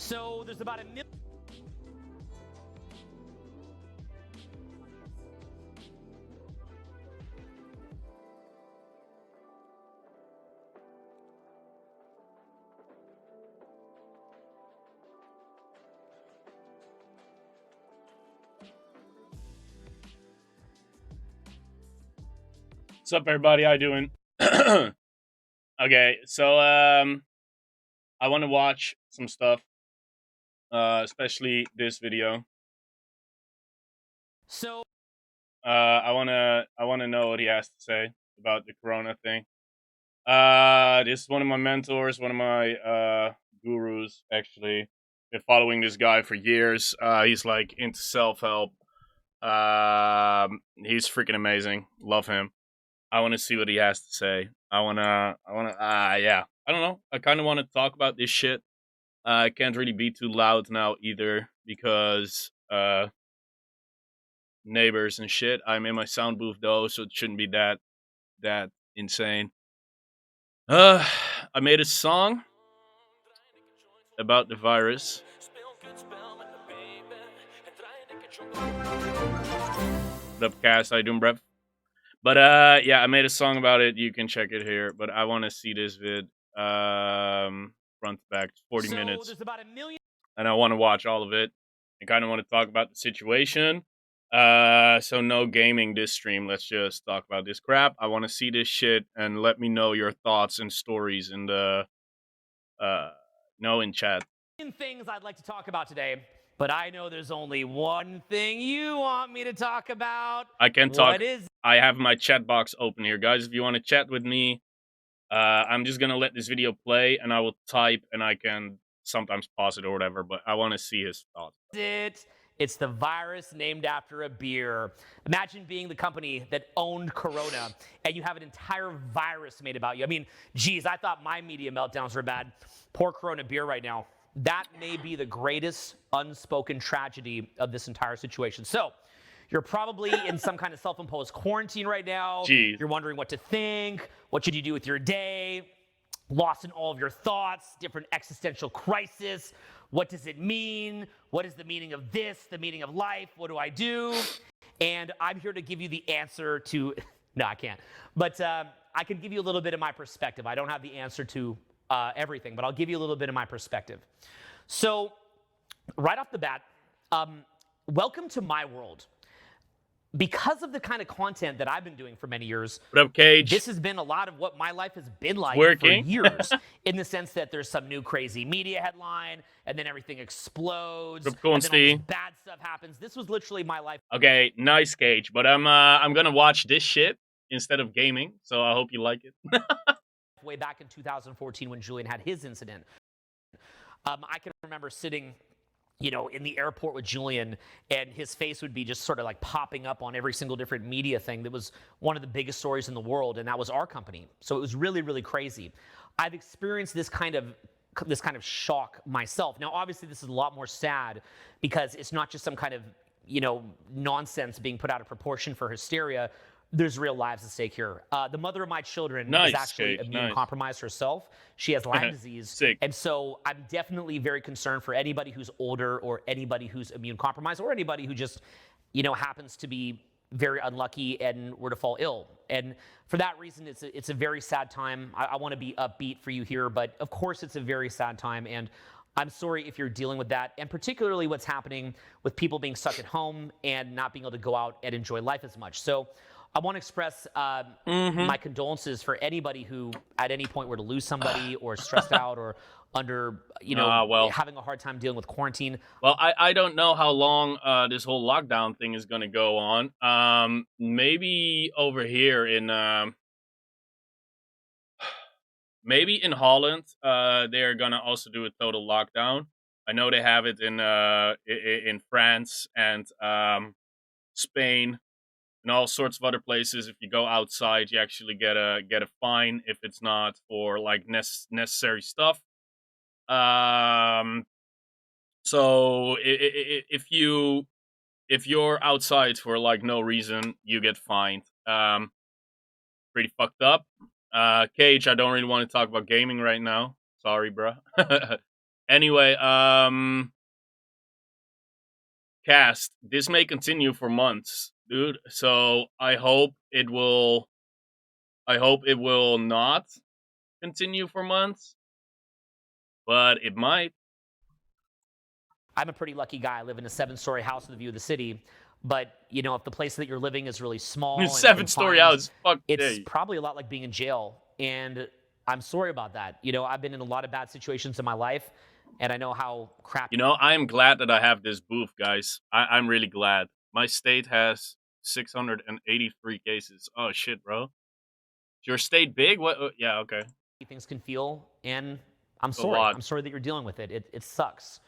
So there's about a million. What's up, everybody? How you doing? Okay, so I want to watch some stuff, especially this video. So I wanna know what he has to say about the Corona thing. This is one of my mentors, one of my gurus. Actually, been following this guy for years. He's like into self help. He's freaking amazing. Love him. I want to see what he has to say. Yeah. I don't know. I kind of want to talk about this shit. I can't really be too loud now either because neighbors and shit. I'm in my sound booth though, so it shouldn't be that insane. I made a song about the virus. What up, cast? How you doing, bruv? But yeah, I made a song about it. You can check it here. But I want to see this vid front to back, 40 minutes. There's about a million. And I want to watch all of it. I kind of want to talk about the situation. So no gaming this stream. Let's just talk about this crap. I want to see this shit and let me know your thoughts and stories in the in chat. Things I'd like to talk about today, but I know there's only one thing you want me to talk about. I can talk. What is? I have my chat box open here, guys. If you want to chat with me, I'm just gonna let this video play and I will type and I can sometimes pause it or whatever. But I want to see his thoughts. It's the virus named after a beer. Imagine being the company that owned Corona and you have an entire virus made about you. I mean, geez, I thought my media meltdowns were bad. Pour Corona beer right now. That may be the greatest unspoken tragedy of this entire situation. So, you're probably in some kind of self-imposed quarantine right now. Jeez. You're wondering what to think. What should you do with your day? Lost in all of your thoughts, different existential crisis. What does it mean? What is the meaning of this? The meaning of life? What do I do? And I'm here to give you the answer to, no, I can't. But I can give you a little bit of my perspective. I don't have the answer to everything, but I'll give you a little bit of my perspective. So right off the bat, welcome to my world. Because of the kind of content that I've been doing for many years, what up, Cage? This has been a lot of what my life has been like for years, in the sense that there's some new crazy media headline, and then everything explodes, and then all this bad stuff happens. This was literally my life. Okay, nice, Cage, but I'm gonna watch this shit instead of gaming, so I hope you like it. Way back in 2014 when Julian had his incident, I can remember sitting in the airport with Julian, and his face would be just sort of like popping up on every single different media thing. That was one of the biggest stories in the world, and that was our company. So it was really, really crazy. I've experienced this kind of shock myself. Now, obviously, this is a lot more sad because it's not just some kind of nonsense being put out of proportion for hysteria. There's real lives at stake here. The mother of my children is actually immune compromised herself. She has Lyme disease. Sick. And so I'm definitely very concerned for anybody who's older or anybody who's immune compromised or anybody who just, happens to be very unlucky and were to fall ill. And for that reason, it's a very sad time. I want to be upbeat for you here, but of course it's a very sad time. And I'm sorry if you're dealing with that, and particularly what's happening with people being stuck at home and not being able to go out and enjoy life as much. So I want to express my condolences for anybody who at any point were to lose somebody or stressed out or under, having a hard time dealing with quarantine. Well, I don't know how long this whole lockdown thing is going to go on. Maybe over here in maybe in Holland, they're going to also do a total lockdown. I know they have it in France and Spain. And all sorts of other places. If you go outside, you actually get a fine if it's not for like necessary stuff. So if you're outside for like no reason, you get fined. Pretty fucked up. Cage, I don't really want to talk about gaming right now. Sorry, bro. Anyway, cast. This may continue for months, dude. So I hope it will. I hope it will not continue for months, but it might. I'm a pretty lucky guy. I live in a 7-story house with a view of the city. But, you know, if the place that you're living is really small and 7-story confined, house. Fuck it's yeah. probably a lot like being in jail. And I'm sorry about that. You know, I've been in a lot of bad situations in my life, and I know how crappy. You know, I'm glad that I have this booth, guys. I'm really glad. My state has 683 cases. Oh shit, bro. Is your state big? What? Yeah, okay. things can feel, and I'm A sorry. lot. I'm sorry that you're dealing with it. It sucks.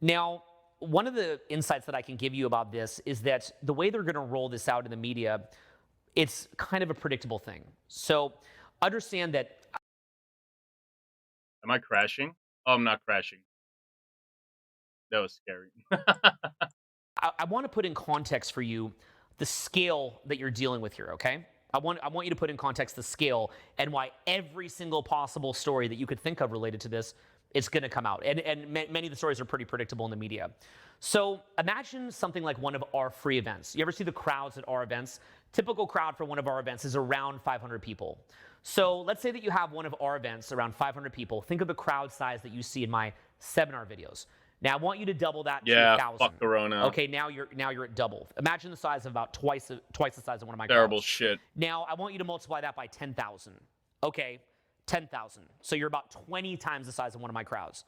Now, one of the insights that I can give you about this is that the way they're going to roll this out in the media, it's kind of a predictable thing. So understand that. Am I crashing? Oh, I'm not crashing. That was scary. I want to put in context for you the scale that you're dealing with here, okay? I want you to put in context the scale and why every single possible story that you could think of related to this is going to come out. And many of the stories are pretty predictable in the media. So imagine something like one of our free events. You ever see the crowds at our events? Typical crowd for one of our events is around 500 people. So let's say that you have one of our events around 500 people. Think of the crowd size that you see in my seminar videos. Now I want you to double that to Yeah, 1,000. fuck Corona. Okay, now you're at double. Imagine the size of about twice the size of one of my Terrible crowds. shit. Now I want you to multiply that by 10,000. Okay, 10,000. So you're about 20 times the size of one of my crowds.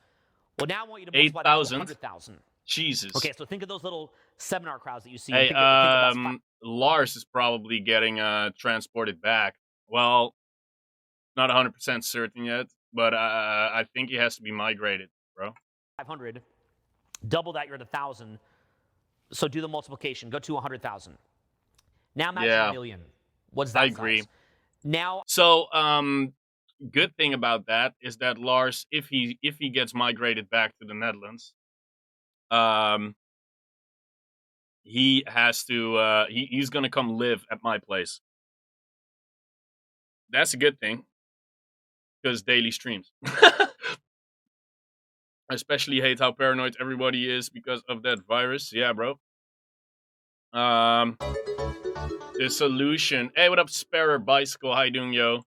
Well, now I want you to multiply that to 8,000? 100,000. Jesus. Okay, so think of those little seminar crowds that you see. Hey, think of Lars is probably getting transported back. Well, not 100% certain yet, but I think he has to be migrated, bro. 500. Double that, you're at 1,000. So do the multiplication. Go to 100,000. Now imagine Yeah. a million. What's that I agree. size? Now, So, good thing about that is that Lars, if he gets migrated back to the Netherlands, he has to he's gonna come live at my place. That's a good thing, because daily streams. I especially hate how paranoid everybody is because of that virus. Yeah, bro. The solution. Hey, what up, Sparrow Bicycle? How you doing, yo?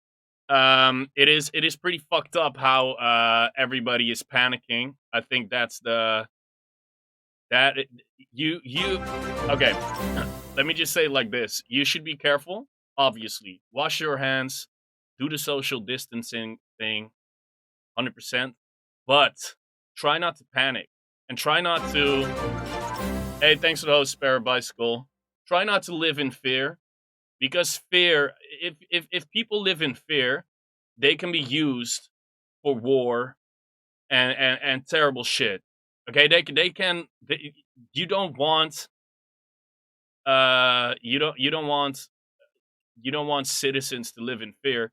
It is pretty fucked up how everybody is panicking. I think that's you okay. Let me just say it like this: you should be careful. Obviously, wash your hands, do the social distancing thing, 100%. But try not to panic and try not to. Hey, thanks for the host, Sparrow Bicycle. Try not to live in fear, because fear. If people live in fear, they can be used for war and terrible shit. Okay, you don't want you don't want citizens to live in fear,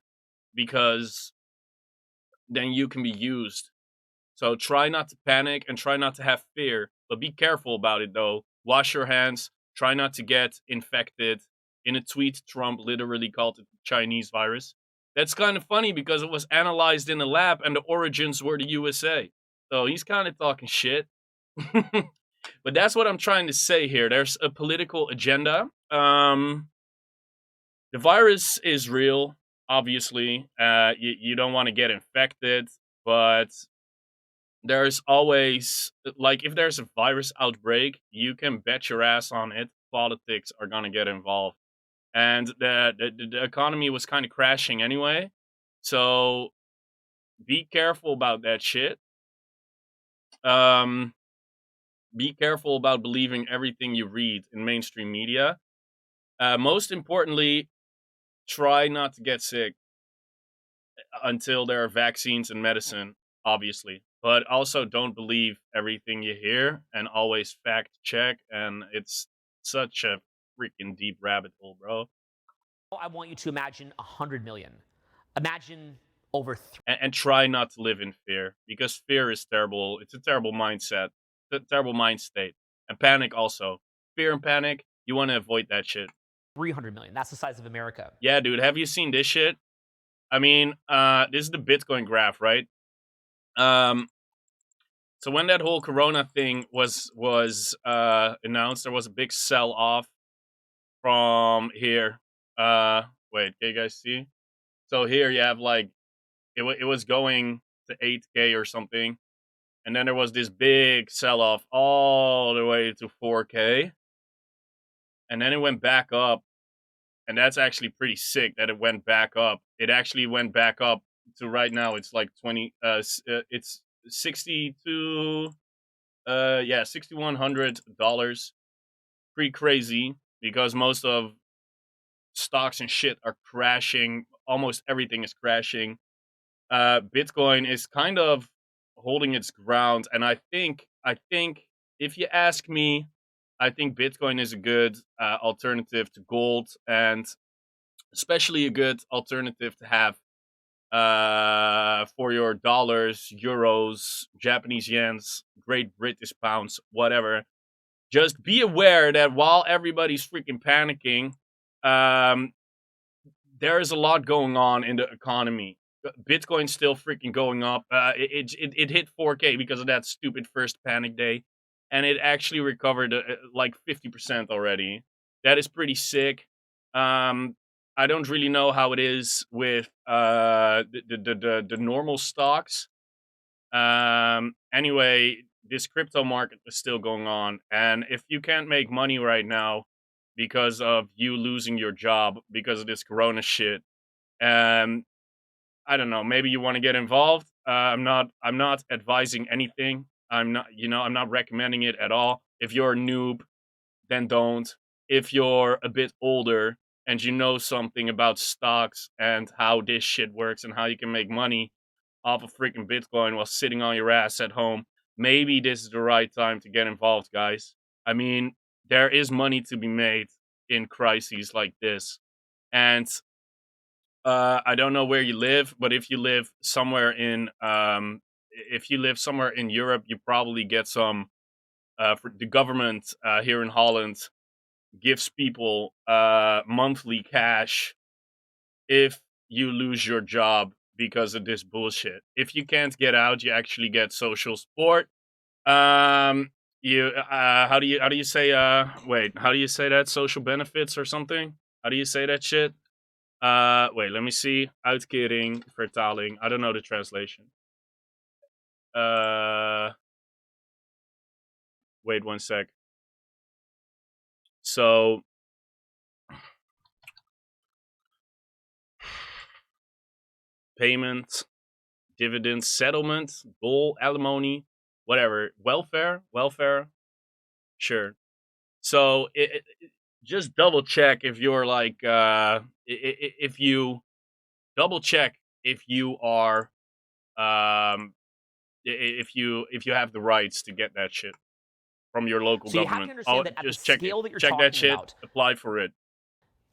because then you can be used. So try not to panic and try not to have fear, but be careful about it though. Wash your hands, try not to get infected. In a tweet, Trump literally called it the Chinese virus. That's kind of funny because it was analyzed in a lab and the origins were the USA. So he's kind of talking shit. But that's what I'm trying to say here. There's a political agenda. The virus is real, obviously. You don't want to get infected, but there's always, like, if there's a virus outbreak, you can bet your ass on it. Politics are going to get involved. And the economy was kind of crashing anyway. So be careful about that shit. Be careful about believing everything you read in mainstream media. Most importantly, try not to get sick until there are vaccines and medicine, obviously. But also don't believe everything you hear, and always fact check. And it's such a freaking deep rabbit hole, bro. I want you to imagine 100 million. Imagine over and try not to live in fear, because fear is terrible. It's a terrible mindset, it's a terrible mind state. And panic also. Fear and panic, you want to avoid that shit. 300 million. That's the size of America. Yeah, dude. Have you seen this shit? I mean, this is the Bitcoin graph, right? So when that whole Corona thing was announced, there was a big sell off from here. Wait, can you guys see? So here you have like it was going to 8K or something, and then there was this big sell off all the way to 4K, and then it went back up, and that's actually pretty sick that it went back up. It actually went back up to right now. It's like it's 62. Yeah, $6,100. Pretty crazy because most of stocks and shit are crashing. Almost everything is crashing. Bitcoin is kind of holding its ground, and I think if you ask me, I think Bitcoin is a good alternative to gold, and especially a good alternative to have for your dollars, euros, Japanese yens, Great British pounds, whatever. Just be aware that while everybody's freaking panicking, there is a lot going on in the economy. Bitcoin's still freaking going up. It hit 4K because of that stupid first panic day, and it actually recovered like 50% already. That is pretty sick. I don't really know how it is with the normal stocks. Anyway, this crypto market is still going on, and if you can't make money right now because of you losing your job because of this Corona shit, I don't know. Maybe you want to get involved. I'm not advising anything. I'm not recommending it at all. If you're a noob, then don't. If you're a bit older and you know something about stocks and how this shit works and how you can make money off of freaking Bitcoin while sitting on your ass at home, maybe this is the right time to get involved, guys. I mean, there is money to be made in crises like this. And I don't know where you live, but if you live somewhere in Europe, you probably get some. For the government here in Holland gives people monthly cash if you lose your job because of this bullshit. If you can't get out, you actually get social support. You how do you say how do you say that? Social benefits or something? How do you say that shit? Wait, let me see. Uitkering, vertaling. I don't know the translation. Wait one sec. So payment, dividends, settlement, goal, alimony, whatever. Welfare, sure. So just double check if you're like if you double check if you are if you have the rights to get that shit from your local So you have to government. understand that at the Just check scale that you're check that talking shit, about, apply for it.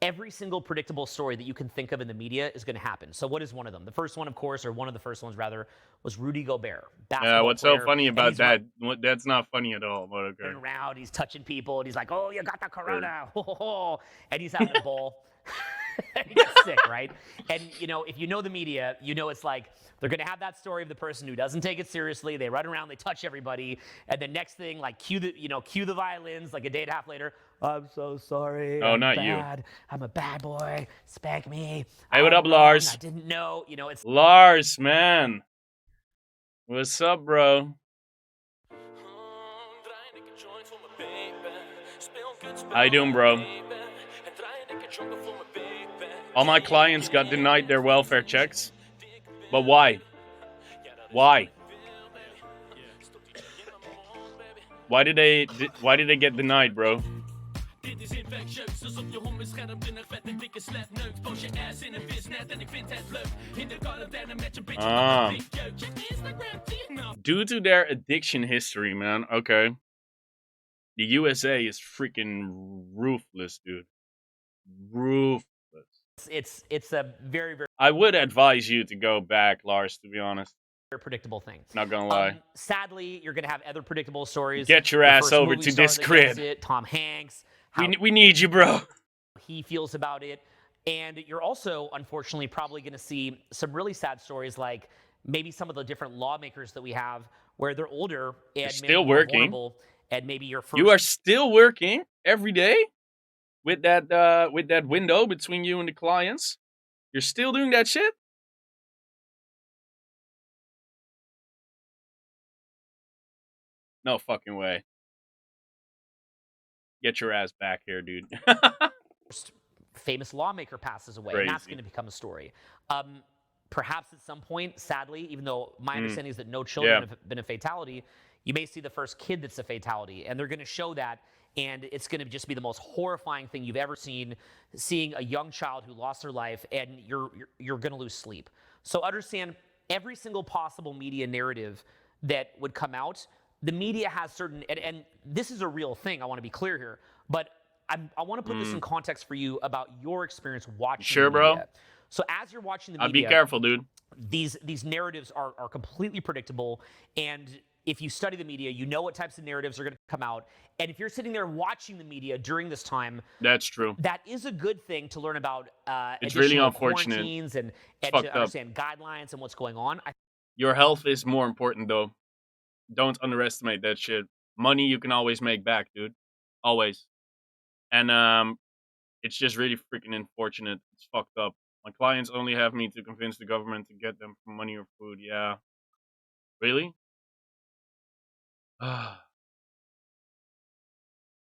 every single predictable story that you can think of in the media is going to happen. So what is one of them? The first one, of course, or one of the first ones rather, was Rudy Gobert, basketball What's player. so funny and about he's that? That's not funny at all, but okay. running around, he's touching people, and he's like, "Oh, you got the corona," and he's having a ball. And he gets sick, right? And if you know the media, it's like they're gonna have that story of the person who doesn't take it seriously. They run around, they touch everybody, and the next thing, like cue the violins. Like a day and a half later, I'm so sorry. Oh, I'm not bad. you. I'm a bad boy. Spank me. Hey, what I'm up, wrong. Lars? I didn't know. It's Lars, man. What's up, bro? How you doing, bro? All my clients got denied their welfare checks. But why? Why? Why did they get denied, bro? Due to their addiction history, man. Okay. The USA is freaking ruthless, dude. Ruthless. it's a very, very I would advise you to go back, Lars, to be honest. predictable thing. Not gonna lie. Sadly, you're gonna have other predictable stories. Get your The ass first over movie to star this that crib. gets it, Tom Hanks. We need you, bro. He feels about it. And you're also, unfortunately, probably going to see some really sad stories, like maybe some of the different lawmakers that we have where they're older and maybe still more working. vulnerable, and maybe your first. You are still working every day with that window between you and the clients. You're still doing that shit? No fucking way. Get your ass back here, dude. famous lawmaker passes away, and that's going to become a story. Perhaps at some point, sadly, even though my understanding is that no children have been a fatality, you may see the first kid that's a fatality, and they're going to show that, and it's going to just be the most horrifying thing you've ever seen, seeing a young child who lost their life, and you're going to lose sleep. So understand, every single possible media narrative that would come out, the media has certain, and this is a real thing, I want to be clear here, but I want to put this in context for you about your experience watching the media. Bro? So as you're watching the I'll media, be careful, dude. these narratives are completely predictable, and if you study the media, you know what types of narratives are going to come out. And if you're sitting there watching the media during this time, that's true. That is a good thing to learn about it's really unfortunate. Quarantines and to understand guidelines and what's going on. Your health is more important, though. Don't underestimate that shit. Money you can always make back, dude. Always. And it's just really freaking unfortunate. It's fucked up. My clients only have me to convince the government to get them money or food. Yeah. Really?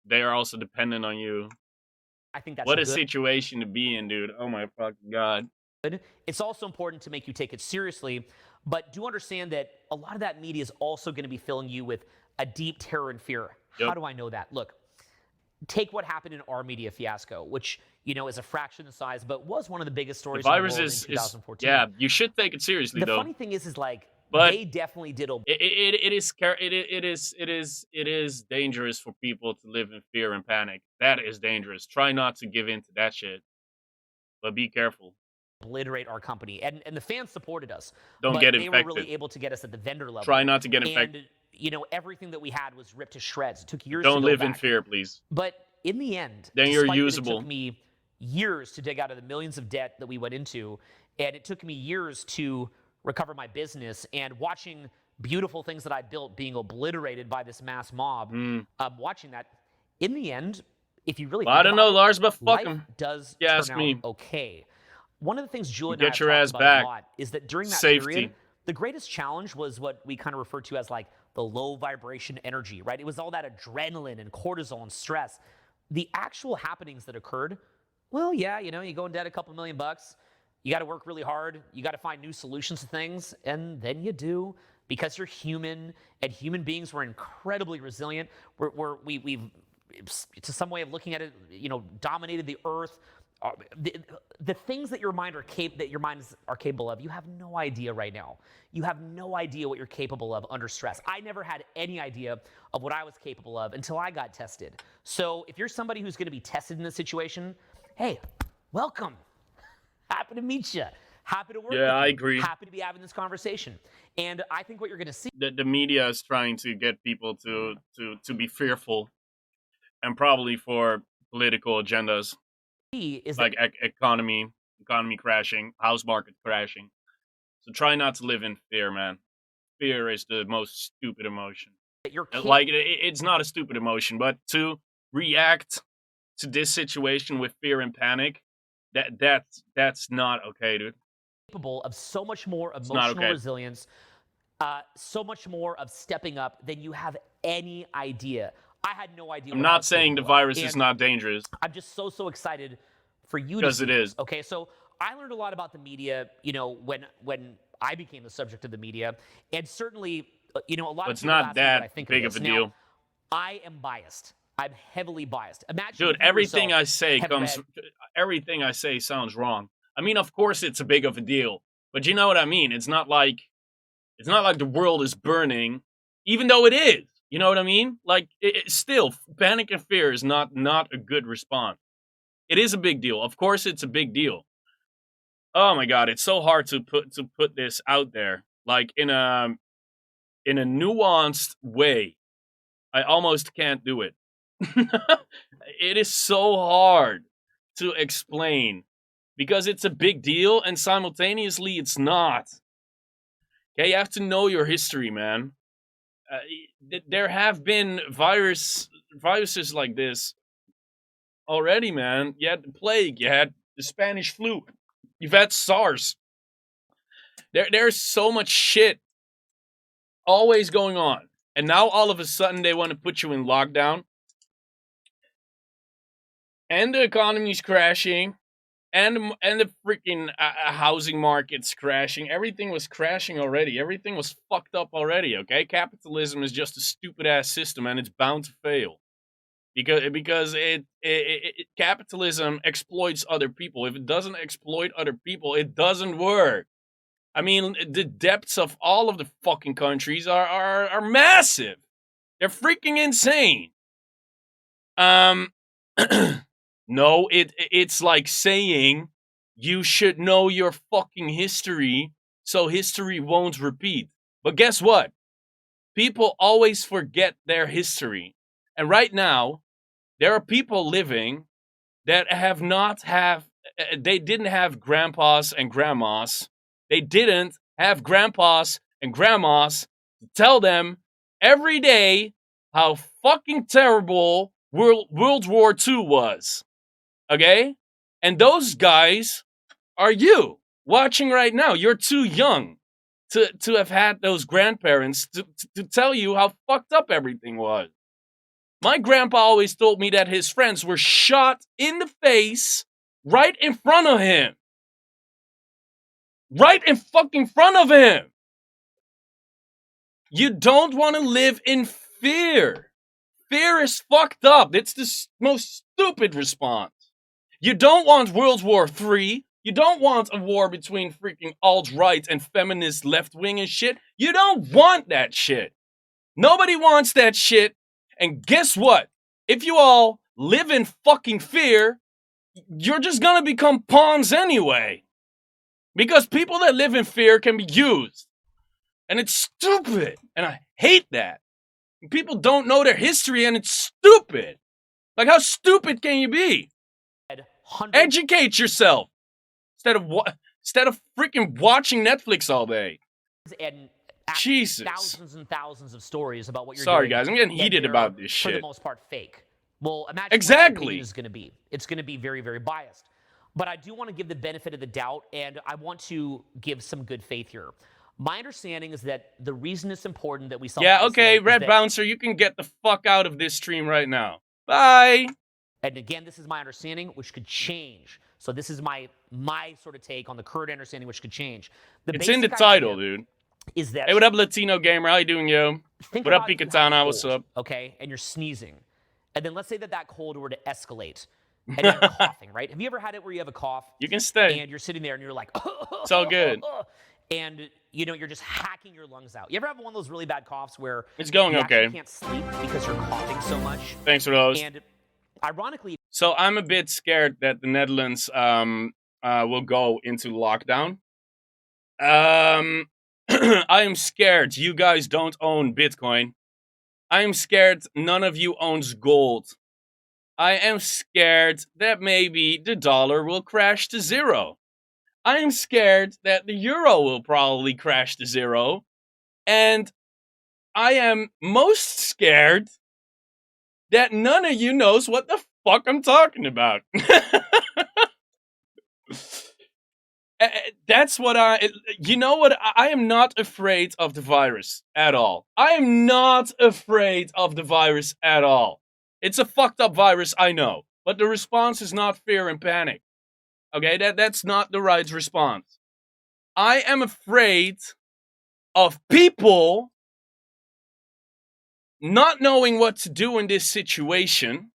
They are also dependent on you. I think that's what a situation to be in, dude. Oh my fucking God. It's also important to make you take it seriously, but do understand that a lot of that media is also going to be filling you with a deep terror and fear. How do I know that? Look, take what happened in our media fiasco, which, you know, is a fraction of the size, but was one of the biggest stories in the world in 2014. Yeah, you should take it seriously, though. The funny thing is like, but they definitely did. It is dangerous for people to live in fear and panic. That is dangerous. Try not to give in to that shit, but be careful. Obliterate our company, and the fans supported us. Don't get infected. They were really able to get us at the vendor level. Try not to get infected. And, you know, everything that we had was ripped to shreds. It took years. Don't to go live back. in fear, please. But in the end, then you're usable. It took me years to dig out of the millions of debt that we went into, and it took me years to recover my business. And watching beautiful things that I built being obliterated by this mass mob, watching that, in the end, if you really, I don't know, Lars, but fuck him. Does turn out okay. One of the things Julian and I have talked about a lot is that during that period, the greatest challenge was what we kind of refer to as like the low vibration energy, right? It was all that adrenaline and cortisol and stress. The actual happenings that occurred, well, yeah, you know, you go in debt a couple $1 million, you got to work really hard, you got to find new solutions to things, and then you do, because you're human, and human beings were incredibly resilient. We've, to some way of looking at it, you know, dominated the earth. The things that your minds are capable of, you have no idea right now. You have no idea what you're capable of under stress. I never had any idea of what I was capable of until I got tested. So if you're somebody who's going to be tested in this situation, hey, welcome. Happy to meet you. Happy to work with you. I agree. Happy to be having this conversation. And I think what you're going to see... The media is trying to get people to be fearful, and probably for political agendas. Is like economy crashing, house market crashing. So try not to live in fear, man. Fear is the most stupid emotion. Like it's not a stupid emotion, but to react to this situation with fear and panic, that's not okay, dude. Capable of so much more emotional resilience, so much more of stepping up than you have any idea. I had no idea. I'm not saying the virus is not dangerous. I'm just so excited for you. Because it is. Okay, so I learned a lot about the media, you know, when I became the subject of the media, and certainly, you know, a lot of people not that I think big of a deal. Now, I am biased. I'm heavily biased. Imagine, dude, everything I say everything I say sounds wrong. I mean, of course, it's a big of a deal, but you know what I mean. It's not like the world is burning, even though it is. You know what I mean? Like, still, panic and fear is not a good response. It is a big deal. Of course, it's a big deal. Oh my God, it's so hard to put this out there, like in a nuanced way. I almost can't do it. It is so hard to explain because it's a big deal and simultaneously it's not. Okay, you have to know your history, man. there have been viruses like this already, man. You had the plague, you had the Spanish flu, you've had SARS. There's so much shit always going on. And now all of a sudden they want to put you in lockdown. And the economy's crashing. And the freaking housing market's crashing. Everything was crashing already. Everything was fucked up already, okay? Capitalism is just a stupid-ass system, and it's bound to fail. Because capitalism exploits other people. If it doesn't exploit other people, it doesn't work. I mean, the depths of all of the fucking countries are massive. They're freaking insane. No, it's like saying you should know your fucking history so history won't repeat. But guess what? People always forget their history. And right now, there are people living that they didn't have grandpas and grandmas. They didn't have grandpas and grandmas to tell them every day how fucking terrible World War II was. Okay? And those guys are you watching right now. You're too young to have had those grandparents to tell you how fucked up everything was. My grandpa always told me that his friends were shot in the face right in front of him. Right in fucking front of him. You don't want to live in fear. Fear is fucked up. It's the most stupid response. You don't want World War III. You don't want a war between freaking alt-right and feminist left-wing and shit. You don't want that shit. Nobody wants that shit. And guess what? If you all live in fucking fear, you're just gonna become pawns anyway. Because people that live in fear can be used. And it's stupid. And I hate that. People don't know their history and it's stupid. Like, how stupid can you be? Educate yourself instead of freaking watching Netflix all day. And Jesus. Thousands and thousands of stories about what you're Sorry, doing. guys, I'm getting heated about this shit. For the most part, fake. Well, imagine exactly what your opinion is going to be. It's going to be very, very biased. But I do want to give the benefit of the doubt, and I want to give some good faith here. My understanding is that the reason it's important that we Yeah, okay, Red Bouncer, you can get the fuck out of this stream right now. Bye. And again, this is my understanding, which could change. So this is my sort of take on the current understanding, which could change. It's in the title, dude. Is that? Hey, what up, Latino Gamer? How you doing, yo? What up, Pikatana? What's up? Okay, and you're sneezing. And then let's say that cold were to escalate. And you're coughing, right? Have you ever had it where you have a cough? You can stay. And you're sitting there and you're like, it's all good. And, you're just hacking your lungs out. You ever have one of those really bad coughs where it's going you okay. You can't sleep because you're coughing so much? Thanks for those. And ironically... So I'm a bit scared that the Netherlands will go into lockdown. I am scared you guys don't own Bitcoin. I am scared none of you owns gold. I am scared that maybe the dollar will crash to zero. I am scared that the euro will probably crash to zero. And I am most scared that none of you knows what the fuck I'm talking about. That's what you know what? I am not afraid of the virus at all. I am not afraid of the virus at all. It's a fucked up virus, I know. But the response is not fear and panic. Okay, that's not the right response. I am afraid of people not knowing what to do in this situation,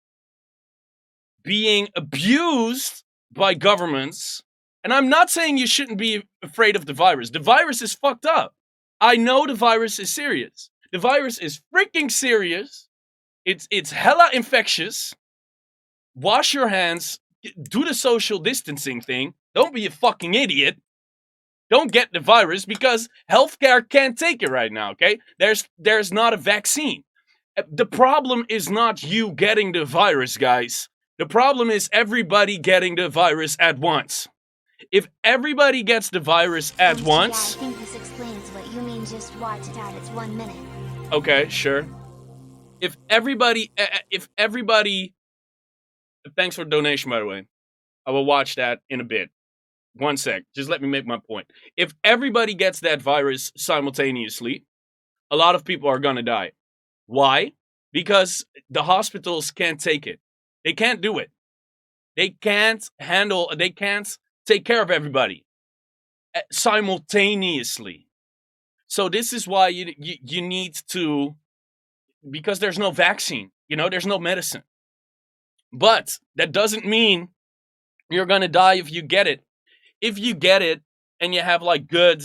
being abused by governments. And I'm not saying you shouldn't be afraid of the virus. The virus is fucked up. I know the virus is serious. The virus is freaking serious. It's hella infectious. Wash your hands. Do the social distancing thing. Don't be a fucking idiot. Don't get the virus because healthcare can't take it right now, okay? There's not a vaccine. The problem is not you getting the virus, guys. The problem is everybody getting the virus at once. If everybody gets the virus at once... Yeah, I think this explains what you mean. Just watch it out. It's 1 minute. Okay, sure. If everybody, thanks for the donation, by the way. I will watch that in a bit. 1 sec. Just let me make my point. If everybody gets that virus simultaneously, a lot of people are gonna die. Why? Because the hospitals can't take it. They can't do it. They can't take care of everybody simultaneously. So this is why you need to, because there's no vaccine, there's no medicine. But that doesn't mean you're gonna die if you get it. If you get it and you have like good,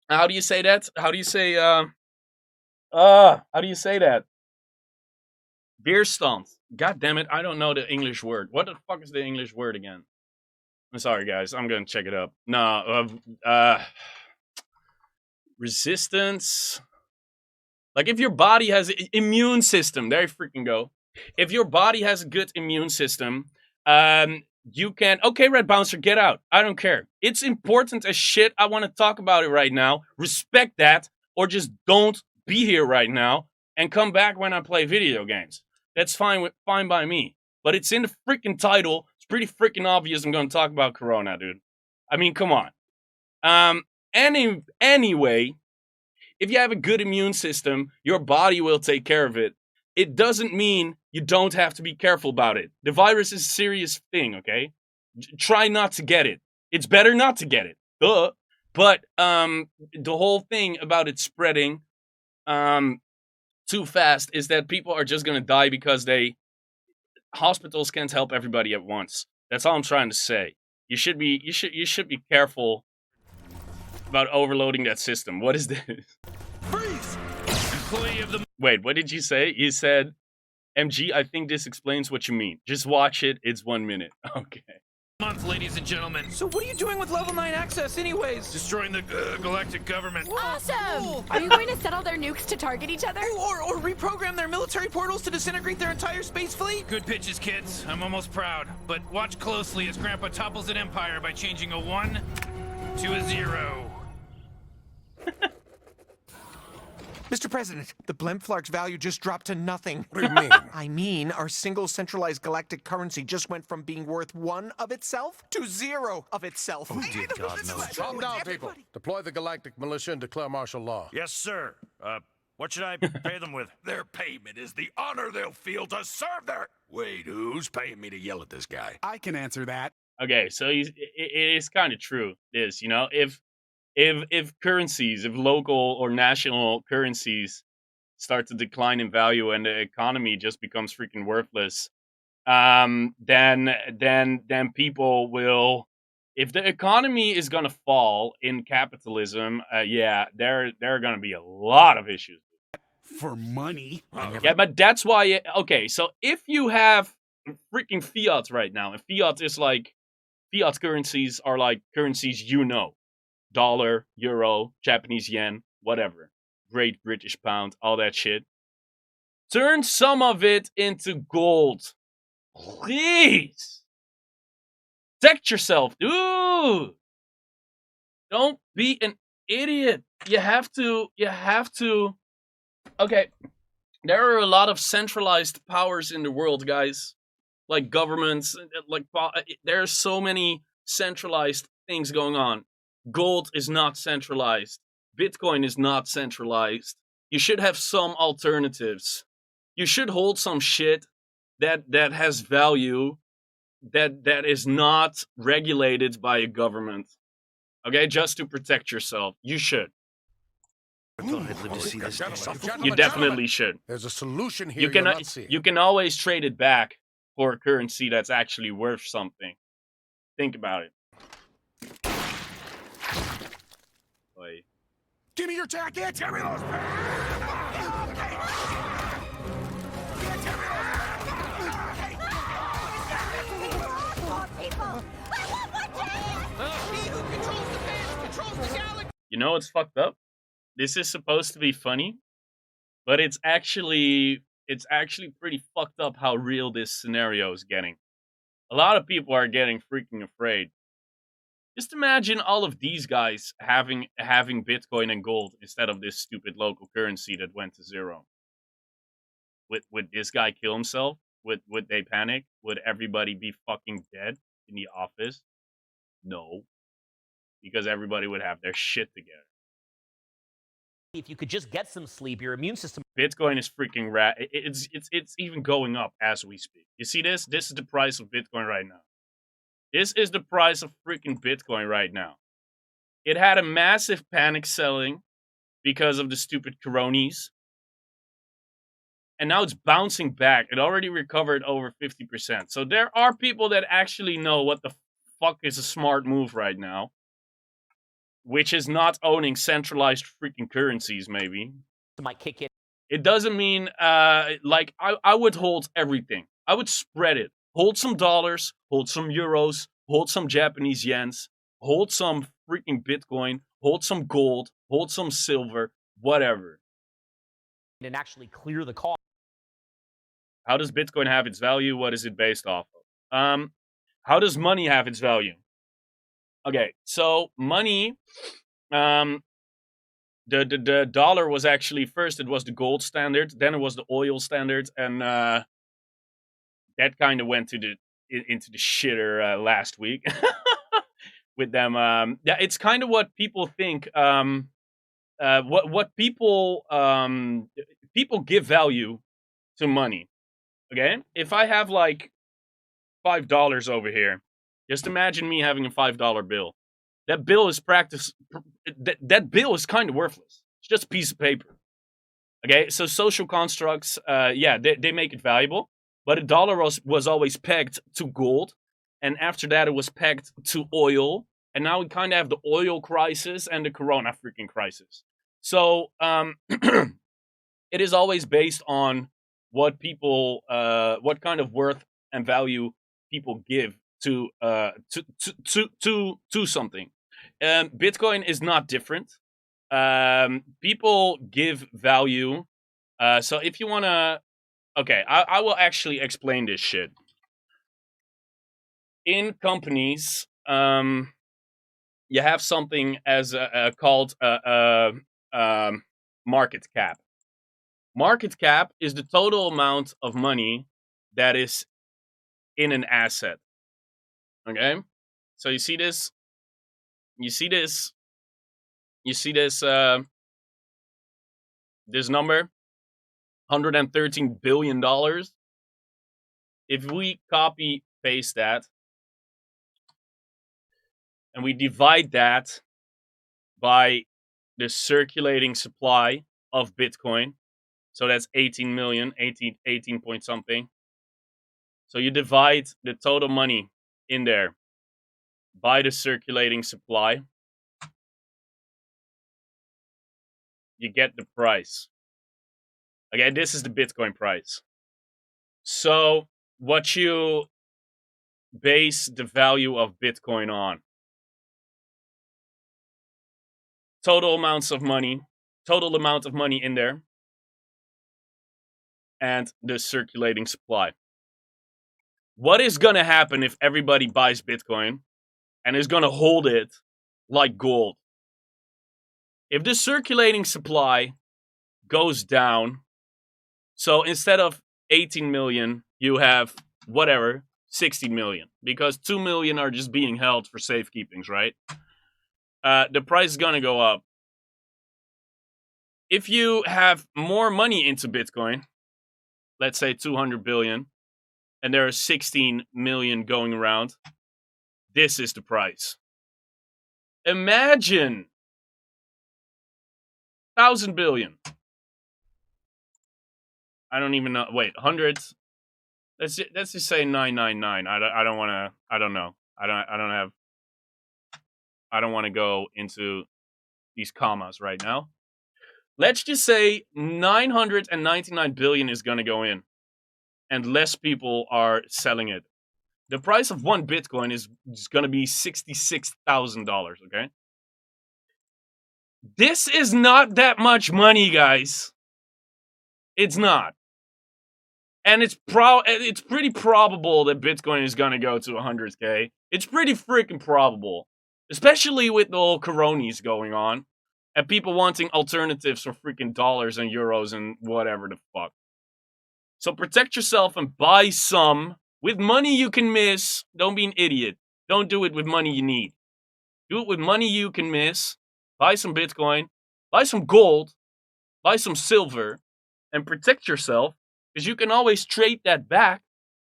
how do you say that? How do you say that? Weerstand. God damn it, I don't know the English word. What the fuck is the English word again? I'm sorry, guys. I'm gonna check it up. No, resistance. Like if your body has an immune system, there you freaking go. If your body has a good immune system, you can. Okay, Red Bouncer, get out. I don't care. It's important as shit. I want to talk about it right now. Respect that, or just don't be here right now and come back when I play video games. That's fine by me. But it's in the freaking title. It's pretty freaking obvious I'm going to talk about Corona, dude. I mean, come on. Anyway, if you have a good immune system, your body will take care of it. It doesn't mean you don't have to be careful about it. The virus is a serious thing, okay? Try not to get it. It's better not to get it. Duh. But the whole thing about it spreading too fast is that people are just gonna die because hospitals can't help everybody at once. That's all I'm trying to say. You should be careful about overloading that system. What is this? Freeze! Employee of the Wait, what did you say? You said, MG, I think this explains what you mean. Just watch it. It's 1 minute. Okay. month, ladies and gentlemen. So what are you doing with level 9 access anyways? Destroying the galactic government. Awesome! Are you going to set all their nukes to target each other? Or reprogram their military portals to disintegrate their entire space fleet? Good pitches, kids. I'm almost proud. But watch closely as Grandpa topples an empire by changing a 1 to a 0. Mr. President, the Blemflark's value just dropped to nothing. What do you mean? I mean, our single centralized galactic currency just went from being worth 1 of itself to 0 of itself. Oh, dear God knows. Calm down, people. Deploy the galactic militia and declare martial law. Yes, sir. What should I pay them with? Their payment is the honor they'll feel to serve their... Wait, who's paying me to yell at this guy? I can answer that. Okay, so it is kind of true. This, if currencies, if local or national currencies start to decline in value and the economy just becomes freaking worthless, then people will. If the economy is gonna fall in capitalism, there are gonna be a lot of issues. For money? Yeah, but that's why. Okay, so if you have freaking fiat right now, and fiat currencies are like currencies dollar, euro, Japanese yen, whatever, Great British pound, all that shit. Turn some of it into gold. Please. Protect yourself, dude. Don't be an idiot. You have to. Okay, there are a lot of centralized powers in the world, guys. Like governments, there are so many centralized things going on. Gold is not centralized. Bitcoin is not centralized. You should have some alternatives. You should hold some shit that has value, that is not regulated by a government. Okay, just to protect yourself. You should. I thought I'd live to see this day. You definitely should. There's a solution here you're not seeing. You can always trade it back for a currency that's actually worth something. Think about it. Like, Give me your jacket! Give me those you know what's fucked up? This is supposed to be funny, but it's actually pretty fucked up how real this scenario is getting. A lot of people are getting freaking afraid. Just imagine all of these guys having Bitcoin and gold instead of this stupid local currency that went to zero. Would this guy kill himself? Would they panic? Would everybody be fucking dead in the office? No, because everybody would have their shit together. If you could just get some sleep, your immune system. Bitcoin is freaking it's even going up as we speak. You see this? This is the price of Bitcoin right now. This is the price of freaking Bitcoin right now. It had a massive panic selling because of the stupid coronies. And now it's bouncing back. It already recovered over 50%. So there are people that actually know what the fuck is a smart move right now. Which is not owning centralized freaking currencies, maybe. Might kick in. It doesn't mean, like, I would hold everything. I would spread it. Hold some dollars, hold some euros, hold some Japanese yens, hold some freaking Bitcoin, hold some gold, hold some silver, whatever. And actually clear the cost. How does Bitcoin have its value? What is it based off of? How does money have its value? Okay, so money, the dollar was actually, first it was the gold standard, then it was the oil standard, and that kind of went into the shitter last week with them. Yeah, it's kind of what people think. What people people give value to money. Okay, if I have like $5 over here. Just imagine me having a $5 bill. That bill is that bill is kind of worthless. It's just a piece of paper. Okay, so social constructs, yeah, they make it valuable. But a dollar was always pegged to gold. And after that, it was pegged to oil. And now we kind of have the oil crisis and the corona freaking crisis. So it is always based on what people, what kind of worth and value people give to something. Bitcoin is not different. People give value. So if you want to, okay, I will actually explain this shit. In companies, you have something as called market cap. Market cap is the total amount of money that is in an asset. Okay, so you see this, this number, $113 billion. If we copy paste that and we divide that by the circulating supply of Bitcoin, so that's 18 million, 18 point something. So you divide the total money in there by the circulating supply, you get the price. Again, this is the Bitcoin price. So what you base the value of Bitcoin on? Total amount of money in there, and the circulating supply. What is going to happen if everybody buys Bitcoin and is going to hold it like gold? If the circulating supply goes down, so instead of 18 million, you have whatever, 60 million, because 2 million are just being held for safekeepings, right? The price is going to go up. If you have more money into Bitcoin, let's say 200 billion, and there are 16 million going around, this is the price. Imagine 1,000 billion. I don't even know. Wait, hundreds. Let's just say 999. I don't want to. I don't know. I don't want to go into these commas right now. Let's just say 999 billion is going to go in, and less people are selling it. The price of one Bitcoin is going to be $66,000, okay? This is not that much money, guys. It's not. And it's pretty probable that Bitcoin is going to go to 100K. It's pretty freaking probable. especially with the whole coronies going on and people wanting alternatives for freaking dollars and euros and whatever the fuck. So protect yourself and buy some with money you can miss. Don't be an idiot. Don't do it with money you need. Do it with money you can miss. Buy some Bitcoin, buy some gold, buy some silver, and protect yourself, because you can always trade that back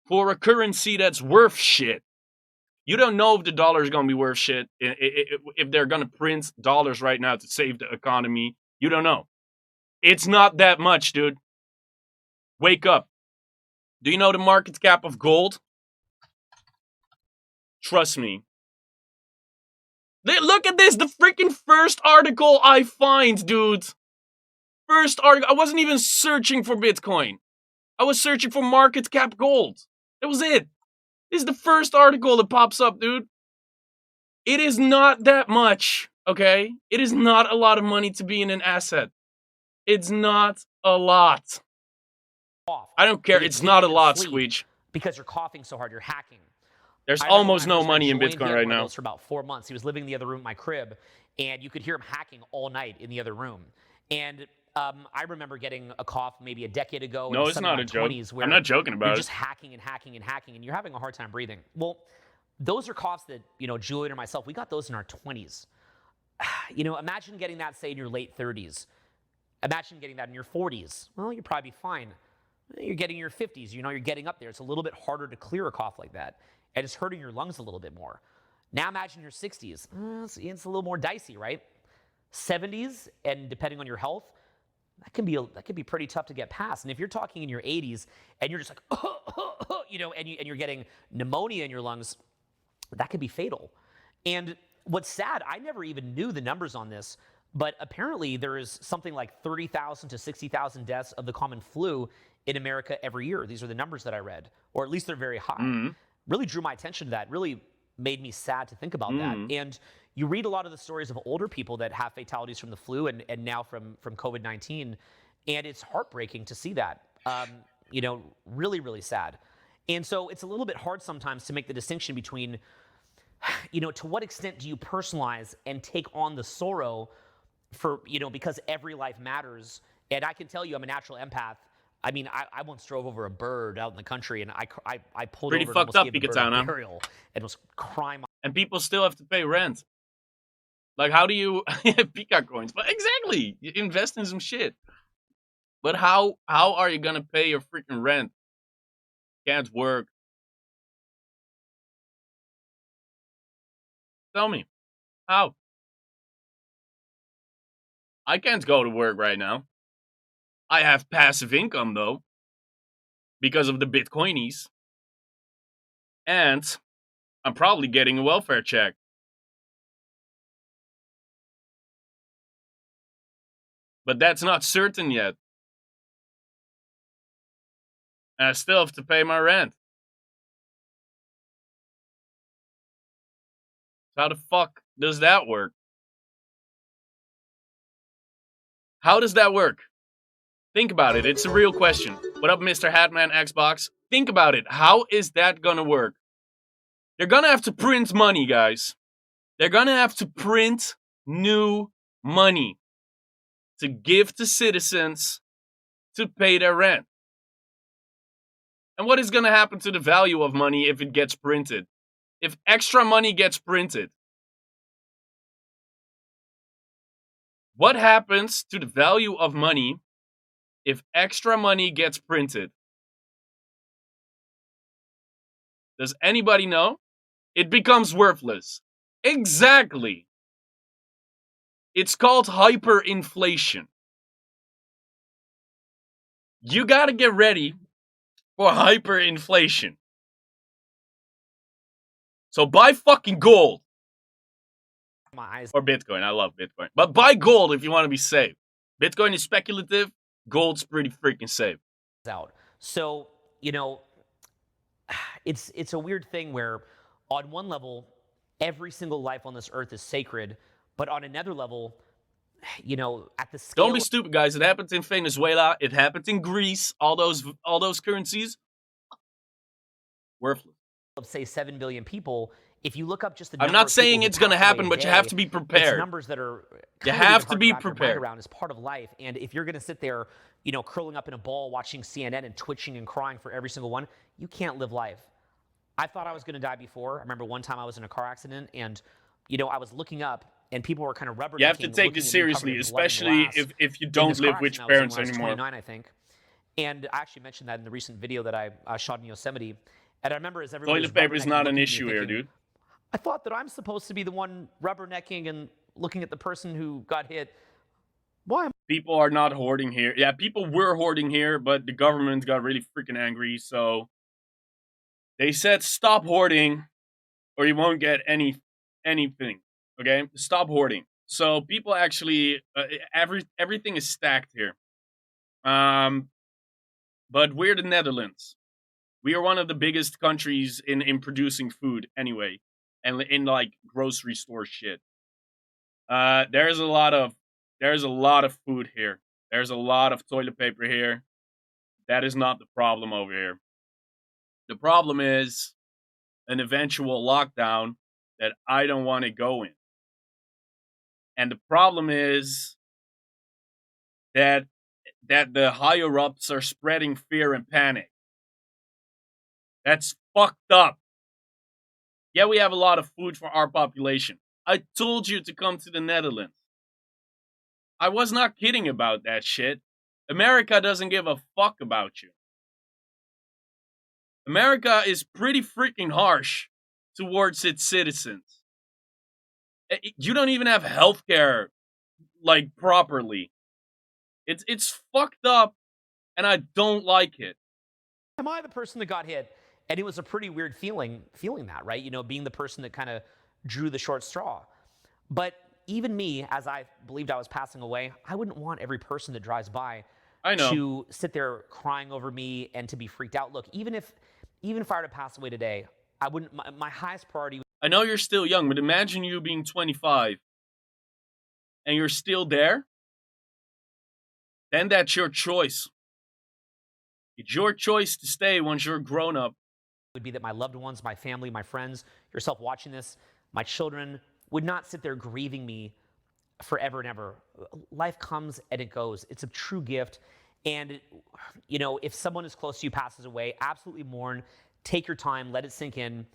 for a currency that's worth shit. You don't know if the dollar is going to be worth shit, if they're going to print dollars right now to save the economy. You don't know. It's not that much, dude. Wake up. Do you know the market cap of gold? Trust me. Look at this, the freaking first article I find, dude. First article. I wasn't even searching for Bitcoin. I was searching for market cap gold. That was it. This is the first article that pops up, dude. It is not that much, okay? It is not a lot of money to be in an asset. It's not a lot. I don't care. It's not a lot, Squeech. Because you're coughing so hard, you're hacking. There's almost no money in Bitcoin right now. For about 4 months, he was living in the other room in my crib, and you could hear him hacking all night in the other room. And I remember getting a cough maybe a decade ago. No, it's not a joke. I'm not joking about it. You're just hacking and hacking and hacking, and you're having a hard time breathing. Well, those are coughs that, Julian or myself, we got those in our 20s. Imagine getting that, say, in your late 30s. Imagine getting that in your 40s. Well, you'd probably be fine. You're getting your 50s. You're getting up there. It's a little bit harder to clear a cough like that. And it's hurting your lungs a little bit more. Now imagine your 60s. It's a little more dicey, right? 70s, and depending on your health, that can be pretty tough to get past. And if you're talking in your 80s and you're just like, and you're getting pneumonia in your lungs, that could be fatal. And what's sad, I never even knew the numbers on this, but apparently there is something like 30,000 to 60,000 deaths of the common flu in America every year. These are the numbers that I read, or at least they're very high. Mm-hmm. Really drew my attention to that. Really made me sad to think about that. And you read a lot of the stories of older people that have fatalities from the flu and now from COVID-19, and it's heartbreaking to see that. Really, really sad. And so it's a little bit hard sometimes to make the distinction between, to what extent do you personalize and take on the sorrow for, because every life matters. And I can tell you, I'm a natural empath. I mean, I once drove over a bird out in the country, and I pulled pretty over fucked and up, gave the bird a burial and was crying. And people still have to pay rent. Like, how do you Peacock coins? But exactly, you invest in some shit. But how are you gonna pay your freaking rent? Can't work. Tell me, how? I can't go to work right now. I have passive income, though, because of the Bitcoinies. And I'm probably getting a welfare check. But that's not certain yet. And I still have to pay my rent. So how the fuck does that work? How does that work? Think about it. It's a real question. What up, Mr. Hatman Xbox? Think about it. How is that gonna work? They're gonna have to print money, guys. They're gonna have to print new money to give to citizens to pay their rent. And what is gonna happen to the value of money if it gets printed? If extra money gets printed, what happens to the value of money if extra money gets printed? Does anybody know? It becomes worthless. Exactly. It's called hyperinflation. You gotta get ready for hyperinflation. So buy fucking gold. My eyes. Or Bitcoin. I love Bitcoin. But buy gold if you want to be safe. Bitcoin is speculative. Gold's pretty freaking safe. Out. So, it's a weird thing where on one level, every single life on this earth is sacred, but on another level, at the scale. Don't be stupid, guys. It happens in Venezuela. It happens in Greece. All those currencies, worthless. Of say 7 billion people, If you look up just the I'm number not of people saying who it's going to pass away happen, a but you have day, to be it's prepared. numbers that are You kind of have even to hard be wrap your mind prepared. around. It's part of life. And if you're going to sit there, you know, curling up in a ball watching CNN and twitching and crying for every single one, you can't live life. I thought I was going to die before. I remember one time I was in a car accident and, you know, I was looking up and people were kind of rubbernecking. You have to take looking it at me covered seriously, in blood and especially glass if you in don't this car live with accident I was in parents when I was anymore. 29, I think. And I actually mentioned that in the recent video that I shot in Yosemite. And I remember as everyone was Toilet paper is rubbernecking, not an looking at me issue here, thinking, dude. I thought that I'm supposed to be the one rubbernecking and looking at the person who got hit. Why am People are not hoarding here. Yeah, people were hoarding here, but the government got really freaking angry, so they said stop hoarding or you won't get anything. Okay? Stop hoarding. So people actually everything is stacked here. But we're the Netherlands. We are one of the biggest countries in producing food anyway, and in like grocery store shit. There's a lot of food here. There's a lot of toilet paper here. That is not the problem over here. The problem is an eventual lockdown that I don't want to go in. And the problem is that the higher ups are spreading fear and panic. That's fucked up. Yeah, we have a lot of food for our population. I told you to come to the Netherlands. I was not kidding about that shit. America doesn't give a fuck about you. America is pretty freaking harsh towards its citizens. You don't even have healthcare, like, properly. It's fucked up, and I don't like it. Am I the person that got hit? And it was a pretty weird feeling that, right? You know, being the person that kind of drew the short straw. But even me, as I believed I was passing away, I wouldn't want every person that drives by to sit there crying over me and to be freaked out. Look, even if I were to pass away today, I wouldn't. My highest priority. I know you're still young, but imagine you being 25 and you're still there. Then that's your choice. It's your choice to stay once you're grown up. Would be that my loved ones, my family, my friends, yourself watching this, my children would not sit there grieving me forever and ever. Life comes and it goes. It's a true gift. And, you know, if someone is close to you passes away, absolutely mourn. Take your time. Let it sink in.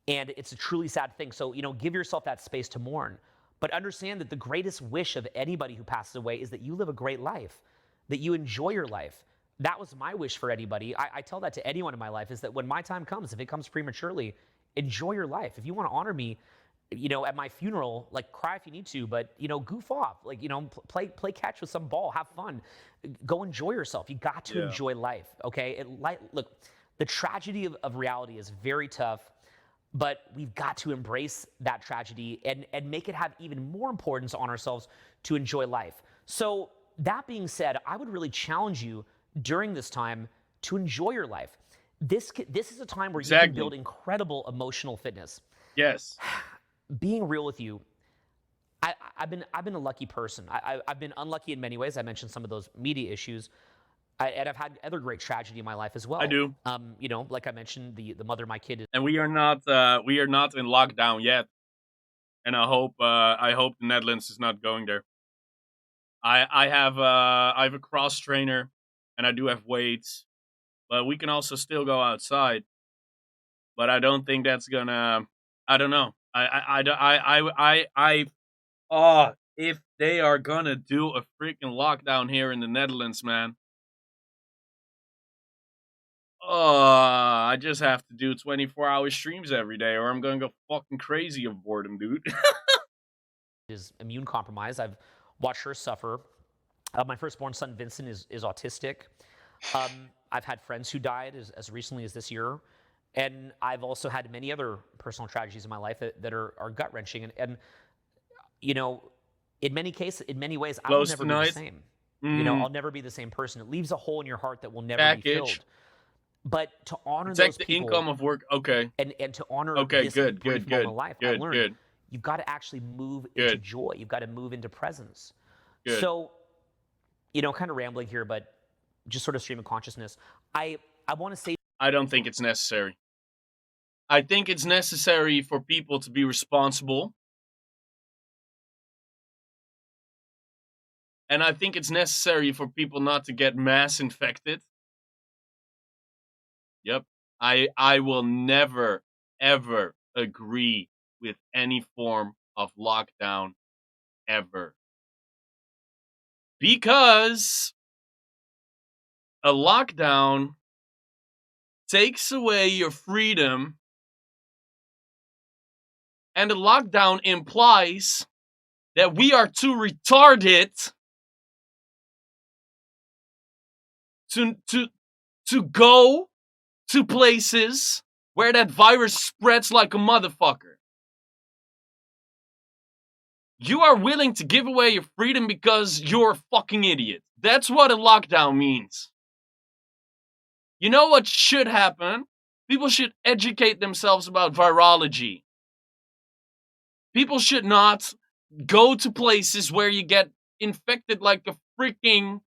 And it's a truly sad thing. So, you know, give yourself that space to mourn. But understand that the greatest wish of anybody who passes away is that you live a great life, that you enjoy your life. That was my wish for anybody. I tell that to anyone in my life, is that when my time comes, if it comes prematurely, enjoy your life. If you want to honor me, you know, at my funeral, like, cry if you need to, but, you know, goof off. Like, you know, play catch with some ball, have fun, go enjoy yourself. You got to enjoy life, okay? Look, the tragedy of reality is very tough, but we've got to embrace that tragedy and make it have even more importance on ourselves to enjoy life. So that being said, I would really challenge you during this time to enjoy your life. This is a time where you can build incredible emotional fitness. Yes. Being real with you, I've been a lucky person. I've been unlucky in many ways. I mentioned some of those media issues, and I've had other great tragedy in my life as well. I do. You know, like I mentioned, the mother of my kid is. And we are not in lockdown yet. And I hope the Netherlands is not going there. I have a cross trainer, and I do have weights, but we can also still go outside. But I don't think that's gonna. I don't know. If they are gonna do a freaking lockdown here in the Netherlands, man. I just have to do 24-hour streams every day, or I'm gonna go fucking crazy of boredom, dude. Is immune compromised. I've watched her suffer. My firstborn son, Vincent, is autistic. I've had friends who died as recently as this year. And I've also had many other personal tragedies in my life that are gut-wrenching. And you know, in many ways, I will never be the same. You know, I'll never be the same person. It leaves a hole in your heart that will never be filled. But to honor those people, income of work, okay, and to honor this brief moment of life, I learned you've got to actually move into joy. You've got to move into presence. So, you know, kind of rambling here, but just sort of stream of consciousness. I want to say, I don't think it's necessary. I think it's necessary for people to be responsible. And I think it's necessary for people not to get mass infected. Yep. I will never, ever agree with any form of lockdown ever. Because a lockdown takes away your freedom, and a lockdown implies that we are too retarded to go to places where that virus spreads like a motherfucker. You are willing to give away your freedom because you're a fucking idiot. That's what a lockdown means. You know what should happen? People should educate themselves about virology. People should not go to places where you get infected like a freaking...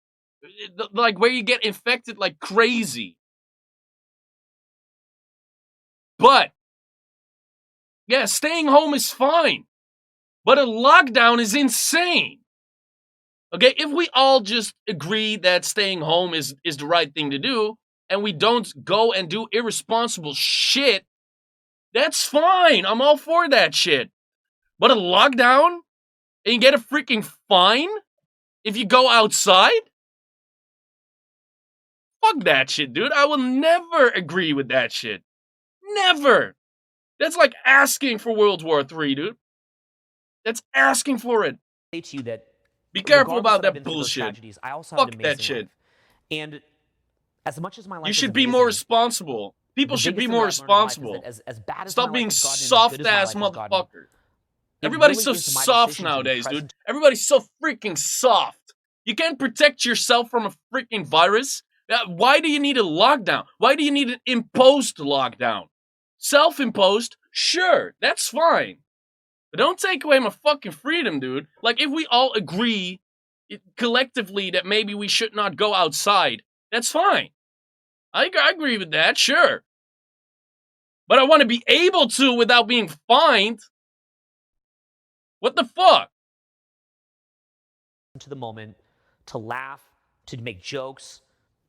like where you get infected like crazy. But, yeah, staying home is fine. But a lockdown is insane. Okay, if we all just agree that staying home is the right thing to do, and we don't go and do irresponsible shit, that's fine. I'm all for that shit. But a lockdown? And you get a freaking fine if you go outside? Fuck that shit, dude. I will never agree with that shit. Never. That's like asking for World War III, dude. That's asking for it. Say to you that be careful regardless about that I've that been through those bullshit. tragedies, I also have Fuck an that amazing shit. life. And as much as my life You is should be amazing, more responsible. People the should be biggest thing more that I've learned in life is responsible. that as bad as Stop my being life has gotten, and as good as my soft-ass life has gotten, motherfucker. it Everybody's really so is my soft decision to be nowadays, present. dude. Everybody's so freaking soft. You can't protect yourself from a freaking virus. Why do you need a lockdown? Why do you need an imposed lockdown? Self-imposed? Sure, that's fine. But don't take away my fucking freedom, dude. Like, if we all agree collectively that maybe we should not go outside, that's fine. I agree with that, sure. But I want to be able to without being fined. What the fuck? To the moment, to laugh, to make jokes.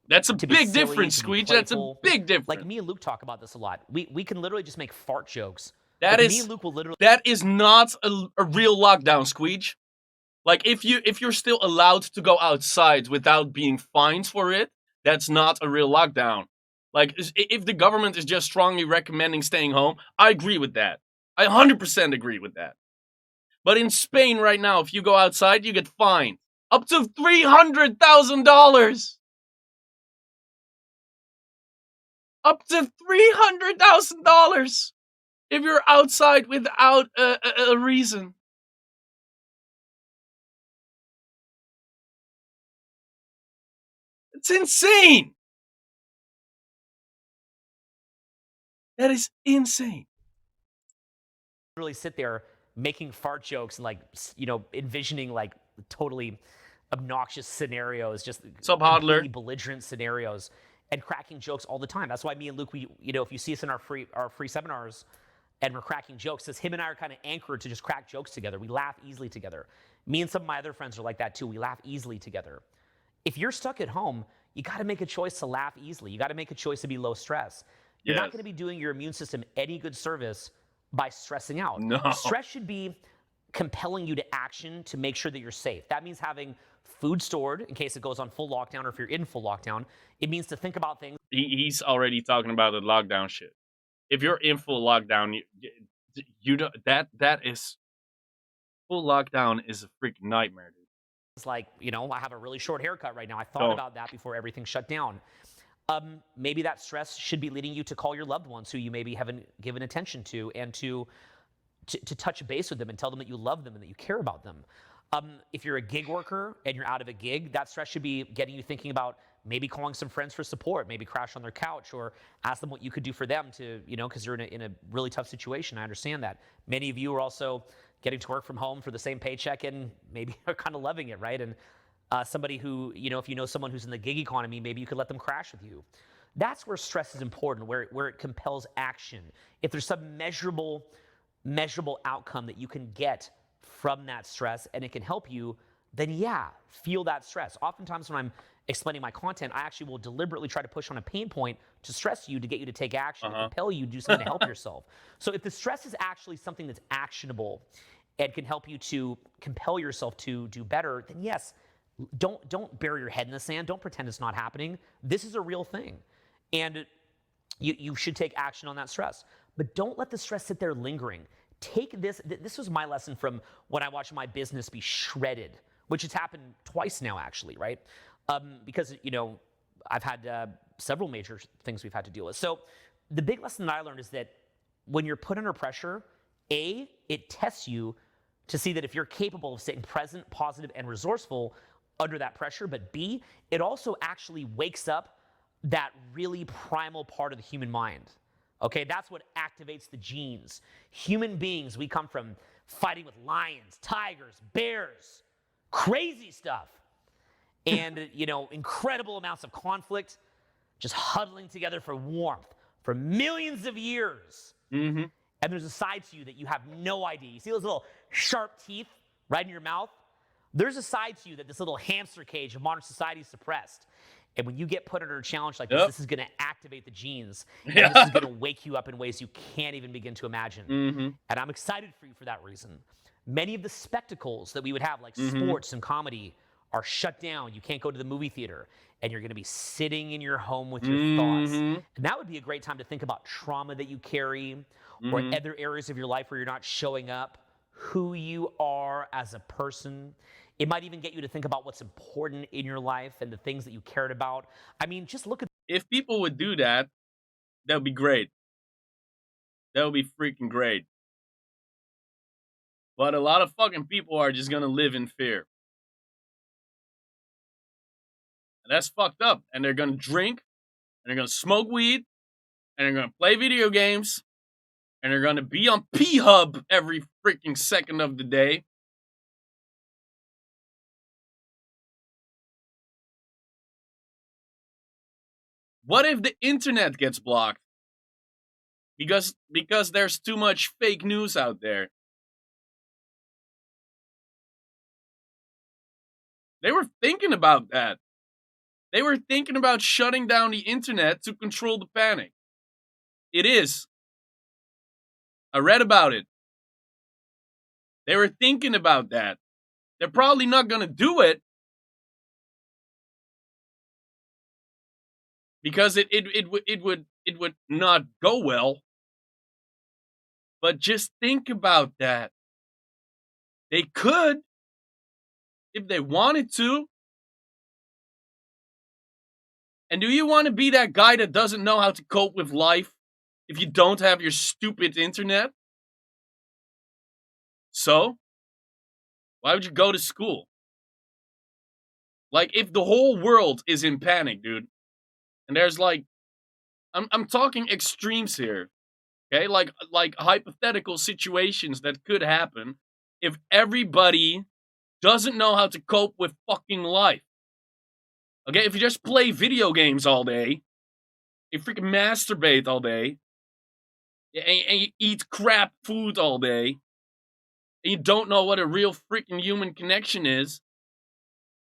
That's a to be big silly, difference, to be Squeege. That's a playful. big difference. Like, me and Luke talk about this a lot. We can literally just make fart jokes. That Like, is me and Luke will literally... that is not a real lockdown, Squeege. Like, if you're still allowed to go outside without being fined for it, that's not a real lockdown. Like, if the government is just strongly recommending staying home, I agree with that. I 100% agree with that. But in Spain right now, if you go outside, you get fined. Up to $300,000! Up to $300,000 if you're outside without a reason. It's insane! That is insane. Really sit there making fart jokes and, like, you know, envisioning, like, totally obnoxious scenarios, just Hodler? completely belligerent scenarios, and cracking jokes all the time. That's why me and Luke, we, you know, if you see us in our free seminars and we're cracking jokes, it's him and I are kind of anchored to just crack jokes together. We laugh easily together. Me and some of my other friends are like that too. We laugh easily together. If you're stuck at home, you got to make a choice to laugh easily. You got to make a choice to be low stress. You're not going to be doing your immune system any good service by stressing out. No. Stress should be compelling you to action to make sure that you're safe. That means having food stored in case it goes on full lockdown, or if you're in full lockdown. It means to think about things. He's already talking about the lockdown shit. If you're in full lockdown, you don't, that is full lockdown is a freaking nightmare, dude. It's like, you know, I have a really short haircut right now. I thought about that before everything shut down. Maybe that stress should be leading you to call your loved ones who you maybe haven't given attention to, and to touch base with them and tell them that you love them and that you care about them. If you're a gig worker and you're out of a gig, that stress should be getting you thinking about maybe calling some friends for support, maybe crash on their couch, or ask them what you could do for them to, you know, because you're in a really tough situation. I understand that. Many of you are also getting to work from home for the same paycheck and maybe are kind of loving it, right? And somebody who, you know, if you know someone who's in the gig economy, maybe you could let them crash with you. That's where stress is important, where it compels action. If there's some measurable outcome that you can get from that stress and it can help you, then yeah, feel that stress. Oftentimes when I'm explaining my content, I actually will deliberately try to push on a pain point to stress you, to get you to take action, to compel you to do something to help yourself. So if the stress is actually something that's actionable and can help you to compel yourself to do better, then yes, don't bury your head in the sand. Don't pretend it's not happening. This is a real thing. And you should take action on that stress. But don't let the stress sit there lingering. Take this. This was my lesson from when I watched my business be shredded, which has happened twice now, actually, right? Because, I've had several major things we've had to deal with. So the big lesson that I learned is that when you're put under pressure, A, it tests you to see that if you're capable of staying present, positive, and resourceful under that pressure. But B, it also actually wakes up that really primal part of the human mind. Okay, that's what activates the genes. Human beings, we come from fighting with lions, tigers, bears, crazy stuff. And, incredible amounts of conflict, just huddling together for warmth for millions of years. Mm-hmm. And there's a side to you that you have no idea. You see those little sharp teeth right in your mouth? There's a side to you that this little hamster cage of modern society is suppressed. And when you get put under a challenge like this, this is going to activate the genes. And this is going to wake you up in ways you can't even begin to imagine. Mm-hmm. And I'm excited for you for that reason. Many of the spectacles that we would have, like sports and comedy, are shut down. You can't go to the movie theater. And you're going to be sitting in your home with your thoughts. And that would be a great time to think about trauma that you carry or other areas of your life where you're not showing up, who you are as a person. It might even get you to think about what's important in your life and the things that you cared about. I mean, just look at... If people would do that, that would be great. That would be freaking great. But a lot of fucking people are just gonna live in fear. And that's fucked up. And they're gonna drink, and they're gonna smoke weed, and they're gonna play video games, and they're gonna be on P-Hub every freaking second of the day. What if the internet gets blocked? Because there's too much fake news out there. They were thinking about that. They were thinking about shutting down the internet to control the panic. It is. I read about it. They were thinking about that. They're probably not going to do it. Because it would not go well. But just think about that. They could, if they wanted to. And do you want to be that guy that doesn't know how to cope with life if you don't have your stupid internet? So, why would you go to school? Like, if the whole world is in panic, dude, and there's like, I'm talking extremes here, okay? Like hypothetical situations that could happen if everybody doesn't know how to cope with fucking life. Okay, if you just play video games all day, you freaking masturbate all day, and you eat crap food all day, and you don't know what a real freaking human connection is,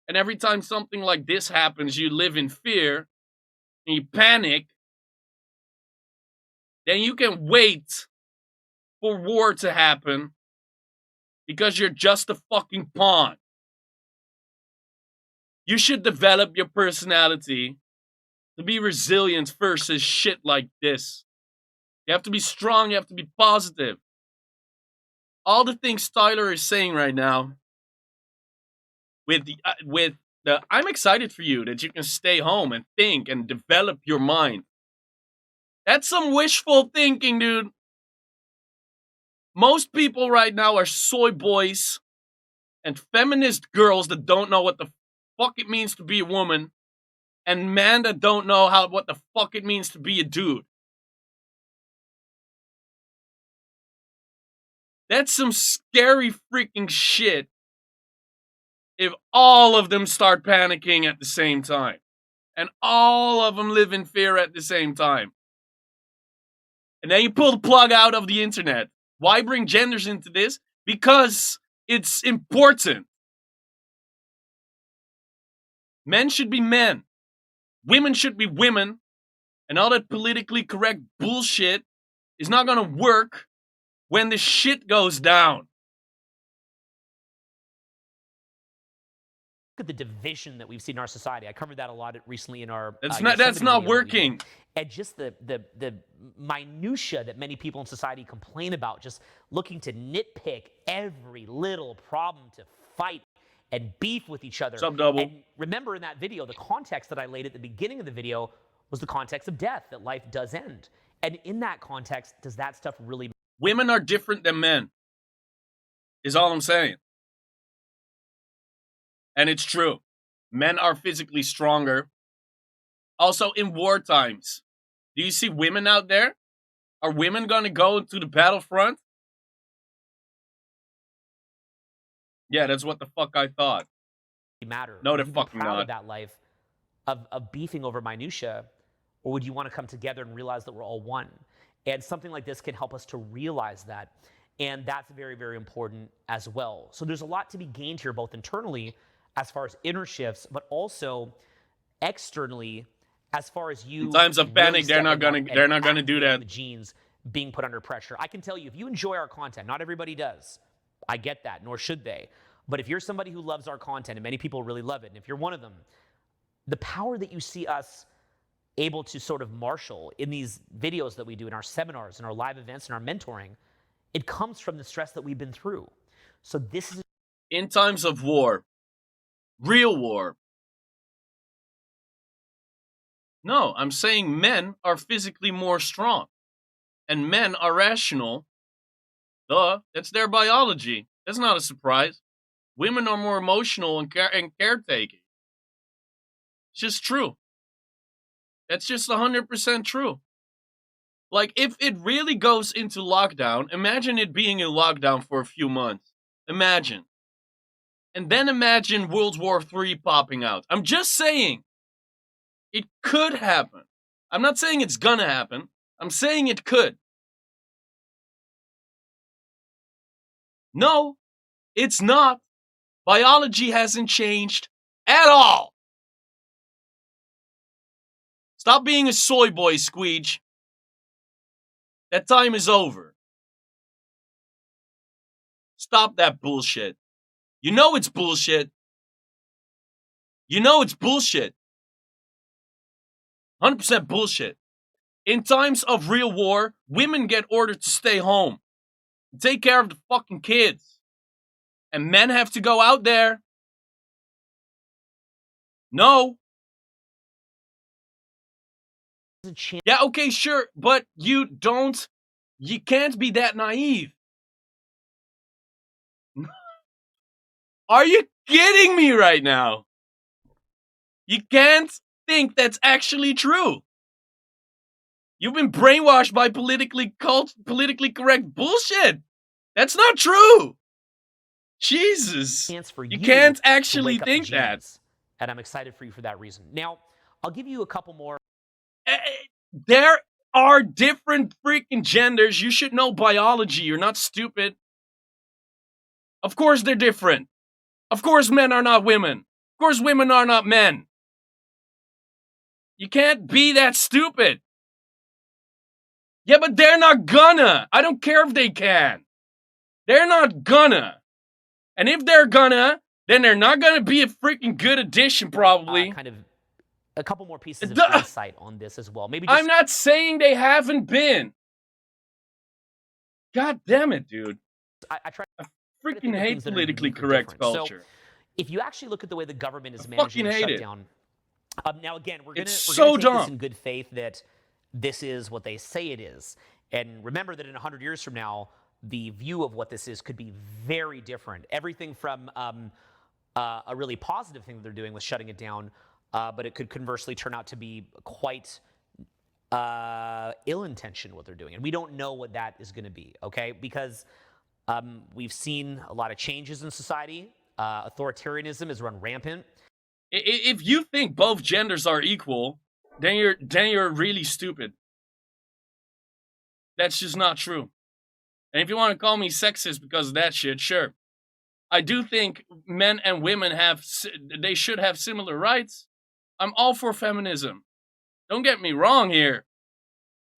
and every time something like this happens, you live in fear, and you panic, then you can wait for war to happen because you're just a fucking pawn. You should develop your personality to be resilient versus shit like this. You have to be strong, you have to be positive. All the things Tyler is saying right now, I'm excited for you that you can stay home and think and develop your mind. That's some wishful thinking, dude. Most people right now are soy boys and feminist girls that don't know what the fuck it means to be a woman, and men that don't know what the fuck it means to be a dude. That's some scary freaking shit if all of them start panicking at the same time. and all of them live in fear at the same time. And then you pull the plug out of the internet. Why bring genders into this? Because it's important. Men should be men. Women should be women. And all that politically correct bullshit is not gonna work when the shit goes down. Look at the division that we've seen in our society. I covered that a lot recently in our. That's Yosemite not video that we working. did. And just the minutia that many people in society complain about, just looking to nitpick every little problem, to fight and beef with each other. Sub double. And remember in that video, the context that I laid at the beginning of the video was the context of death, that life does end. And in that context, does that stuff really matter? Women are different than men. Is all I'm saying. And it's true. Men are physically stronger. Also, in war times, do you see women out there? Are women going to go into the battlefront? Yeah, that's what the fuck I thought. Matter? No, Would they're you be fucking proud not. of that life of beefing over minutia, or would you want to come together and realize that we're all one? And something like this can help us to realize that, and that's very, very important as well. So there's a lot to be gained here, both internally as far as inner shifts, but also externally as far as you. In times of really panic, they're not stepping gonna up they're and not gonna do activating that. The genes being put under pressure. I can tell you, if you enjoy our content, not everybody does. I get that, nor should they. But if you're somebody who loves our content, and many people really love it, and if you're one of them, the power that you see us able to sort of marshal in these videos that we do, in our seminars, in our live events, in our mentoring, it comes from the stress that we've been through. So this is In times of war, real war. No, I'm saying men are physically more strong. And men are rational. Duh, that's their biology. That's not a surprise. Women are more emotional and caretaking. It's just true. That's just 100% true. Like, if it really goes into lockdown, imagine it being in lockdown for a few months. Imagine. And then imagine World War III popping out. I'm just saying, it could happen. I'm not saying it's gonna happen. I'm saying it could. No, it's not. Biology hasn't changed at all. Stop being a soy boy, Squeege. That time is over. Stop that bullshit. You know it's bullshit. You know it's bullshit. 100% bullshit. In times of real war, women get ordered to stay home. Take care of the fucking kids. And men have to go out there. No. a chance. Yeah, okay, sure. But you can't be that naive. Are you kidding me right now? You can't think that's actually true. You've been brainwashed by politically correct bullshit. That's not true. Jesus. For you can't to actually wake up think the that. genes. And I'm excited for you for that reason. Now, I'll give you a couple more. There are different freaking genders. You should know biology. You're not stupid. Of course they're different. Of course men are not women. Of course women are not men. You can't be that stupid. Yeah, but they're not gonna. I don't care if they can. They're not gonna. And if they're gonna, then they're not gonna be a freaking good addition, probably. Kind of a couple more pieces of insight on this as well. Maybe just, I'm not saying they haven't been. God damn it, dude. I try. I freaking hate politically correct culture. So, if you actually look at the way the government is managing the shutdown, now again, we're going to take this in good faith that this is what they say it is. And remember that in 100 years from now, the view of what this is could be very different. Everything from a really positive thing that they're doing with shutting it down, but it could conversely turn out to be quite ill-intentioned what they're doing. And we don't know what that is going to be, okay? Because we've seen a lot of changes in society. Authoritarianism has run rampant. If you think both genders are equal, then you're really stupid. That's just not true. And if you want to call me sexist because of that shit, sure. I do think men and women they should have similar rights. I'm all for feminism. Don't get me wrong here.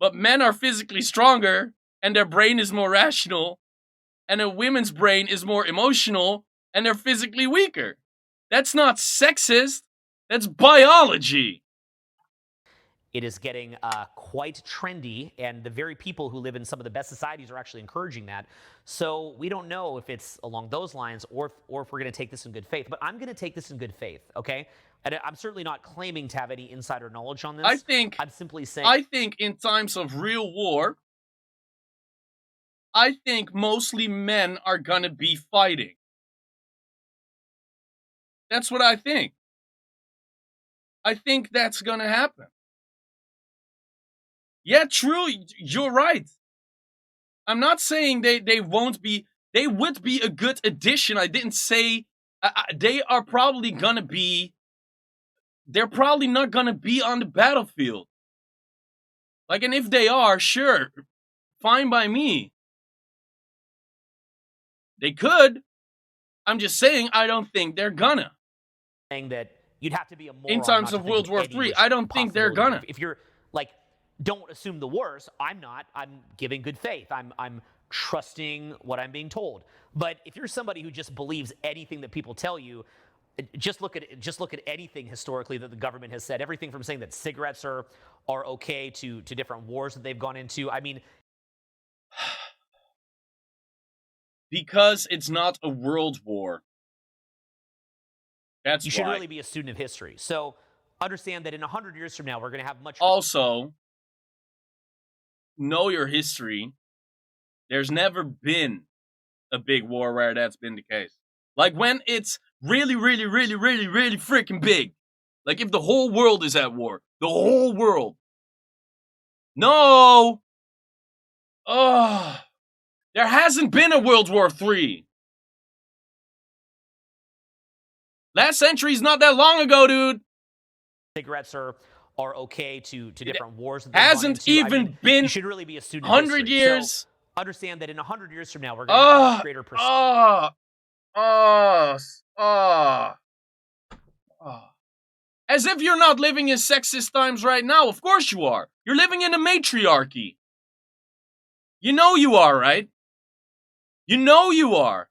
But men are physically stronger and their brain is more rational, and a woman's brain is more emotional and they're physically weaker. That's not sexist. That's biology. It is getting quite trendy, and the very people who live in some of the best societies are actually encouraging that. So we don't know if it's along those lines or if we're going to take this in good faith. But I'm going to take this in good faith, okay? And I'm certainly not claiming to have any insider knowledge on this. I'm simply saying... I think in times of real war, I think mostly men are going to be fighting. That's what I think. I think that's going to happen. Yeah, true, you're right. I'm not saying they won't be, they would be a good addition. I didn't say, they are probably gonna be, they're probably not gonna be on the battlefield. Like, and if they are, sure, fine by me. They could. I'm just saying, I don't think they're gonna. Saying that you'd have to be a moron in times of World War III, I don't think they're gonna. If you're, like, don't assume the worst. I'm not. I'm giving good faith. I'm trusting what I'm being told. But if you're somebody who just believes anything that people tell you, just look at anything historically that the government has said. Everything from saying that cigarettes are okay to different wars that they've gone into. I mean, because it's not a world war. That's you why. should really be a student of history. So understand that in 100 years from now, we're going to have much. Also, know your history. There's never been a big war where that's been the case. Like when it's really, really, really, really, really freaking big. Like if the whole world is at war. The whole world. No. There hasn't been a World War III. Last century's not that long ago, dude. Cigarettes are okay to different wars. That hasn't even been. You should really be a student. 100 years. So understand that in 100 years from now, we're going to have a much greater perspective. As if you're not living in sexist times right now. Of course you are. You're living in a matriarchy. You know you are, right? You know you are.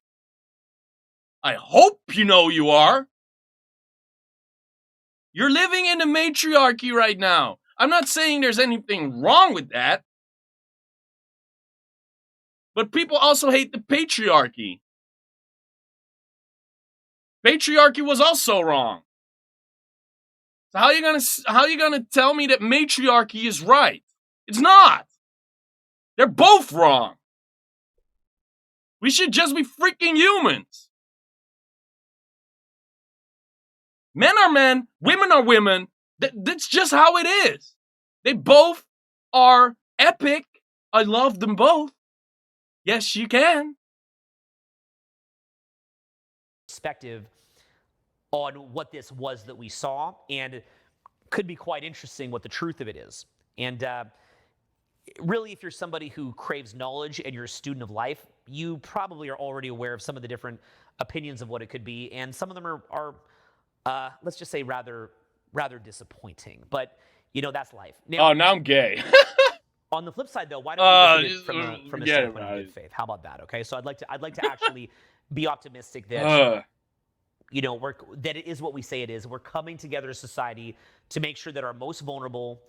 I hope you know you are. You're living in a matriarchy right now. I'm not saying there's anything wrong with that. But people also hate the patriarchy. Patriarchy was also wrong. So how are you gonna tell me that matriarchy is right? It's not. They're both wrong. We should just be freaking humans. Men are men, women are women. That's just how it is. They both are epic. I love them both. Yes, you can. Perspective on what this was that we saw, and it could be quite interesting what the truth of it is. And really, if you're somebody who craves knowledge and you're a student of life, you probably are already aware of some of the different opinions of what it could be, and some of them are let's just say rather disappointing. But you know, that's life. Now I'm gay. On the flip side, though, why don't we look at it from a standpoint of good faith? How about that? Okay, so I'd like to actually be optimistic that you know that it is what we say it is. We're coming together as a society to make sure that our most vulnerable,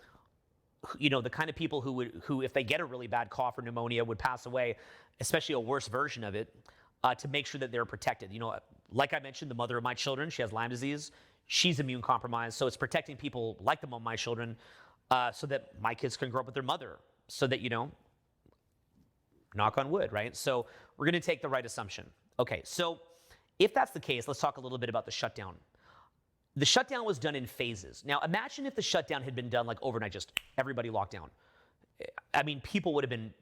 you know, the kind of people who if they get a really bad cough or pneumonia would pass away, especially a worse version of it, to make sure that they're protected. You know, like I mentioned, the mother of my children, she has Lyme disease. She's immune compromised, so it's protecting people like the mom of my children, so that my kids can grow up with their mother, so that, you know, knock on wood, right? So we're going to take the right assumption. Okay, so if that's the case, let's talk a little bit about the shutdown. The shutdown was done in phases. Now, imagine if the shutdown had been done like overnight, just everybody locked down. I mean, people would have been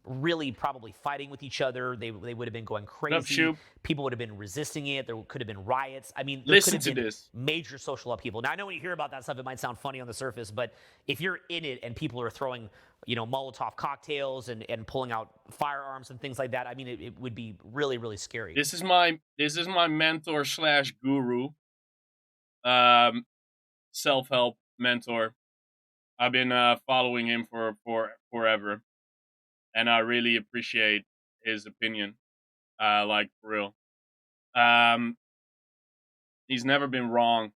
really probably fighting with each other. They would have been going crazy. Shoop? People would have been resisting it. There could have been riots. I mean, there Listen could have to been this. major social upheaval. Now, I know when you hear about that stuff, it might sound funny on the surface, but if you're in it and people are throwing, Molotov cocktails and pulling out firearms and things like that, I mean, it would be really, really scary. This is my mentor / guru, self-help mentor. I've been following him for forever, and I really appreciate his opinion. Like for real. He's never been wrong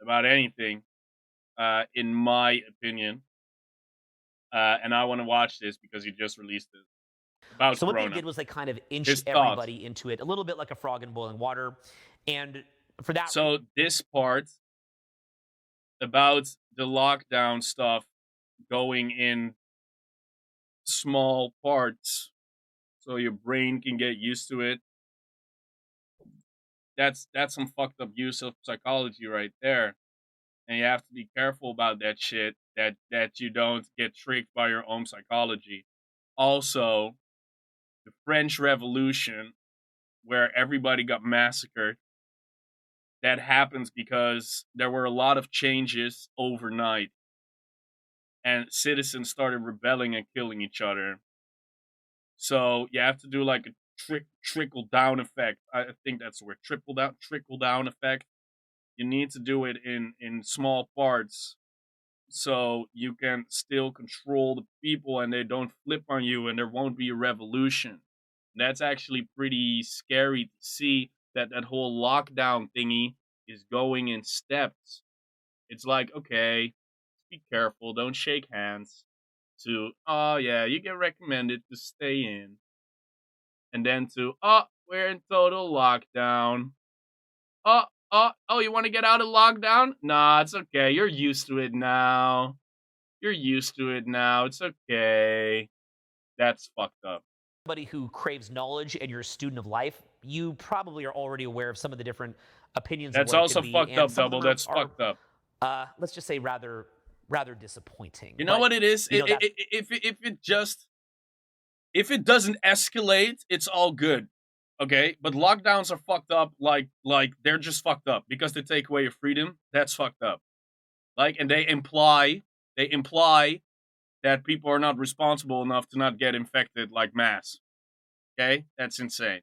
about anything, in my opinion. And I want to watch this because he just released it. About So what Corona. they did was they kind of His inched thoughts. everybody into it, a little bit like a frog in boiling water. And for that, So this part about the lockdown stuff going in small parts so your brain can get used to it. That's some fucked up use of psychology right there. And you have to be careful about that shit, that you don't get tricked by your own psychology. Also, the French Revolution, where everybody got massacred, that happens because there were a lot of changes overnight. And citizens started rebelling and killing each other. So you have to do like a trickle down effect. I think that's the word. Trickle down effect. You need to do it in small parts so you can still control the people and they don't flip on you and there won't be a revolution. That's actually pretty scary to see that whole lockdown thingy is going in steps. It's like, okay, be careful, don't shake hands, to, oh yeah, you get recommended to stay in. And then to, oh, we're in total lockdown. Oh, you want to get out of lockdown? Nah, it's okay. You're used to it now. It's okay. That's fucked up. somebody who craves knowledge and you're a student of life, you probably are already aware of some of the different opinions. That's of what it also could be, fucked and up, some of Double. them That's fucked up. Let's just say rather disappointing. You know But, what it is? you know, that's- If it doesn't escalate, it's all good. Okay? But lockdowns are fucked up like they're just fucked up because they take away your freedom. That's fucked up. Like, and they imply that people are not responsible enough to not get infected like mass. Okay? That's insane.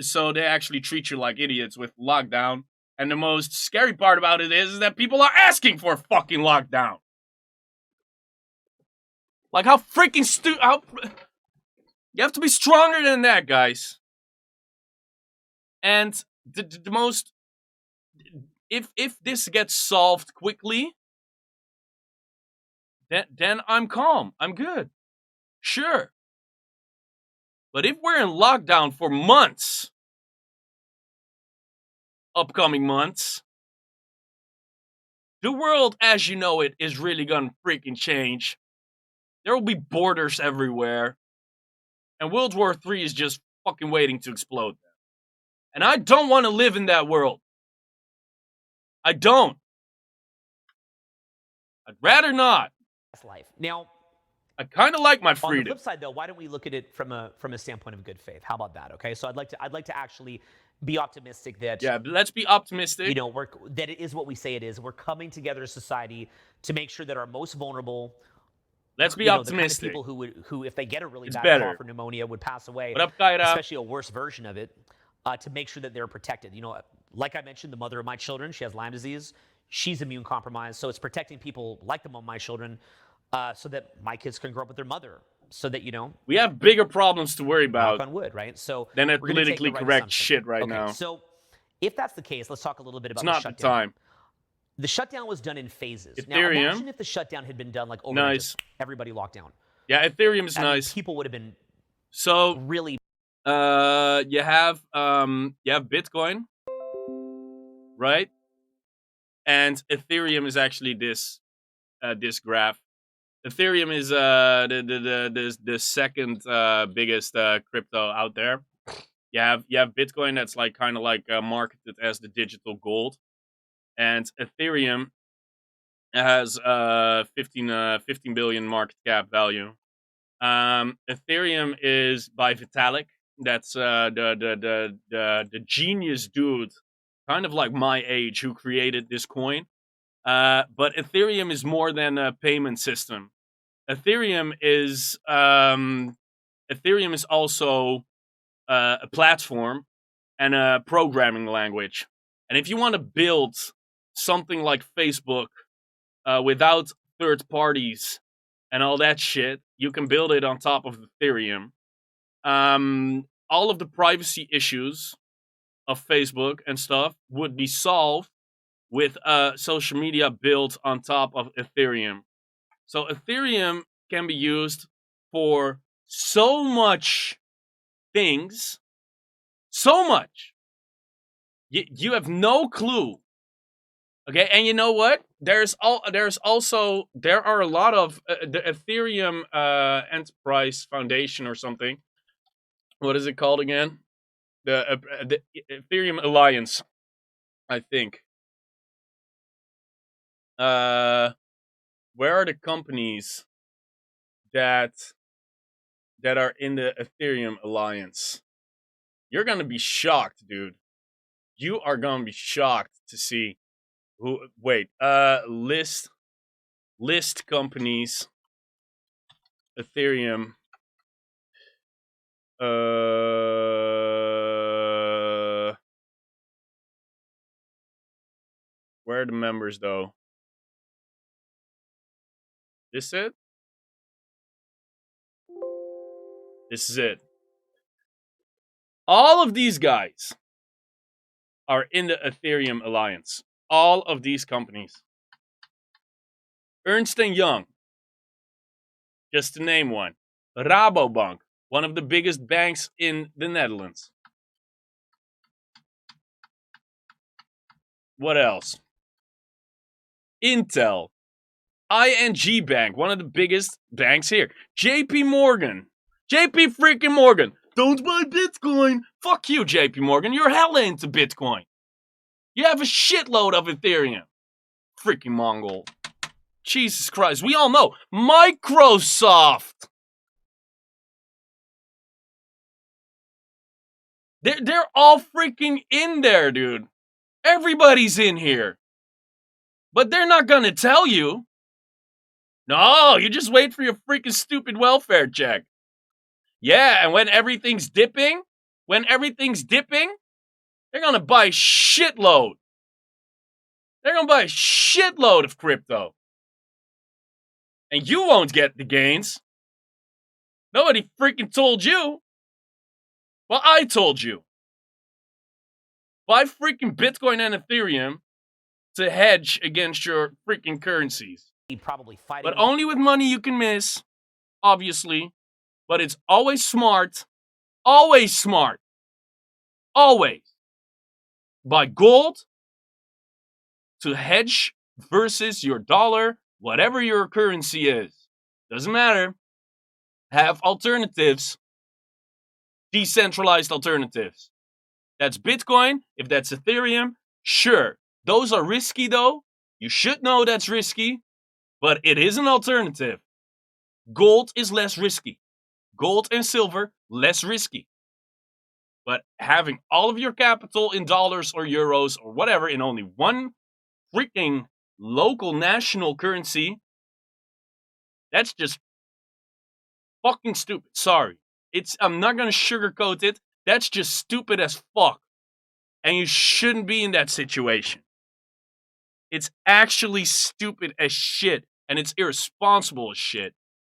So they actually treat you like idiots with lockdown. And the most scary part about it is that people are asking for a fucking lockdown. Like, how freaking you have to be stronger than that, guys. And the most, if this gets solved quickly, then I'm calm. I'm good. Sure. But if we're in lockdown for months, upcoming months, the world as you know it is really gonna freaking change. There will be borders everywhere. And World War III is just fucking waiting to explode. And I don't want to live in that world. I don't. I'd rather not. that's life. Now, I kind of like my on the freedom. flip side, though, why don't we look at it from a standpoint of good faith? How about that? Okay, so I'd like to actually be optimistic that Yeah, but let's be optimistic. you know that it is what we say it is. We're coming together as a society to make sure that our most vulnerable, Let's be the kind of optimistic. people who if they get a really It's bad better. cough or pneumonia would pass away, What up, Kaira? especially a worse version of it, to make sure that they're protected. You know, like I mentioned, the mother of my children, she has Lyme disease. She's immune compromised, so it's protecting people like the mom of my children, so that my kids can grow up with their mother, so that We have bigger problems to worry knock about on wood, right? So than that we're gonna take the politically right correct assumption. shit right Okay, now. So if that's the case, let's talk a little bit about It's not the the shutdown. time. The shutdown was done in phases. Now Ethereum. imagine if the shutdown had been done like overnight, Nice. just everybody locked down. Yeah, Ethereum is I mean, nice. people would have been So, really you have Bitcoin, right? And Ethereum is actually this graph. Ethereum is the second biggest crypto out there. You have Bitcoin that's like kind of like marketed as the digital gold, and Ethereum has 15 billion market cap value. Ethereum is by Vitalik. That's the genius dude, kind of like my age, who created this coin. But Ethereum is more than a payment system. Ethereum is also a platform and a programming language. And if you want to build something like Facebook without third parties and all that shit, you can build it on top of Ethereum. All of the privacy issues of Facebook and stuff would be solved with social media built on top of Ethereum. So Ethereum can be used for so much things, so much. You have no clue. Okay, and you know what? There are a lot of the Ethereum Enterprise Foundation or something. What is it called again? The Ethereum Alliance, I think. Where are the companies that are in the Ethereum Alliance? You're gonna be shocked, dude. You are gonna be shocked to see who. Wait, list companies. Ethereum. Where are the members though? This it? This is it. All of these guys are in the Ethereum Alliance. All of these companies. Ernst & Young, just to name one. Rabobank, one of the biggest banks in the Netherlands. What else? Intel. ING Bank, one of the biggest banks here. JP Morgan. JP freaking Morgan. Don't buy Bitcoin. Fuck you, JP Morgan. You're hella into Bitcoin. You have a shitload of Ethereum. Freaking Mongol. Jesus Christ. We all know. Microsoft. They're all freaking in there, dude. Everybody's in here. But they're not gonna tell you. No, you just wait for your freaking stupid welfare check. Yeah, and when everything's dipping, they're gonna buy shitload. They're gonna buy a shitload of crypto. And you won't get the gains. Nobody freaking told you. Well, I told you. Buy freaking Bitcoin and Ethereum to hedge against your freaking currencies. Probably fighting. But only with money you can miss, obviously. But it's always smart. Always smart. Always. Buy gold to hedge versus your dollar, whatever your currency is. Doesn't matter. Have alternatives. Decentralized alternatives. That's Bitcoin. If that's Ethereum, sure. Those are risky though. You should know that's risky. But it is an alternative. Gold is less risky. Gold and silver, less risky. But having all of your capital in dollars or euros or whatever in only one freaking local national currency, that's just fucking stupid. Sorry. I'm not going to sugarcoat it. That's just stupid as fuck. And you shouldn't be in that situation. It's actually stupid as shit. And it's irresponsible as shit.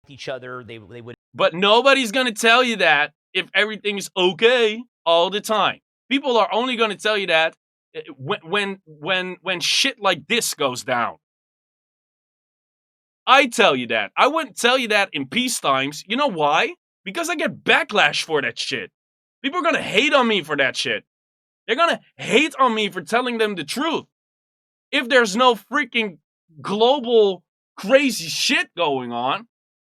Each other, they would. But nobody's gonna tell you that if everything is okay all the time. People are only gonna tell you that when shit like this goes down. I tell you that. I wouldn't tell you that in peace times. You know why? Because I get backlash for that shit. People are gonna hate on me for that shit. They're gonna hate on me for telling them the truth. If there's no freaking global crazy shit going on,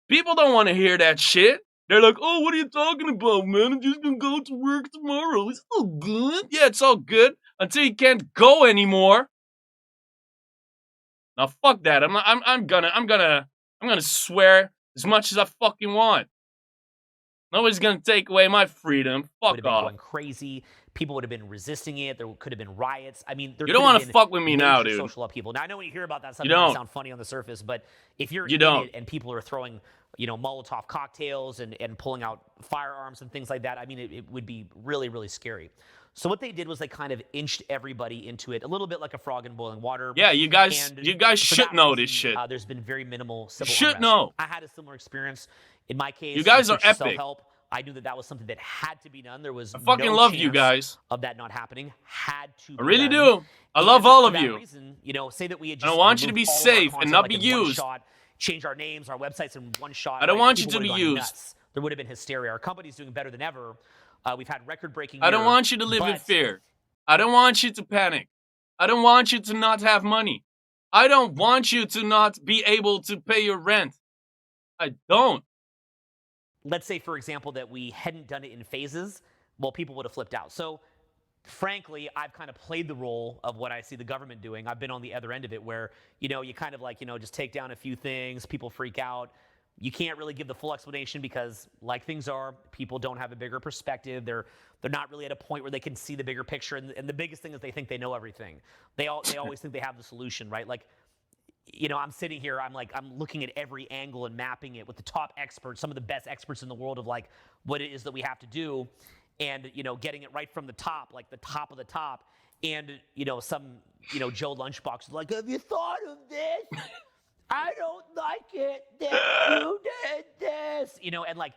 people don't want to hear that shit. They're like, oh, what are you talking about, man? I'm just gonna go to work tomorrow. It's all good. Yeah, it's all good until you can't go anymore. Now fuck that. I'm gonna swear as much as I fucking want. Nobody's gonna take away my freedom. would Fuck have been off. going crazy. People would have been resisting it. There could have been riots. I mean, there You don't want wanna to fuck with me now, major dude. social upheaval. Now, I know when you hear about that stuff, You it might don't. sound funny on the surface, but if you're You in don't. it and people are throwing, Molotov cocktails and pulling out firearms and things like that, I mean, it would be really, really scary. So what they did was they kind of inched everybody into it, a little bit like a frog in boiling water. Yeah, you guys And for should that know reason, this shit. There's been very minimal civil should unrest. know. I had a similar experience. In my case, You guys are switched to epic. self-help. I knew that was something that had to be done. There was I fucking no love you chance guys. of that not happening. Had to be I really done. do. I love all for of that you. Reason, say that we had I just don't want you to removed be all of our safe and content, not like, be in one used. shot, change our names, our websites in one shot. I don't right? want you People to be would have gone used. nuts. There would have been hysteria. Our company's doing better than ever. We've had record-breaking. I don't year, want you to live in but fear. I don't want you to panic. I don't want you to not have money. I don't want you to not be able to pay your rent. I don't. Let's say, for example, that we hadn't done it in phases, well, people would have flipped out. So, frankly, I've kind of played the role of what I see the government doing. I've been on the other end of it where, you kind of like, just take down a few things, people freak out. You can't really give the full explanation because, like things are, people don't have a bigger perspective. They're not really at a point where they can see the bigger picture. And the biggest thing is they think they know everything. They always think they have the solution, right? Like, I'm sitting here, I'm looking at every angle and mapping it with the top experts, some of the best experts in the world of like what it is that we have to do, and getting it right from the top, like the top of the top. And some Joe Lunchbox is like, have you thought of this? I don't like it that you did this, and like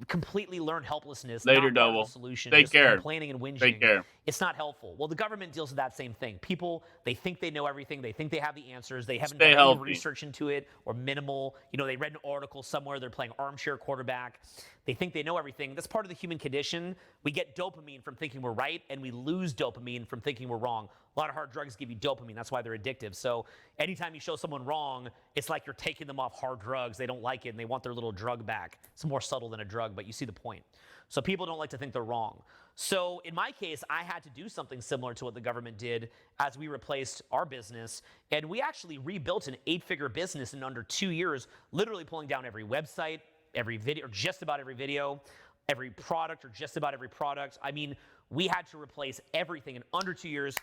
completely learn helplessness. Later, not part of Double. the solution. Take just care. Complaining and whinging. Take care. It's not helpful. Well, the government deals with that same thing. People, they think they know everything. They think they have the answers. They haven't Stay done any healthy. research into it or minimal. They read an article somewhere. They're playing armchair quarterback. They think they know everything. That's part of the human condition. We get dopamine from thinking we're right, and we lose dopamine from thinking we're wrong. A lot of hard drugs give you dopamine. That's why they're addictive. So anytime you show someone wrong, it's like you're taking them off hard drugs. They don't like it, and they want their little drug back. It's more subtle than a drug, but you see the point. So people don't like to think they're wrong. So in my case, I had to do something similar to what the government did as we replaced our business. And we actually rebuilt an 8-figure business in under 2 years, literally pulling down every website, every video, or just about every video, every product, or just about every product. I mean, we had to replace everything in under 2 years,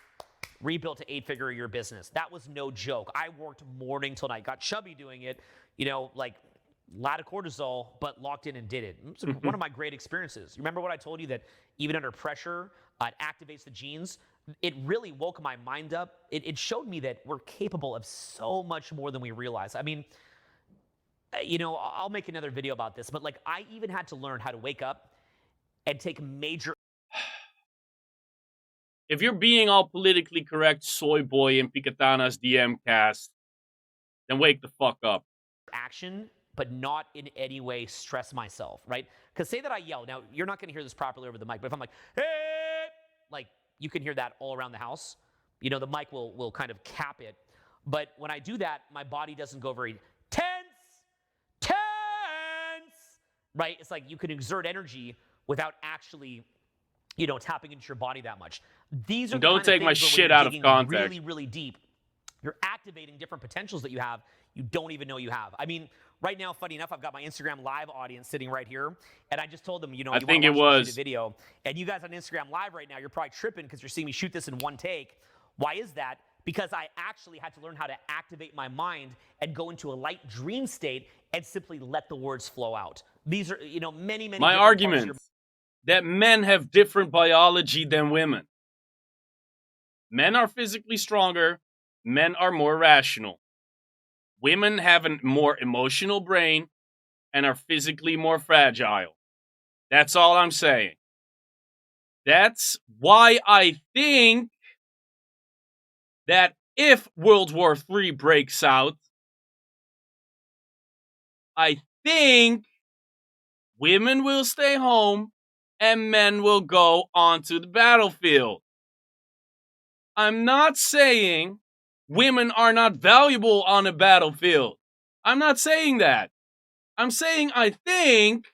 rebuilt an 8-figure a year business. That was no joke. I worked morning till night, got chubby doing it, like a lot of cortisol, but locked in and did it. It was one of my great experiences. You remember what I told you that even under pressure, it activates the genes? It really woke my mind up. It showed me that we're capable of so much more than we realize. I mean, I'll make another video about this, but like I even had to learn how to wake up and take major If you're being all politically correct, Soy Boy and Picatana's DM cast, then wake the fuck up. action, but not in any way stress myself, right? Because say that I yell. Now, you're not going to hear this properly over the mic, but if I'm like, hey, like you can hear that all around the house. The mic will kind of cap it. But when I do that, my body doesn't go very tense, right? It's like you can exert energy without actually, tapping into your body that much. These are And the don't kind of take my things where when shit you're out of digging context. really, really deep. You're activating different potentials that you have you don't even know you have. I mean, right now, funny enough, I've got my Instagram Live audience sitting right here, and I just told them, I think it was the video, and you guys on Instagram Live right now, you're probably tripping because you're seeing me shoot this in one take. Why is that? Because I actually had to learn how to activate my mind and go into a light dream state and simply let the words flow out. These are, many, many. my different parts of argument your that men have different biology than women. Men are physically stronger. Men are more rational. Women have a more emotional brain and are physically more fragile. That's all I'm saying. That's why I think that if World War III breaks out, I think women will stay home and men will go onto the battlefield. I'm not saying women are not valuable on a battlefield. I'm not saying that. I'm saying I think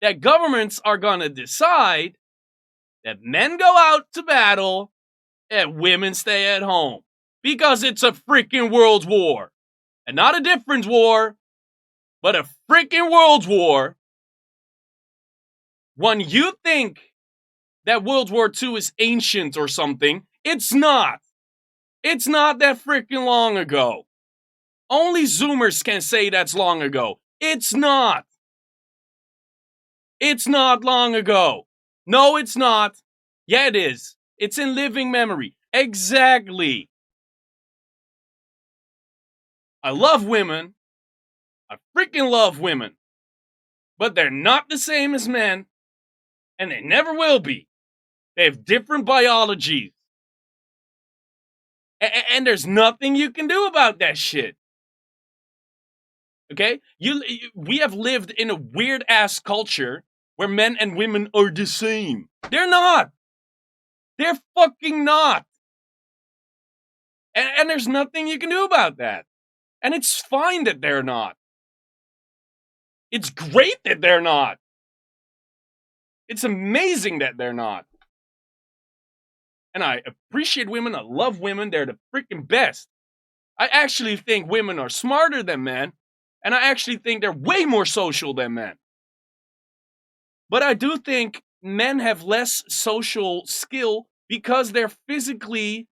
that governments are going to decide that men go out to battle and women stay at home. Because it's a freaking world war. And not a different war, But a freaking world war, when you think that World War II is ancient or something, it's not. It's not that freaking long ago. Only Zoomers can say that's long ago. It's not. It's not long ago. No, it's not. Yeah, it is. It's in living memory. Exactly. I love women. I freaking love women. But they're not the same as men. And they never will be. They have different biologies. And there's nothing you can do about that shit. Okay? We have lived in a weird-ass culture where men and women are the same. They're not. They're fucking not. And there's nothing you can do about that. And it's fine that they're not. It's great that they're not. It's amazing that they're not. And I appreciate women. I love women. They're the freaking best. I actually think women are smarter than men. And I actually think they're way more social than men. But I do think men have less social skill because they're physically,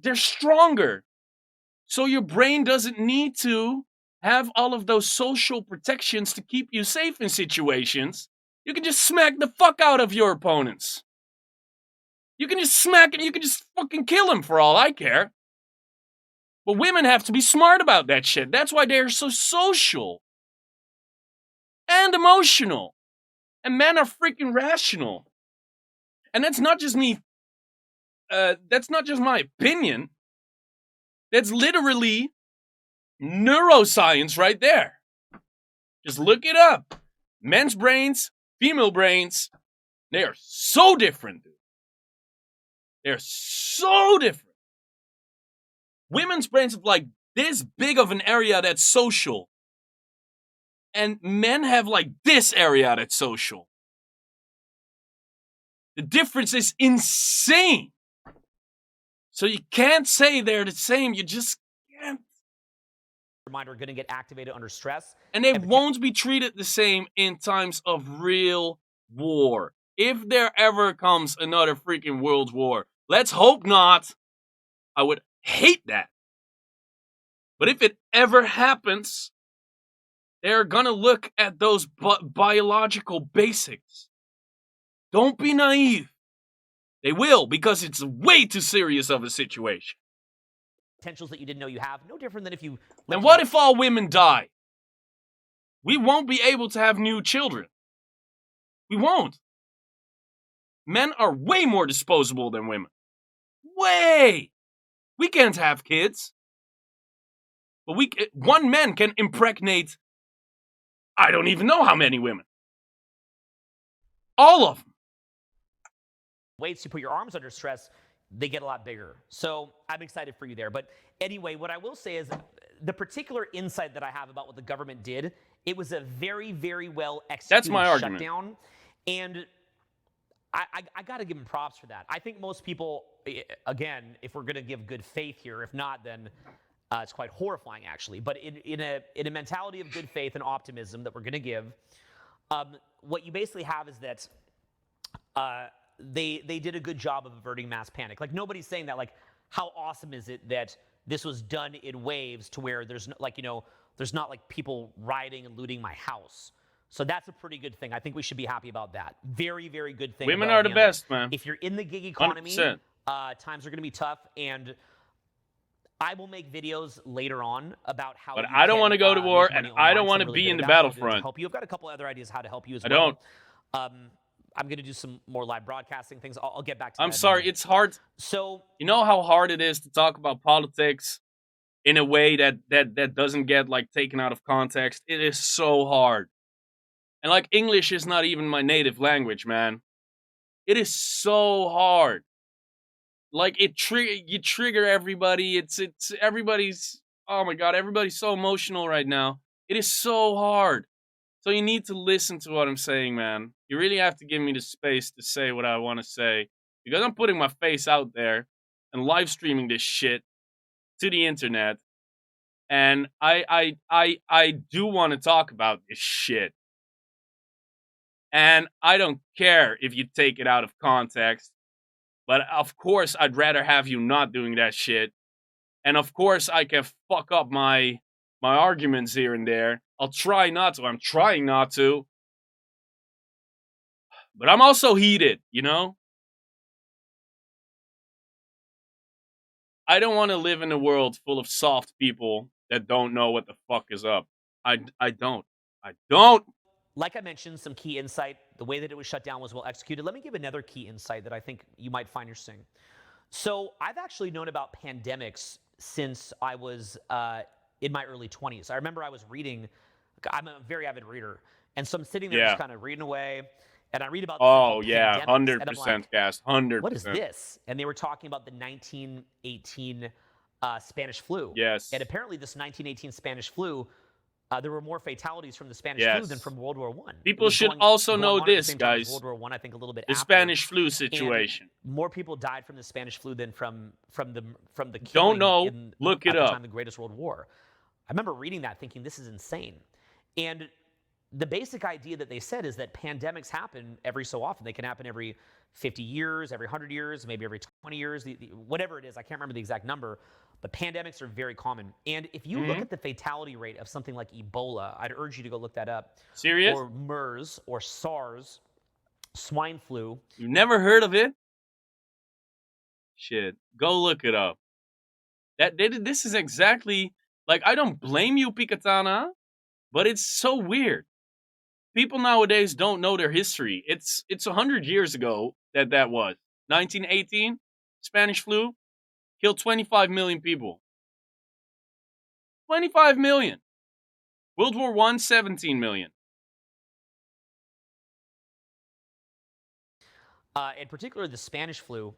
they're stronger. So your brain doesn't need to have all of those social protections to keep you safe in situations. You can just smack the fuck out of your opponents. You can just smack it, you can just fucking kill him for all I care. But women have to be smart about that shit. That's why they're so social. And emotional. And men are freaking rational. And that's not just me. That's not just my opinion. That's literally neuroscience right there. Just look it up. Men's brains, female brains, they are so different, dude. They're so different. Women's brains have like this big of an area that's social. And men have like this area that's social. The difference is insane. So you can't say they're the same. You just can't. Mind are going to get activated under stress. And they won't be treated the same in times of real war. If there ever comes another freaking world war. Let's hope not. I would hate that. But if it ever happens, they're going to look at those biological basics. Don't be naive. They will, because it's way too serious of a situation. Potentials that you didn't know you have. No different than if you... And what if all women die? We won't be able to have new children. We won't. Men are way more disposable than women. Way! We can't have kids. But one man can impregnate, I don't even know how many women. All of them. Ways to put your arms under stress, they get a lot bigger. So I'm excited for you there. But anyway, what I will say is the particular insight that I have about what the government did, it was a very, very well executed shutdown. And I got to give them props for that. I think most people, again, if we're going to give good faith here, if not, then it's quite horrifying, actually. But in a mentality of good faith and optimism that we're going to give, what you basically have is that they did a good job of averting mass panic. Like, nobody's saying that, like, how awesome is it that this was done in waves to where there's, like, you know, there's not, like, people rioting and looting my house. So that's a pretty good thing. I think we should be happy about that. Very, very good thing. Women are the best, man. If you're in the gig economy, 100%. Times are going to be tough, and I will make videos later on about how. But I don't want to go to war, and I don't want to be in the battlefront. Help you. I've got a couple other ideas how to help you as I well. don't. I'm going to do some more live broadcasting things. I'll get back to that. I'm sorry, it's hard. So you know how hard it is to talk about politics in a way that doesn't get like taken out of context. It is so hard. And like English is not even my native language, man. It is so hard. Like you trigger everybody. It's everybody's, oh my God, everybody's so emotional right now. It is so hard. So you need to listen to what I'm saying, man. You really have to give me the space to say what I want to say, because I'm putting my face out there and live streaming this shit to the internet. And I do want to talk about this shit. And I don't care if you take it out of context. But of course, I'd rather have you not doing that shit. And of course, I can fuck up my arguments here and there. I'll try not to. I'm trying not to. But I'm also heated, you know? I don't want to live in a world full of soft people that don't know what the fuck is up. I don't. I don't. Like I mentioned, some key insight. The way that it was shut down was well executed. Let me give another key insight that I think you might find interesting. So I've actually known about pandemics since I was in my early 20s. I remember I was reading. I'm a very avid reader. And so I'm sitting there just kind of reading away. And I read about this thing called pandemics, 100% and I'm like, cast, 100%. what is this? And they were talking about the 1918 Spanish flu. Yes. And apparently this 1918 Spanish flu, there were more fatalities from the Spanish flu than from World War I. People should also know this, guys. guys. World War I, I think a little bit the after. Spanish flu situation. And more people died from the Spanish flu than from the killing. Don't know. Look it at up. the time, the Greatest World War. I remember reading that, thinking this is insane. And the basic idea that they said is that pandemics happen every so often. They can happen every 50 years, every 100 years, maybe every 20 years, whatever it is. I can't remember the exact number, but pandemics are very common. And if you look at the fatality rate of something like Ebola, I'd urge you to go look that up. Serious? Or MERS, or SARS, swine flu. You've never heard of it? Shit. Go look it up. This is exactly, like, I don't blame you, Pikatana, but it's so weird. People nowadays don't know their history. It's 100 years ago that was. 1918, Spanish flu, killed 25 million people. 25 million. World War I, 17 million. In particular, the Spanish flu,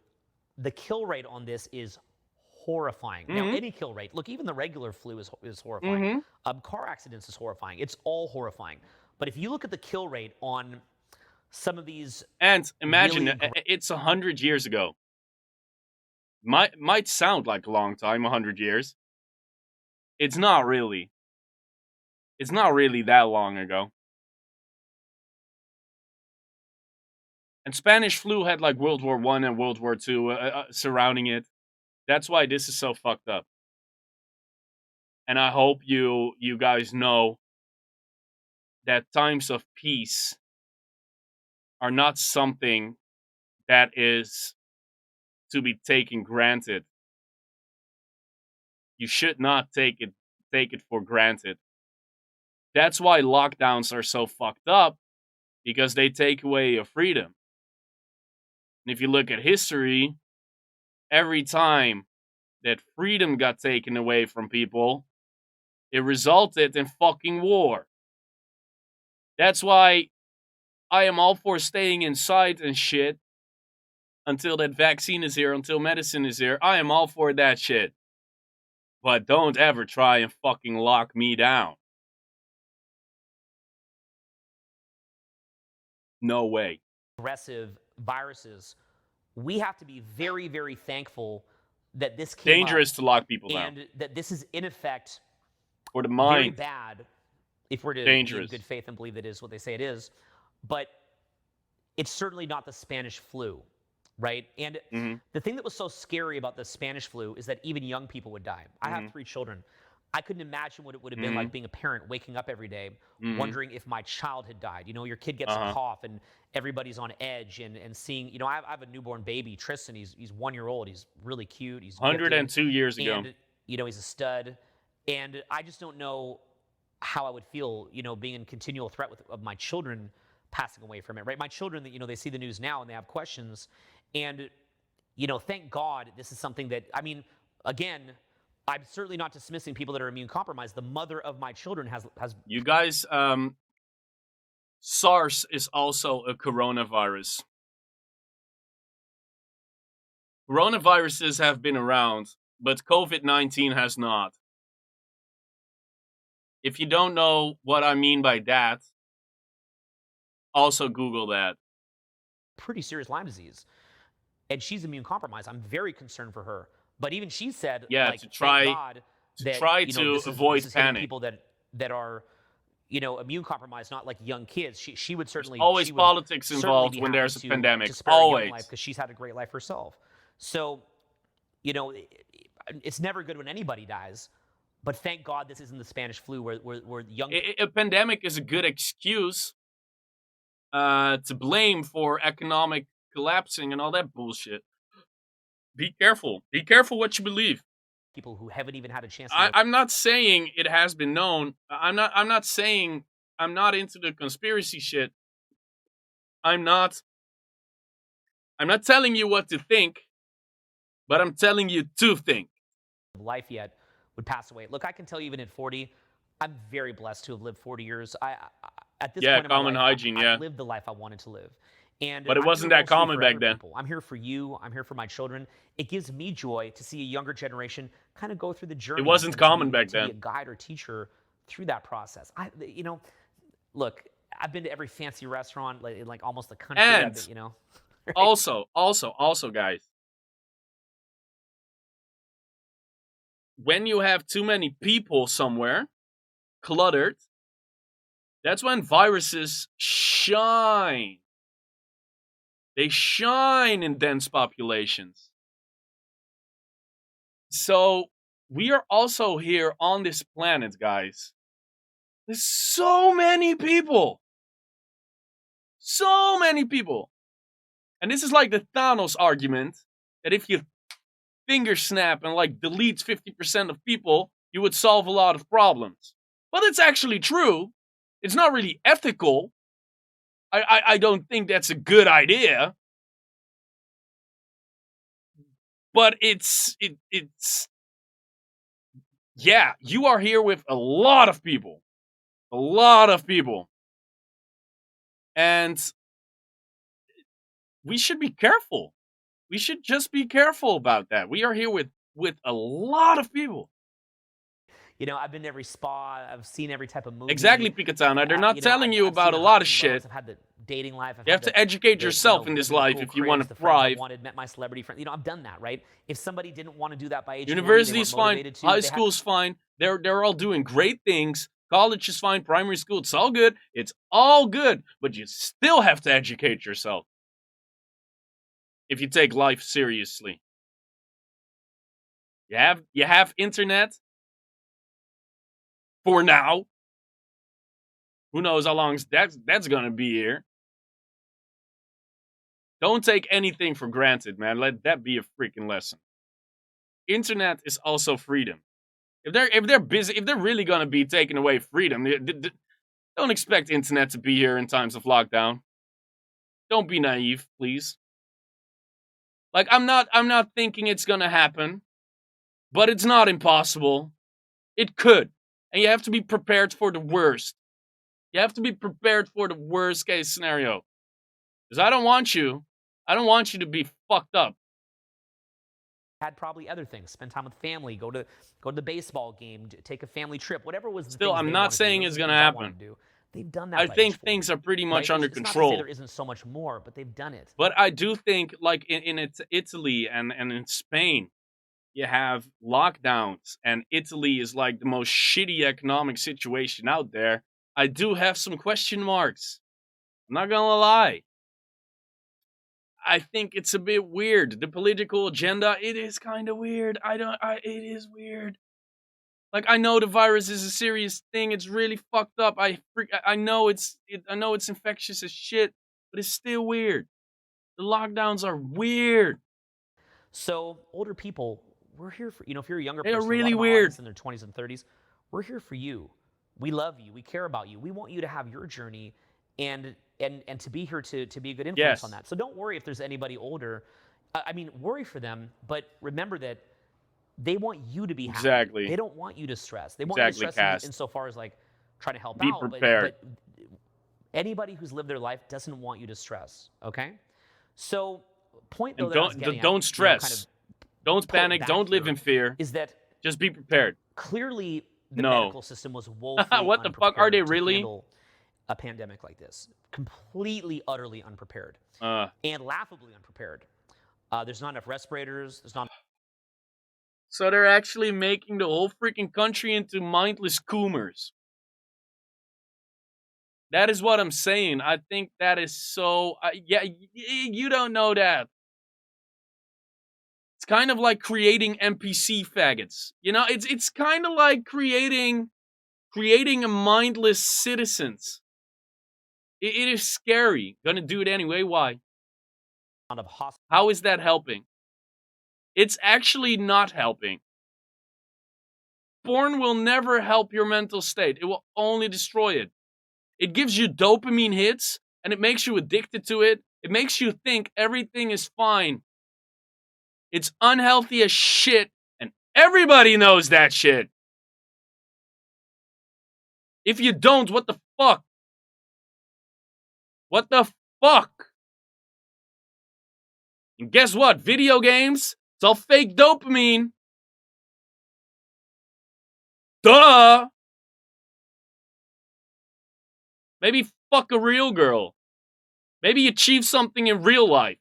the kill rate on this is horrifying. Now, any kill rate, look, even the regular flu is horrifying. Car accidents is horrifying. It's all horrifying. But if you look at the kill rate on some of these... And imagine, really it's 100 years ago. Might sound like a long time, 100 years. It's not really. It's not really that long ago. And Spanish flu had like World War I and World War II surrounding it. That's why this is so fucked up. And I hope you guys know that times of peace are not something that is to be taken granted. You should not take it for granted. That's why lockdowns are so fucked up, because they take away your freedom. And if you look at history, every time that freedom got taken away from people, it resulted in fucking war. That's why I am all for staying inside and shit until that vaccine is here, until medicine is here. I am all for that shit. But don't ever try and fucking lock me down. No way. Aggressive viruses, we have to be very, very thankful that this came dangerous up, to lock people down. and that this is in effect for the very mind. bad if we're to Dangerous. be in good faith and believe that it is what they say it is. But it's certainly not the Spanish flu, right? And the thing that was so scary about the Spanish flu is that even young people would die. I have 3 children. I couldn't imagine what it would have been like being a parent, waking up every day, wondering if my child had died. You know, your kid gets a cough and everybody's on edge, and seeing, you know, I have a newborn baby, Tristan. He's 1 year old. He's really cute. He's 102 gifted, years ago. and, you know, he's a stud. And I just don't know how I would feel, you know, being in continual threat of my children passing away from it, right? My children, that, you know, they see the news now and they have questions. And, you know, thank God this is something that, I mean, again, I'm certainly not dismissing people that are immune compromised. The mother of my children has. You guys, SARS is also a coronavirus. Coronaviruses have been around, but COVID-19 has not. If you don't know what I mean by that, also Google that. Pretty serious Lyme disease. And she's immune compromised. I'm very concerned for her. But even she said, yeah, like, to try thank God that try you know, to this avoid is hitting panic. people that are, you know, immune compromised, not like young kids. She would certainly always she would politics certainly involved be when happy there's a pandemic. to spare a young Always. life because she's had a great life herself. So, you know, it's never good when anybody dies. But thank God this isn't the Spanish flu where young A pandemic is a good excuse to blame for economic collapsing and all that bullshit. Be careful. Be careful what you believe. people who haven't even had a chance to I'm not saying it has been known. I'm not saying I'm not into the conspiracy shit. I'm not telling you what to think, but I'm telling you to think. life yet would pass away. Look, I can tell you, even at 40, I'm very blessed to have lived 40 years. I at this Yeah, point in my common life, hygiene, yeah. I've lived the life I wanted to live. And But it I'm wasn't here that mostly common for back other then. people. I'm here for you. I'm here for my children. It gives me joy to see a younger generation kind of go through the journey. wasn't and common to back be then. a guide or teacher through that process. You know, look, I've been to every fancy restaurant, like almost the country. And I've been, you know, right? Also, guys, when you have too many people somewhere, cluttered, that's when viruses shine. They shine in dense populations. So we are also here on this planet, guys. There's so many people. So many people. And this is like the Thanos argument that if you finger snap and like delete 50% of people, you would solve a lot of problems. But it's actually true. It's not really ethical. I don't think that's a good idea. But it's yeah, you are here with a lot of people. A lot of people. And we should be careful. We should just be careful about that. We are here with a lot of people. You know, I've been to every spa. I've seen every type of movie. Exactly, Pikatana. They're not You know, telling I've you seen about a the lot of highs and lows. shit. I've had the dating life. I've You have had to educate the, yourself you know, in this living the life cool if you want cribs, to the friends I thrive. wanted, met my celebrity friends. You know, I've done that, right? If somebody didn't want to do that by age 40, University they is weren't fine. motivated to, High they had- school's fine. They're all doing great things. College is fine. Primary school, it's all good. It's all good. But you still have to educate yourself if you take life seriously. You have internet for now. Who knows how long that's gonna be here. Don't take anything for granted, man. Let that be a freaking lesson. Internet is also freedom. If they're busy, if they're really gonna be taking away freedom, don't expect internet to be here in times of lockdown. Don't be naive, please. Like I'm not thinking it's gonna happen, but it's not impossible. It could, and you have to be prepared for the worst. You have to be prepared for the worst case scenario. Because I don't want you to be fucked up. had probably other things. Spend time with family. Go to the baseball game. Take a family trip. Whatever was. The Still, things I'm they not wanted to do, saying those it's are the gonna things I happen. wanted to do. They've done that. I by think age 40, things are pretty much right? under It's not to say control. there isn't so much more, but they've done it. But I do think, like in Italy and in Spain, you have lockdowns, and Italy is like the most shitty economic situation out there. I do have some question marks. I'm not gonna lie. I think it's a bit weird. The political agenda, it is kind of weird. It is weird. Like, I know the virus is a serious thing. It's really fucked up. I know it's infectious as shit, but it's still weird. The lockdowns are weird. So older people, we're here for, if you're a younger They're person, really a lot of my weird. audience in their 20s and 30s, we're here for you. We love you. We care about you. We want you to have your journey and to be here to be a good influence Yes. on that. So don't worry if there's anybody older. I mean, worry for them, but remember that they want you to be happy. Exactly. They don't want you to stress. They want Exactly, you to stress Cass. insofar as like trying to help Be out. prepared. But anybody who's lived their life doesn't want you to stress. Okay. So point though And that I was getting don't at, stress. kind of Don't pull it panic. back Don't live here, in fear. is that Just be prepared. clearly the No. medical system was woefully What the fuck are they unprepared to really? handle a pandemic like this. Completely, utterly unprepared, and laughably unprepared. There's not enough respirators. There's not. So they're actually making the whole freaking country into mindless coomers. That is what I'm saying. I think that is so... you don't know that. It's kind of like creating NPC faggots. You know, it's kind of like creating a mindless citizens. It is scary. Gonna do it anyway. Why? How is that helping? It's actually not helping. Porn will never help your mental state. It will only destroy it. It gives you dopamine hits, and it makes you addicted to it. It makes you think everything is fine. It's unhealthy as shit, and everybody knows that shit. If you don't, what the fuck? What the fuck? And guess what? Video games, it's all fake dopamine. Duh! Maybe fuck a real girl. Maybe achieve something in real life.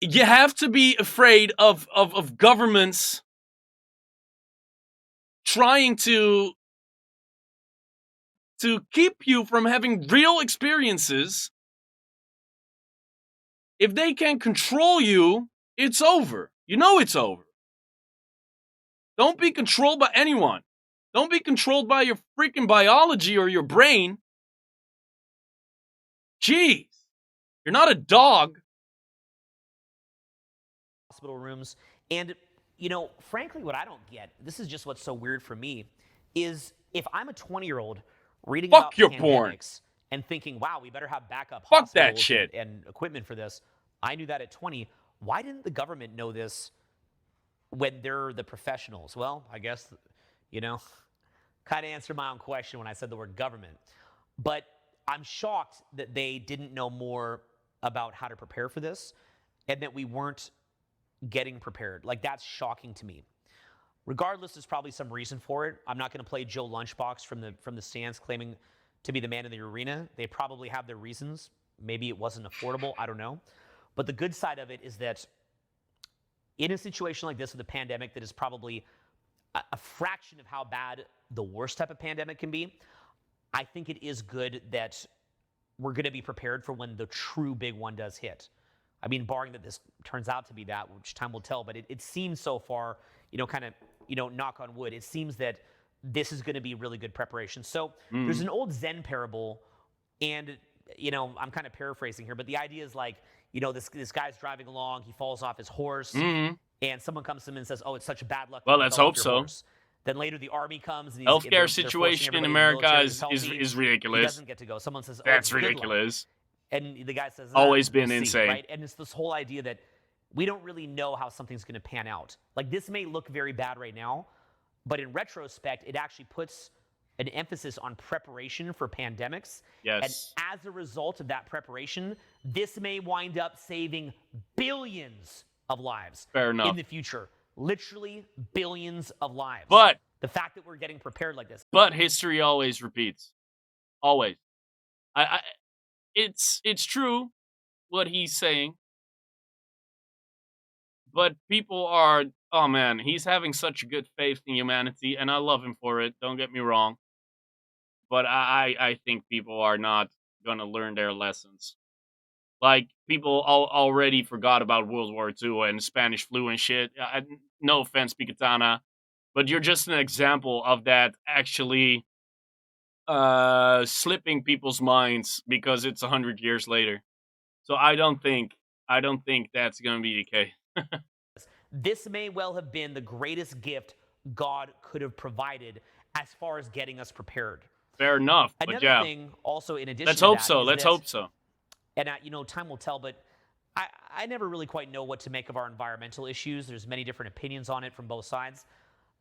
You have to be afraid of governments trying to keep you from having real experiences. If they can control you, it's over. You know it's over. Don't be controlled by anyone. Don't be controlled by your freaking biology or your brain. Jeez. You're not a dog. Hospital rooms. And, you know, frankly, what I don't get, this is just what's so weird for me, is if I'm a 20-year-old reading Fuck about your pandemics porn. And thinking, wow, we better have backup Fuck that hospitals shit. and equipment for this. I knew that at 20. Why didn't the government know this when they're the professionals? Well, I guess, you know, kind of answered my own question when I said the word government. But I'm shocked that they didn't know more about how to prepare for this and that we weren't getting prepared. Like, that's shocking to me. Regardless, there's probably some reason for it. I'm not going to play Joe Lunchbox from the stands claiming to be the man in the arena. They probably have their reasons. Maybe it wasn't affordable. I don't know. But the good side of it is that in a situation like this with a pandemic that is probably a fraction of how bad the worst type of pandemic can be, I think it is good that we're going to be prepared for when the true big one does hit. I mean, barring that this turns out to be that, which time will tell, but it seems so far, you know, kind of, you know, knock on wood, it seems that this is going to be really good preparation. So there's an old Zen parable, and, you know, I'm kind of paraphrasing here, but the idea is like, you know, this guy's driving along, he falls off his horse, and someone comes to him and says, oh, it's such a bad luck. Well, you let's fell hope off your so. horse. Then later the army comes and Healthcare situation in America is He ridiculous. doesn't get to go. Someone says, oh, That's it's good luck. ridiculous. And the guy says, Always we'll been see, insane. right? And it's this whole idea that we don't really know how something's going to pan out. Like, this may look very bad right now, but in retrospect, it actually puts an emphasis on preparation for pandemics. Yes. And as a result of that preparation, this may wind up saving billions of lives Fair enough. in the future. Literally billions of lives. But the fact that we're getting prepared like this. But history always repeats. Always. It's true what he's saying. But people are, oh man, he's having such good faith in humanity, and I love him for it, don't get me wrong. But I think people are not gonna learn their lessons. Like, people already forgot about World War II and Spanish flu and shit. No offense, Picatana, but you're just an example of that actually slipping people's minds because it's 100 years later. So I don't think that's gonna be the case. This may well have been the greatest gift God could have provided as far as getting us prepared. Fair enough, but Another yeah. thing, also in addition Let's to hope that, so. is Let's that- hope so. And you know, time will tell, but I never really quite know what to make of our environmental issues. There's many different opinions on it from both sides,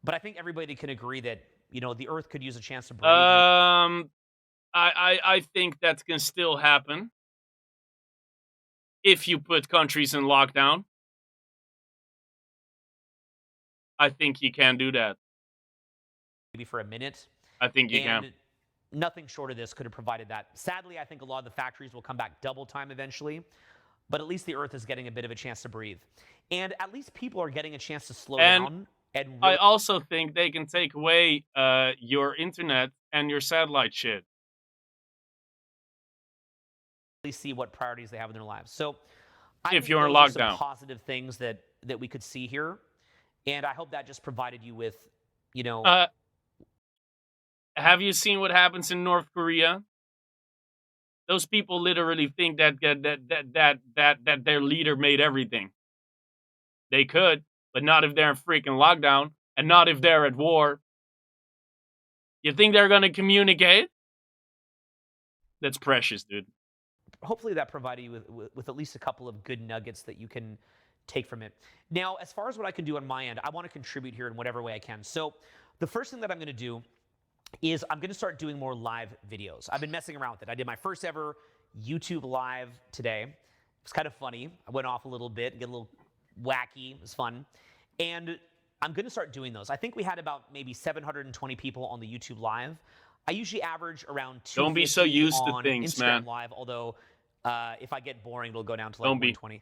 but I think everybody can agree that, you know, the Earth could use a chance to breathe. I think that can still happen if you put countries in lockdown. I think you can do that. Maybe for a minute. I think you and can. Nothing short of this could have provided that. Sadly, I think a lot of the factories will come back double time eventually. but at least the Earth is getting a bit of a chance to breathe. And at least people are getting a chance to slow And down and I really also think they can take away your internet and your satellite shit. see what priorities they have in their lives. So I If think you're in those are some lockdown. positive things that we could see here. And I hope that just provided you with, you know, Have you seen what happens in North Korea? Those people literally think that their leader made everything. They could, but not if they're in freaking lockdown, and not if they're at war. You think they're gonna communicate? That's precious, dude. hopefully that provided you with at least a couple of good nuggets that you can take from it. Now, as far as what I can do on my end, I want to contribute here in whatever way I can. So the first thing that I'm going to do is I'm going to start doing more live videos. I've been messing around with it. I did my first ever YouTube live today. It was kind of funny. I went off a little bit, get a little wacky. It was fun. And I'm going to start doing those. I think we had about maybe 720 people on the YouTube live. I usually average around 250 Don't be so used to on things, Instagram man. Live, although if I get boring, it'll go down to like Don't be. 120.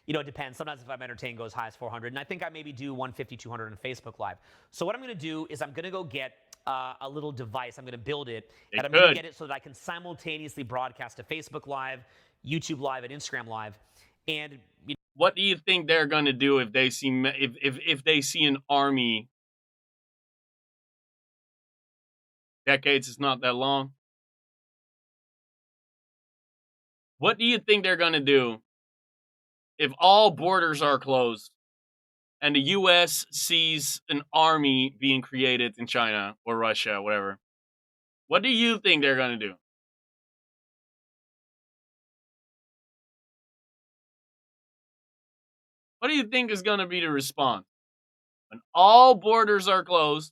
You know, it depends. Sometimes if I'm entertained, it goes high as 400. And I think I maybe do 150, 200 on Facebook Live. So what I'm going to do is I'm going to go get a little device. I'm going to build it. It And I'm going to could. get it so that I can simultaneously broadcast to Facebook Live, YouTube Live, and Instagram Live. And What do you think they're gonna do if they see if they see an army? Decades is not that long. What do you think they're gonna do if all borders are closed and the U.S. sees an army being created in China or Russia, whatever? What do you think they're gonna do? What do you think is gonna be the response when all borders are closed?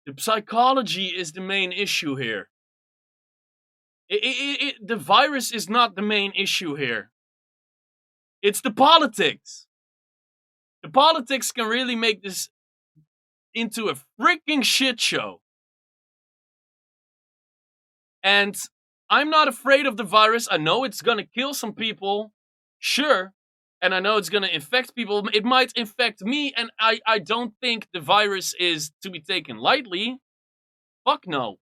The psychology is the main issue here. The virus is not the main issue here. It's the politics. The politics can really make this into a freaking shit show. And I'm not afraid of the virus. I know it's gonna kill some people. Sure. And I know it's gonna infect people. It might infect me, and I don't think the virus is to be taken lightly. Fuck no.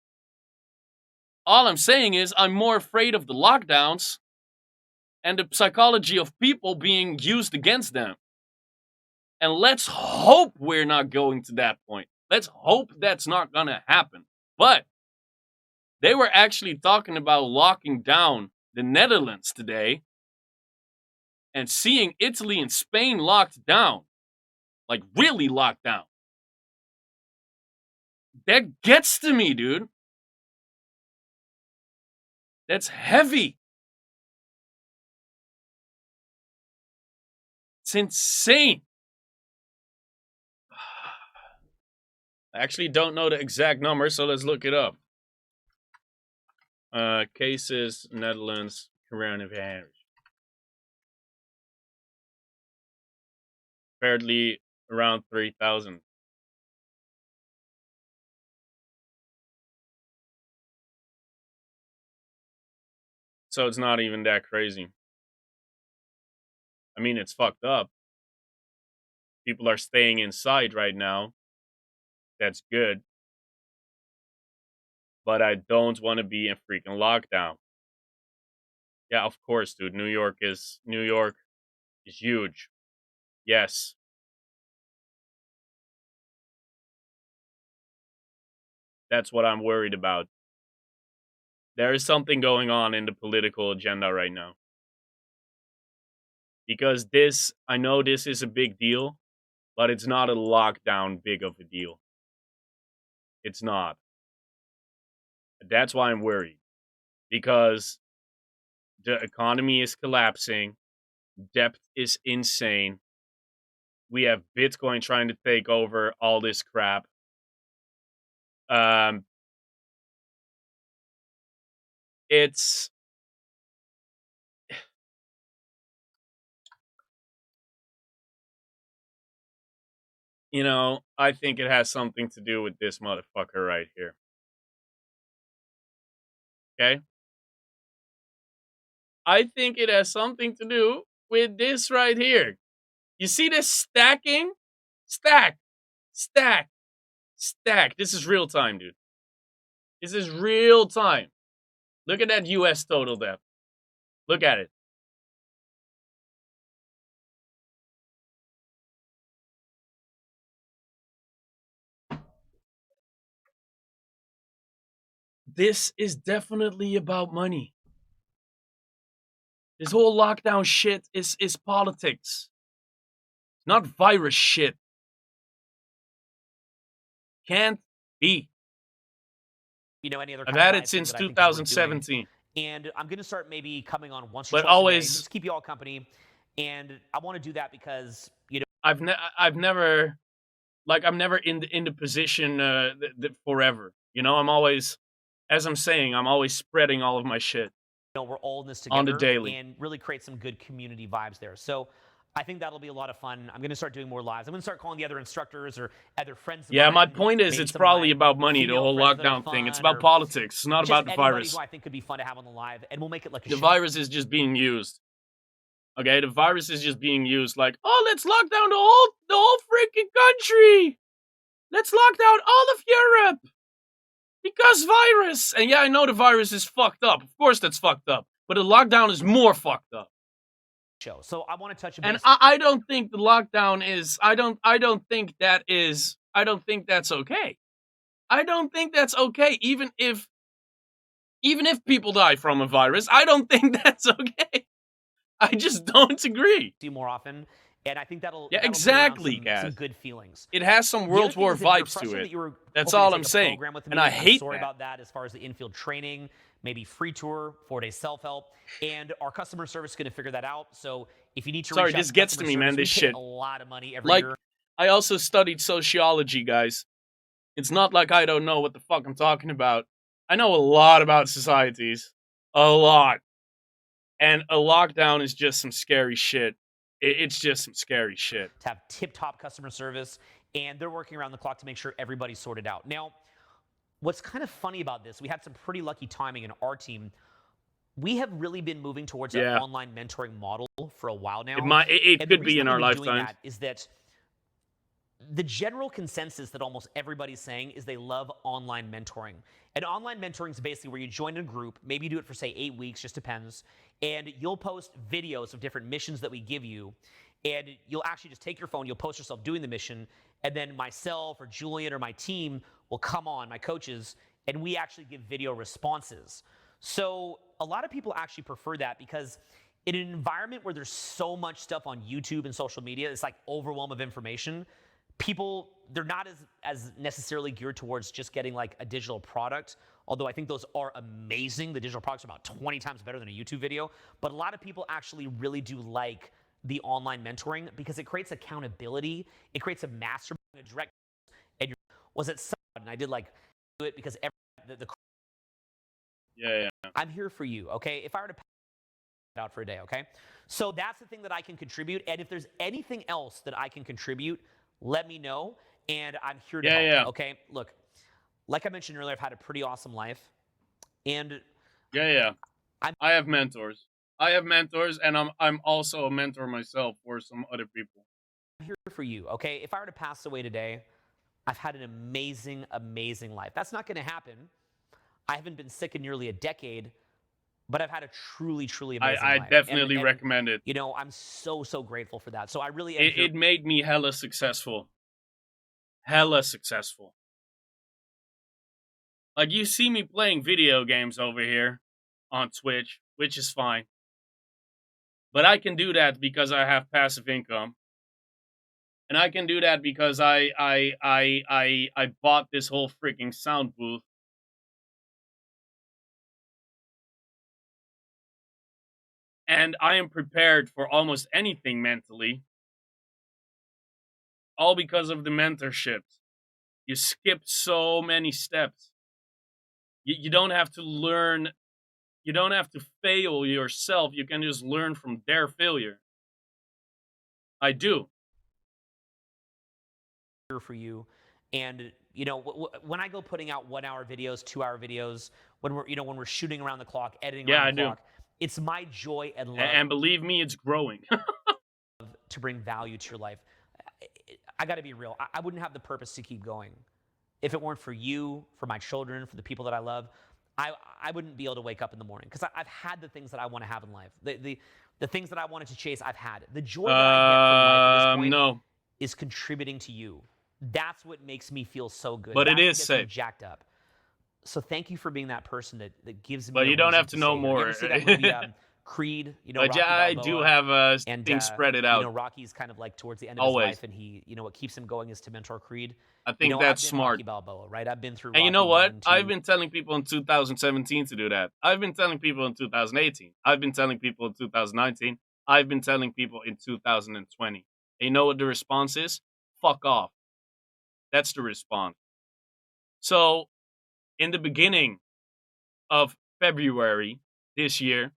All I'm saying is I'm more afraid of the lockdowns and the psychology of people being used against them. And let's hope we're not going to that point. Let's hope that's not gonna happen. But they were actually talking about locking down the Netherlands today and seeing Italy and Spain locked down. Like, really locked down. That gets to me, dude. That's heavy. It's insane. I actually don't know the exact number, so let's look it up. Cases, Netherlands, coronavirus. Apparently around 3,000. So it's not even that crazy. I mean, it's fucked up. People are staying inside right now. That's good. But I don't want to be in freaking lockdown. Yeah, of course, dude. New York is huge. Yes. That's what I'm worried about. There is something going on in the political agenda right now. Because this, I know this is a big deal, but it's not a lockdown big of a deal. It's not. That's why I'm worried. Because the economy is collapsing. Debt is insane. We have Bitcoin trying to take over all this crap. It's You know, I think it has something to do with this motherfucker right here. Okay? I think it has something to do with this right here. You see this stacking? Stack, stack, stack. This is real time, dude. This is real time. Look at that US total depth. Look at it. This is definitely about money. This whole lockdown shit is politics. Not virus shit. Can't be. You know, any other I've kind of had live it thing since that I think is worth doing. 2017. And I'm going to start maybe coming on once or But twice a day, always- just to keep you all company. And I want to do that because, you know, I've never, like, I'm never in the position forever. You know, I'm always, as I'm saying, I'm always spreading all of my shit. we're all in this together On the daily. and really create some good community vibes there. So I think that'll be a lot of fun. I'm going to start doing more lives. I'm going to start calling the other instructors or other friends of Yeah, my mine, point is, maybe it's some of probably my about money, the female whole friends that are lockdown thing. It's fun, about or politics. It's not just about the anybody virus. who I think could be fun to have on the live, and we'll make it like a The show. virus is just being used. Okay, the virus is just being used like, oh, let's lock down the whole freaking country. Let's lock down all of Europe. Because virus. And yeah, I know the virus is fucked up. Of course that's fucked up. But the lockdown is more fucked up. show. So I want to touch a And base. I don't think the lockdown is I don't think that's okay. I don't think that's okay, even if people die from a virus. I don't think that's okay. I just don't agree. See more often, and I think that'll Yeah, that'll bring around exactly, some guys. good feelings. It has some The World other thing War is if you're vibes to frustrated it. that you were That's hoping to all take I'm a saying. program with me, And I I'm hate sorry that. about that as far as the infield training, maybe free tour, 4-day self-help, and our customer service is going to figure that out. So if you need to Sorry, reach out this to gets to customer me, man, service, we this pay shit. a lot of money every Like, year. I also studied sociology, guys. It's not like I don't know what the fuck I'm talking about. I know a lot about societies. A lot. And a lockdown is just some scary shit. It's just some scary shit. To have tip-top customer service, and they're working around the clock to make sure everybody's sorted out. Now, what's kind of funny about this, we had some pretty lucky timing in our team. We have really been moving towards an Yeah. online mentoring model for a while now. It And the could be reason in that our we've been doing lifetimes. that is that the general consensus that almost everybody's saying is they love online mentoring. And online mentoring is basically where you join a group, maybe you do it for, say, 8 weeks, just depends, and you'll post videos of different missions that we give you, and you'll actually just take your phone, you'll post yourself doing the mission, and then myself or Julian or my team will come on, my coaches, and we actually give video responses. So a lot of people actually prefer that because in an environment where there's so much stuff on YouTube and social media, it's like overwhelm of information, people, they're not as necessarily geared towards just getting like a digital product, although I think those are amazing. The digital products are about 20 times better than a YouTube video, but a lot of people actually really do like the online mentoring because it creates accountability, it creates a mastermind, a direct, and you're, was it someone, and I did like do it because Yeah. I'm here for you, okay? If I were to pass it out for a day, okay? So that's the thing that I can contribute, and if there's anything else that I can contribute, let me know, and I'm here to help, okay? Look, like I mentioned earlier, I've had a pretty awesome life, and Yeah. I have mentors. And I'm also a mentor myself for some other people. I'm here for you, okay? If I were to pass away today, I've had an amazing, amazing life. That's not going to happen. I haven't been sick in nearly a decade, but I've had a truly, truly amazing life. I definitely recommend it. You know, I'm so, so grateful for that. So I really am It made me hella successful. Hella successful. Like, you see me playing video games over here on Twitch, which is fine. But I can do that because I have passive income. And I can do that because I bought this whole freaking sound booth. And I am prepared for almost anything mentally. All because of the mentorships. You skip so many steps. You don't have to learn. You don't have to fail yourself. You can just learn from their failure. I do. here for you. And you know, when I go putting out 1 hour videos, 2 hour videos, when we're shooting around the clock, editing around the clock, it's my joy and love. And believe me, it's growing. To bring value to your life. I got to be real. I wouldn't have the purpose to keep going if it weren't for you, for my children, for the people that I love. I wouldn't be able to wake up in the morning because I've had the things that I want to have in life. The things that I wanted to chase, I've had. The joy that I get from life at this point is contributing to you. That's what makes me feel so good. But That's it what is gets me safe. jacked up. So thank you for being that person that gives me. But you don't have to know more. You ever see that movie, Creed? You know, But Rocky yeah, I Balboa? do have And things spread it out. You know, Rocky's kind of like towards the end of Always. his life, and he, you know, what keeps him going is to mentor Creed. I think you know, that's I've been smart. Rocky Balboa, right? I've been through. And you Rocky know what? 1, 2. I've been telling people in 2017 to do that. I've been telling people in 2018. I've been telling people in 2019. I've been telling people in 2020. And you know what the response is? Fuck off. That's the response. So, in the beginning of February this year,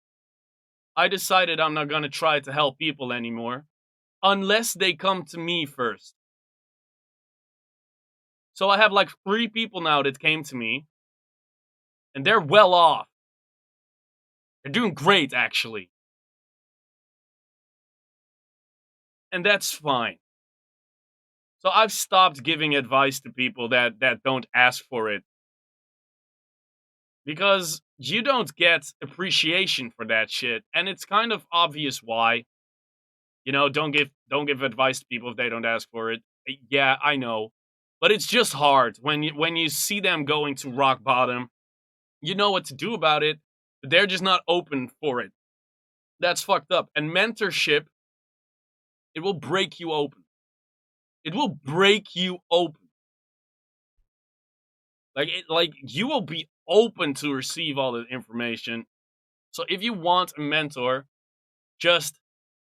I decided I'm not going to try to help people anymore unless they come to me first. So I have like 3 people now that came to me, and they're well off. They're doing great, actually. And that's fine. So I've stopped giving advice to people that don't ask for it. Because you don't get appreciation for that shit, and it's kind of obvious why. You know, don't give advice to people if they don't ask for it. Yeah, I know. But it's just hard when you see them going to rock bottom. You know what to do about it, but they're just not open for it. That's fucked up. And mentorship, it will break you open. It will break you open. Like you will be open to receive all the information. So if you want a mentor, just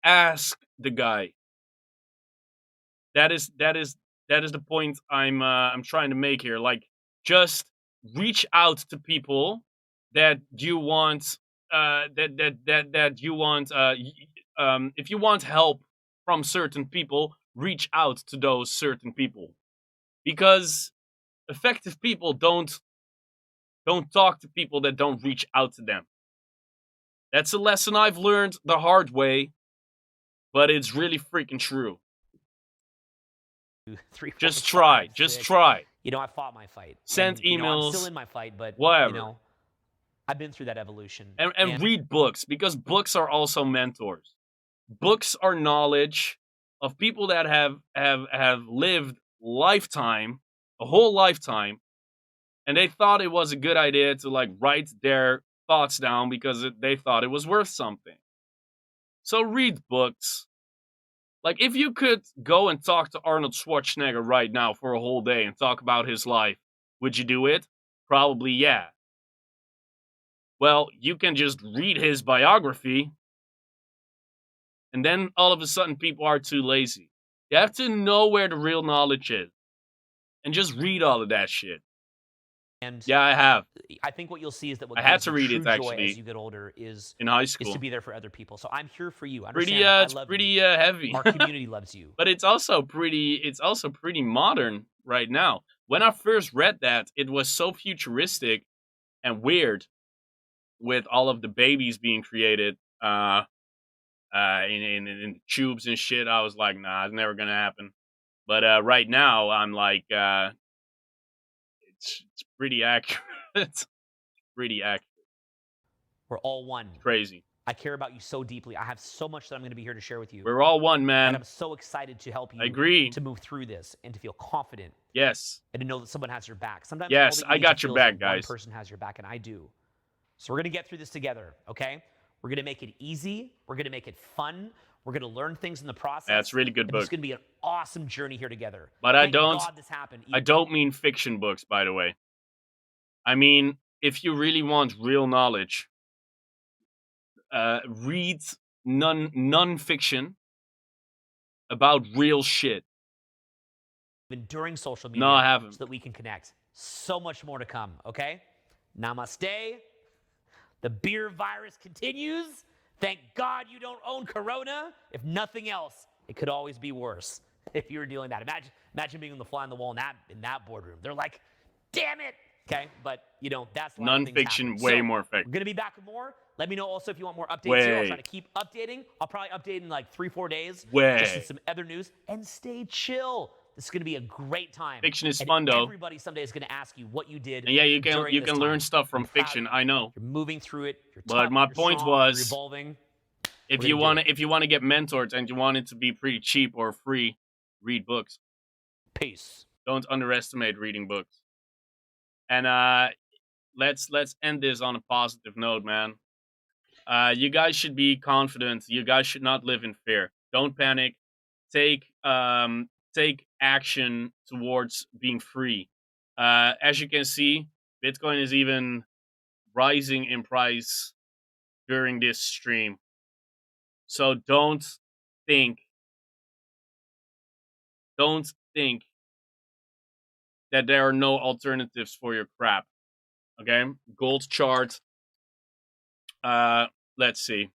ask the guy. That is the point I'm trying to make here. Like, just reach out to people that you want. That you want. If you want help from certain people, reach out to those certain people, because effective people don't talk to people that don't reach out to them. That's a lesson I've learned the hard way, but it's really freaking true. 2, 3, 4, Just 5, try. 6. Just try. You know, I fought my fight. Send and, you know, I'm emails, still in my fight, but whatever. You know, I've been through that evolution. And read books, because books are also mentors. Books are knowledge of people that have lived a whole lifetime, and they thought it was a good idea to like write their thoughts down because they thought it was worth something. So read books. Like, if you could go and talk to Arnold Schwarzenegger right now for a whole day and talk about his life, would you do it? Probably, yeah. Well, you can just read his biography, and then all of a sudden people are too lazy. You have to know where the real knowledge is, and just read all of that shit. And yeah, I have. I think what you'll see is that what I had gives to you read true it, joy actually, as you get older is in high is school. to be there for other people. So I'm here for you. Pretty, Understand, it's I love pretty you. heavy. Our community loves you. But it's also pretty modern right now. When I first read that, it was so futuristic and weird, with all of the babies being created in tubes and shit. I was like, nah, it's never gonna happen. But right now, I'm like, it's pretty accurate. It's pretty accurate. We're all one. Crazy. I care about you so deeply. I have so much that I'm going to be here to share with you. We're all one, And man. I'm so excited to help you I agree. to move through this and to feel confident Yes. and to know that someone has your back. Sometimes Yes, all that you I need got to your feel is back, that one guys. person has your back, and I do. So we're going to get through this together, okay? We're going to make it easy. We're going to make it fun. We're going to learn things in the process. Yeah, it's a really good and book. It's going to be an awesome journey here together. But I Thank don't- God this happened. I don't mean fiction books, by the way. I mean, if you really want real knowledge, read non-fiction about real shit. Even during social media. No, I haven't. So that we can connect. So much more to come, okay? Namaste. The beer virus continues. Thank God you don't own Corona. If nothing else, it could always be worse. if you were doing that. Imagine being the fly on the wall in that boardroom. They're like, damn it. Okay, but that's a lot of things Non-fiction, happen. way So, more effective. We're gonna be back with more. Let me know also if you want more updates here. I'll Way. try to keep updating. I'll probably update in like 3-4 days. Way. Just in some other news. And stay chill. This is gonna be a great time. Fiction is And fun, though. Everybody someday is gonna ask you what you did. And yeah, you during can this learn time. stuff from I'm proud of fiction. you. I know. You're moving through it. You're But tough, my you're point strong, was, you're evolving. If We're you gonna do want to get mentored and you want it to be pretty cheap or free, read books. Peace. Don't underestimate reading books. And let's end this on a positive note, man. You guys should be confident. You guys should not live in fear. Don't panic. Take action towards being free. As you can see, Bitcoin is even rising in price during this stream. So don't think that there are no alternatives for your crap. Okay? Gold chart. Let's see.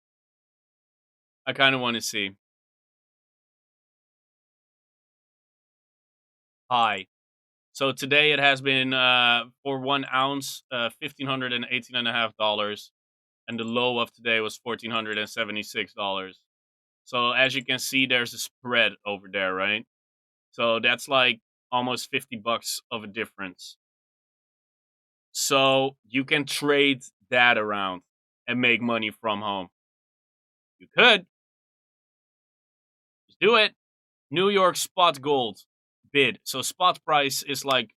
I kind of want to see. High. So today it has been for 1 ounce, $1,518.50, and the low of today was $1,476. So as you can see, there's a spread over there, right? So that's like almost $50 of a difference. So you can trade that around and make money from home. You could. Just do it. New York spot gold bid. So spot price is like,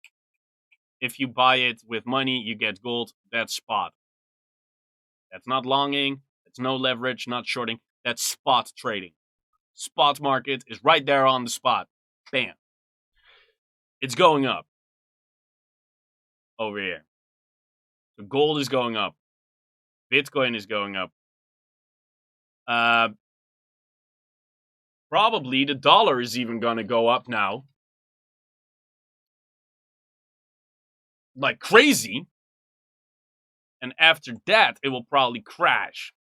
if you buy it with money, you get gold. That's spot. That's not longing. That's no leverage, not shorting. That's spot trading. Spot market is right there on the spot. Bam. It's going up. Over here. So gold is going up. Bitcoin is going up. Probably the dollar is even going to go up now. Like crazy. And after that, it will probably crash.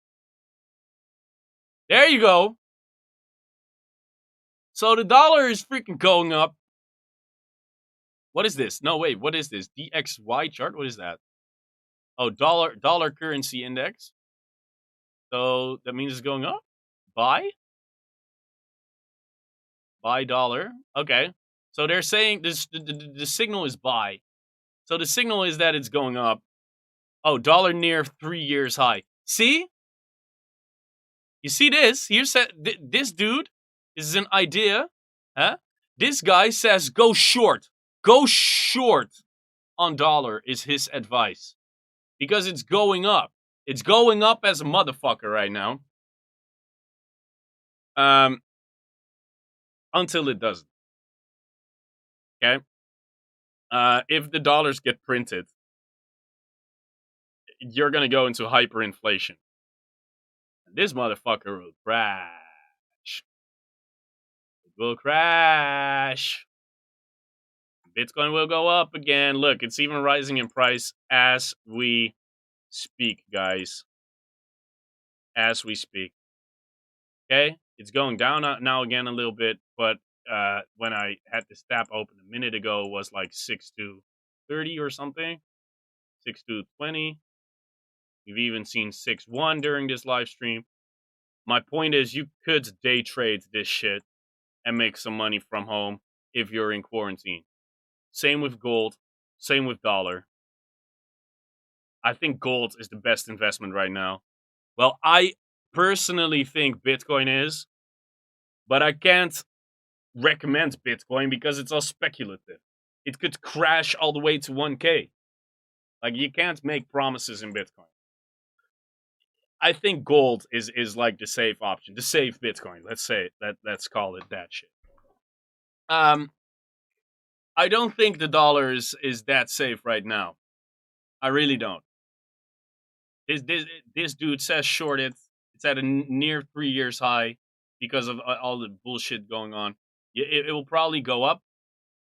There you go. So the dollar is freaking going up. What is this? No, wait, what is this? DXY chart? What is that? Oh, dollar currency index. So that means it's going up? Buy dollar. Okay. So they're saying this the signal is buy. So the signal is that it's going up. Oh, dollar near 3 years high. See? You see this? Here's this dude. This is an idea. Huh? This guy says go short. Go short on dollar is his advice. Because it's going up. It's going up as a motherfucker right now. Until it doesn't. Okay? If the dollars get printed, you're going to go into hyperinflation. And this motherfucker will crash. It will crash. Bitcoin will go up again. Look, it's even rising in price as we speak, guys. As we speak. Okay? It's going down now again a little bit, but when I had this tab open a minute ago, it was like 6 to 30 or something. 6 to 20. You've even seen 6-1 during this live stream. My point is, you could day trade this shit and make some money from home if you're in quarantine. Same with gold. Same with dollar. I think gold is the best investment right now. Well, I personally think Bitcoin is, but I can't recommend Bitcoin because it's all speculative. It could crash all the way to 1K. Like, you can't make promises in Bitcoin. I think gold is like the safe option, the safe Bitcoin. Let's call it that shit. I don't think the dollar is that safe right now. I really don't. This dude says short it. It's at a near 3 years high because of all the bullshit going on. It will probably go up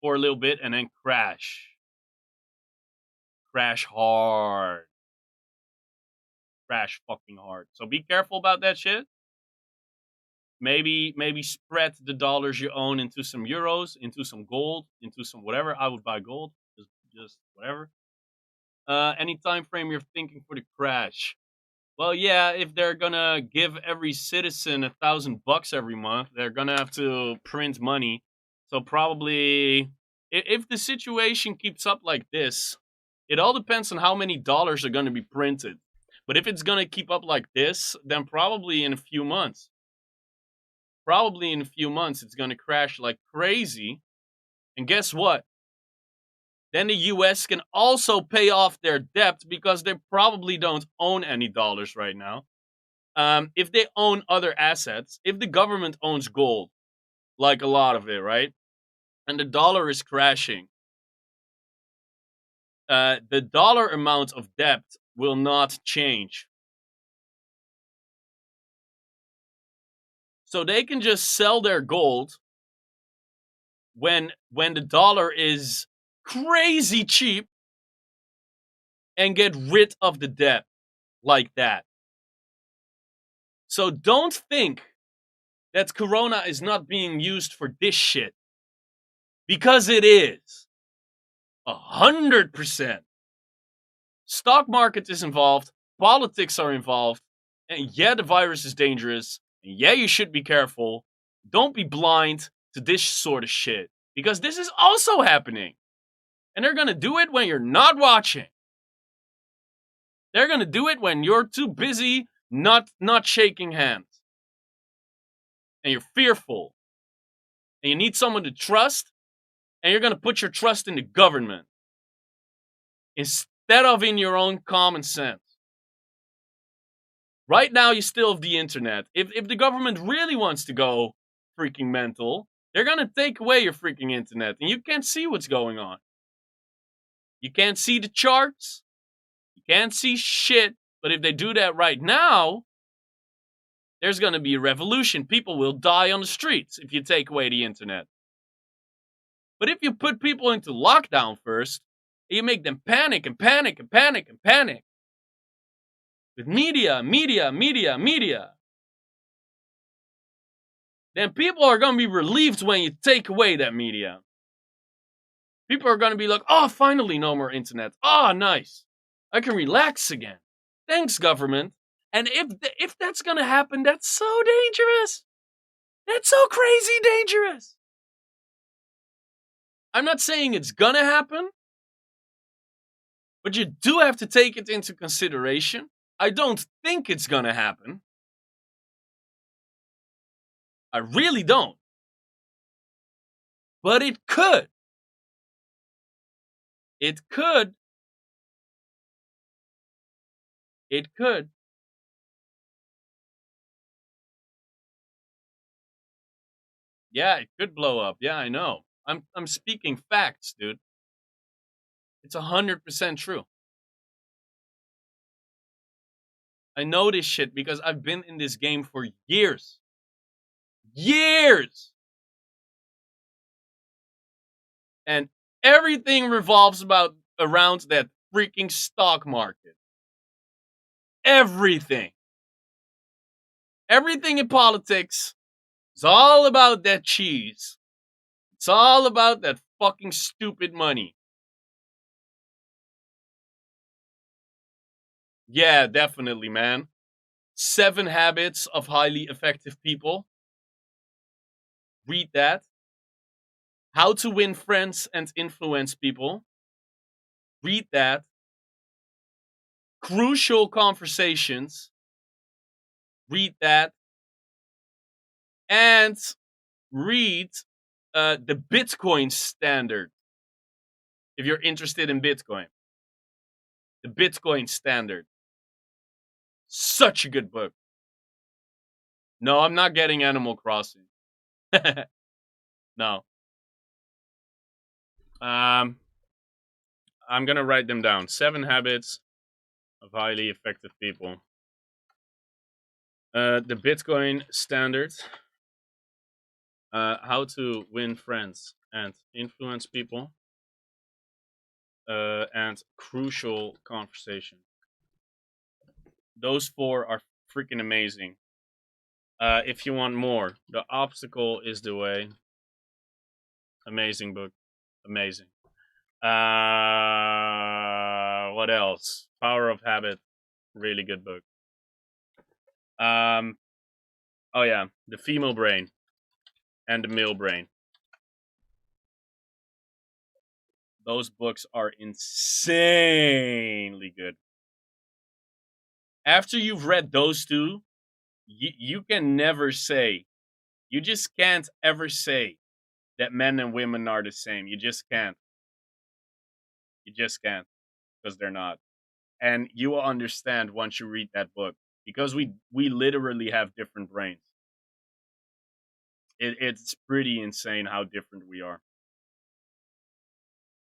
for a little bit and then crash. Crash hard. Crash fucking hard. So be careful about that shit. maybe spread the dollars you own into some euros, into some gold, into some whatever. I would buy gold, just whatever. Any time frame you're thinking for the crash? Well, yeah, if they're gonna give every citizen $1,000 every month, they're gonna have to print money. So probably, if the situation keeps up like this, it all depends on how many dollars are gonna be printed. But if it's gonna keep up like this, then probably in a few months, it's gonna crash like crazy. And guess what? Then the US can also pay off their debt because they probably don't own any dollars right now. If they own other assets, if the government owns gold, like a lot of it, right? And the dollar is crashing, the dollar amount of debt will not change. So they can just sell their gold when the dollar is crazy cheap and get rid of the debt like that. So don't think that Corona is not being used for this shit, because it is 100%. Stock market is involved, politics are involved, and yeah, the virus is dangerous, and yeah, you should be careful. Don't be blind to this sort of shit, because this is also happening. And they're gonna do it when you're not watching. They're gonna do it when you're too busy not shaking hands. And you're fearful. And you need someone to trust, and you're gonna put your trust in the government instead of in your own common sense. Right now, you still have the internet. If the government really wants to go freaking mental, they're gonna take away your freaking internet, and you can't see what's going on. You can't see the charts. You can't see shit. But if they do that right now, there's gonna be a revolution. People will die on the streets if you take away the internet. But if you put people into lockdown first, you make them panic and panic and panic and panic. With media, then people are going to be relieved when you take away that media. People are going to be like, oh, finally no more internet. Oh, nice. I can relax again. Thanks, government. And if that's going to happen, that's so dangerous. That's so crazy dangerous. I'm not saying it's going to happen, but you do have to take it into consideration. I don't think it's gonna happen. I really don't. But it could. It could. It could. Yeah, it could blow up. Yeah, I know. I'm speaking facts, dude. It's 100% true. I know this shit because I've been in this game for years. Years! And everything revolves around that freaking stock market. Everything. Everything in politics is all about that cheese. It's all about that fucking stupid money. Yeah, definitely, man. 7 Habits of Highly Effective People. Read that. How to Win Friends and Influence People. Read that. Crucial Conversations. Read that. And read the Bitcoin Standard. If you're interested in Bitcoin. The Bitcoin Standard. Such a good book. No, I'm not getting Animal Crossing. No. I'm gonna write them down. 7 Habits of Highly Effective People. The Bitcoin Standard. How to Win Friends and Influence People. And Crucial Conversation. Those 4 are freaking amazing. If you want more, The Obstacle is the Way. Amazing book. Amazing. What else? Power of Habit. Really good book. Oh yeah, The Female Brain and The Male Brain. Those books are insanely good. After you've read those two, you can never say, you just can't ever say that men and women are the same. You just can't. You just can't, because they're not. And you will understand once you read that book, because we literally have different brains. It's pretty insane how different we are.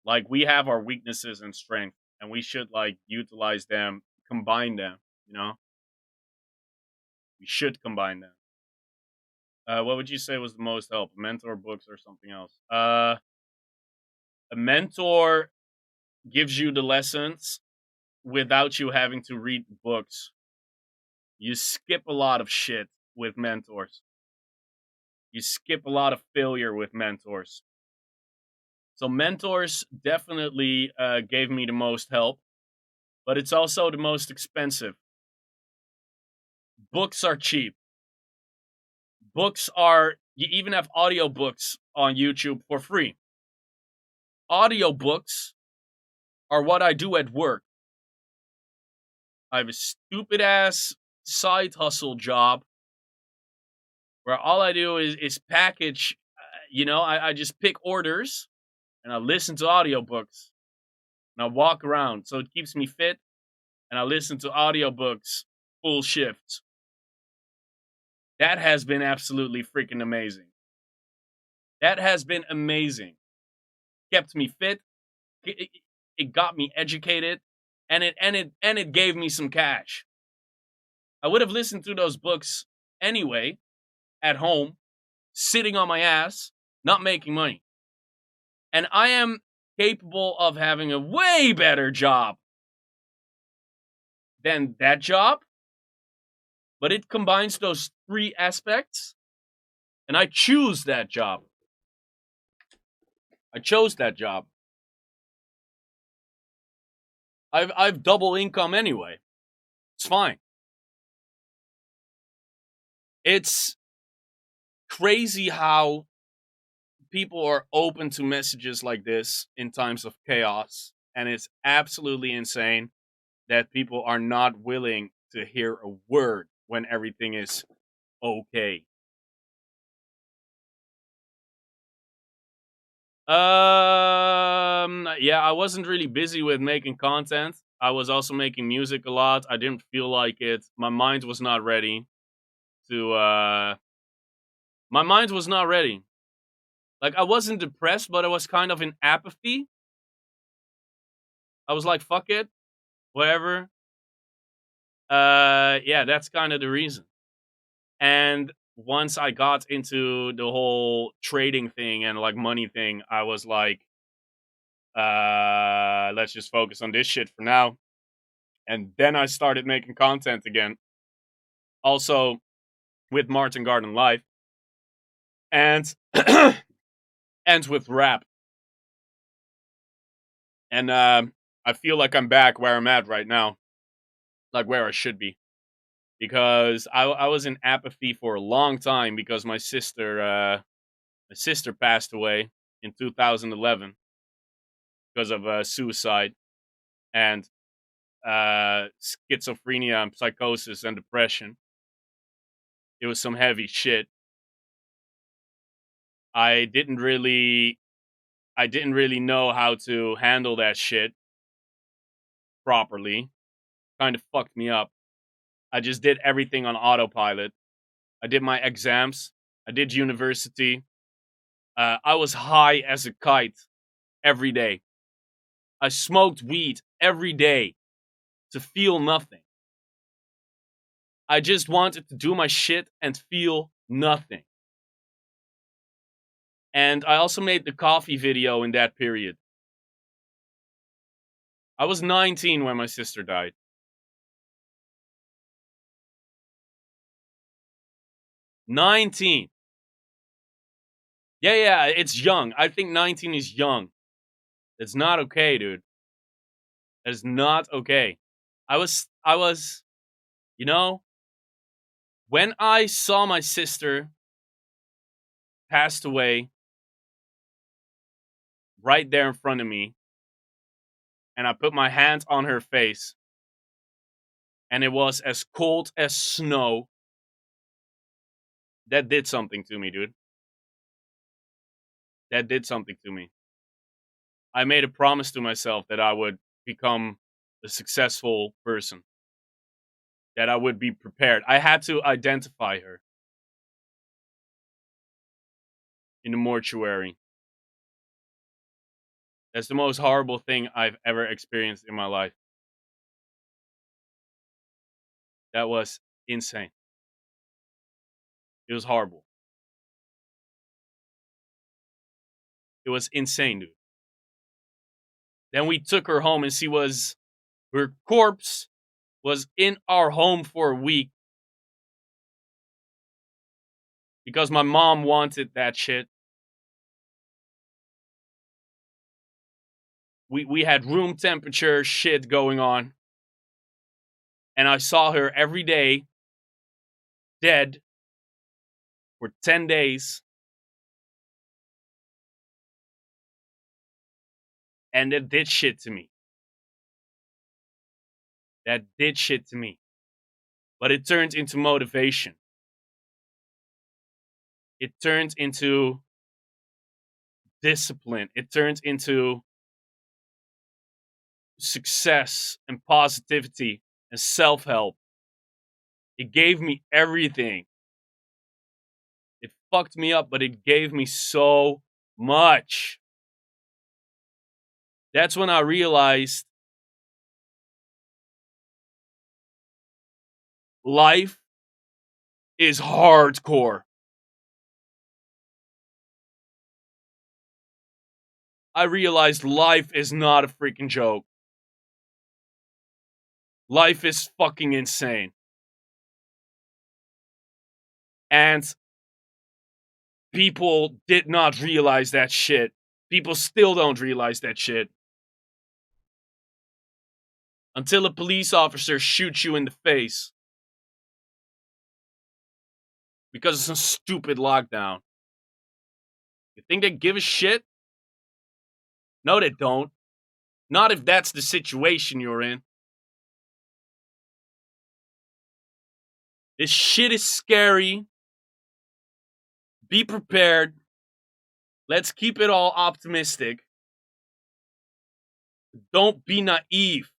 Like, we have our weaknesses and strengths, and we should like utilize them, combine them, you know? We should combine them. What would you say was the most help? A mentor, books, or something else? A mentor gives you the lessons without you having to read books. You skip a lot of shit with mentors. You skip a lot of failure with mentors. So mentors definitely gave me the most help, but it's also the most expensive. Books are cheap. Books are, you even have audiobooks on YouTube for free. Audiobooks are what I do at work. I have a stupid ass side hustle job where all I do is package, I just pick orders and I listen to audiobooks and I walk around. So it keeps me fit and I listen to audiobooks full shift. That has been absolutely freaking amazing. That has been amazing. Kept me fit. It got me educated, and it gave me some cash. I would have listened to those books anyway, at home, sitting on my ass, not making money. And I am capable of having a way better job than that job, but it combines those three aspects, and I choose that job. I chose that job. I've double income anyway. It's fine. It's crazy how people are open to messages like this in times of chaos, and it's absolutely insane that people are not willing to hear a word when everything is okay. Yeah, I wasn't really busy with making content. I was also making music a lot. I didn't feel like it. My mind was not ready to my mind was not ready. Like, I wasn't depressed, but I was kind of in apathy. I was like, fuck it. Whatever. Yeah, that's kind of the reason. And once I got into the whole trading thing and like money thing, I was like, let's just focus on this shit for now. And then I started making content again. Also with Martin Garden Live. And and with rap. And I feel like I'm back where I'm at right now. Like where I should be. Because I was in apathy for a long time because my sister passed away in 2011 because of suicide and schizophrenia and psychosis and depression. It was some heavy shit. I didn't really know how to handle that shit properly. Kind of fucked me up. I just did everything on autopilot. I did my exams. I did university. I was high as a kite every day. I smoked weed every day to feel nothing. I just wanted to do my shit and feel nothing. And I also made the coffee video in that period. I was 19 when my sister died. 19. Yeah, it's young. I think 19 is young. That's not okay, dude. That is not okay. I was, you know, when I saw my sister passed away right there in front of me, and I put my hands on her face, and it was as cold as snow, that did something to me, dude. That did something to me. I made a promise to myself that I would become a successful person, that I would be prepared. I had to identify her in the mortuary. That's the most horrible thing I've ever experienced in my life. That was insane. It was horrible. It was insane, dude. Then we took her home, and her corpse was in our home for a week because my mom wanted that shit. We had room temperature shit going on, and I saw her every day, dead, for 10 days. And it did shit to me. That did shit to me. But it turned into motivation. It turned into discipline. It turned into success and positivity and self-help. It gave me everything. It fucked me up, but it gave me so much. That's when I realized life is hardcore. I realized life is not a freaking joke. Life is fucking insane. And people did not realize that shit. People still don't realize that shit. Until a police officer shoots you in the face because of some stupid lockdown. You think they give a shit? No, they don't. Not if that's the situation you're in. This shit is scary. Be prepared. Let's keep it all optimistic. Don't be naive.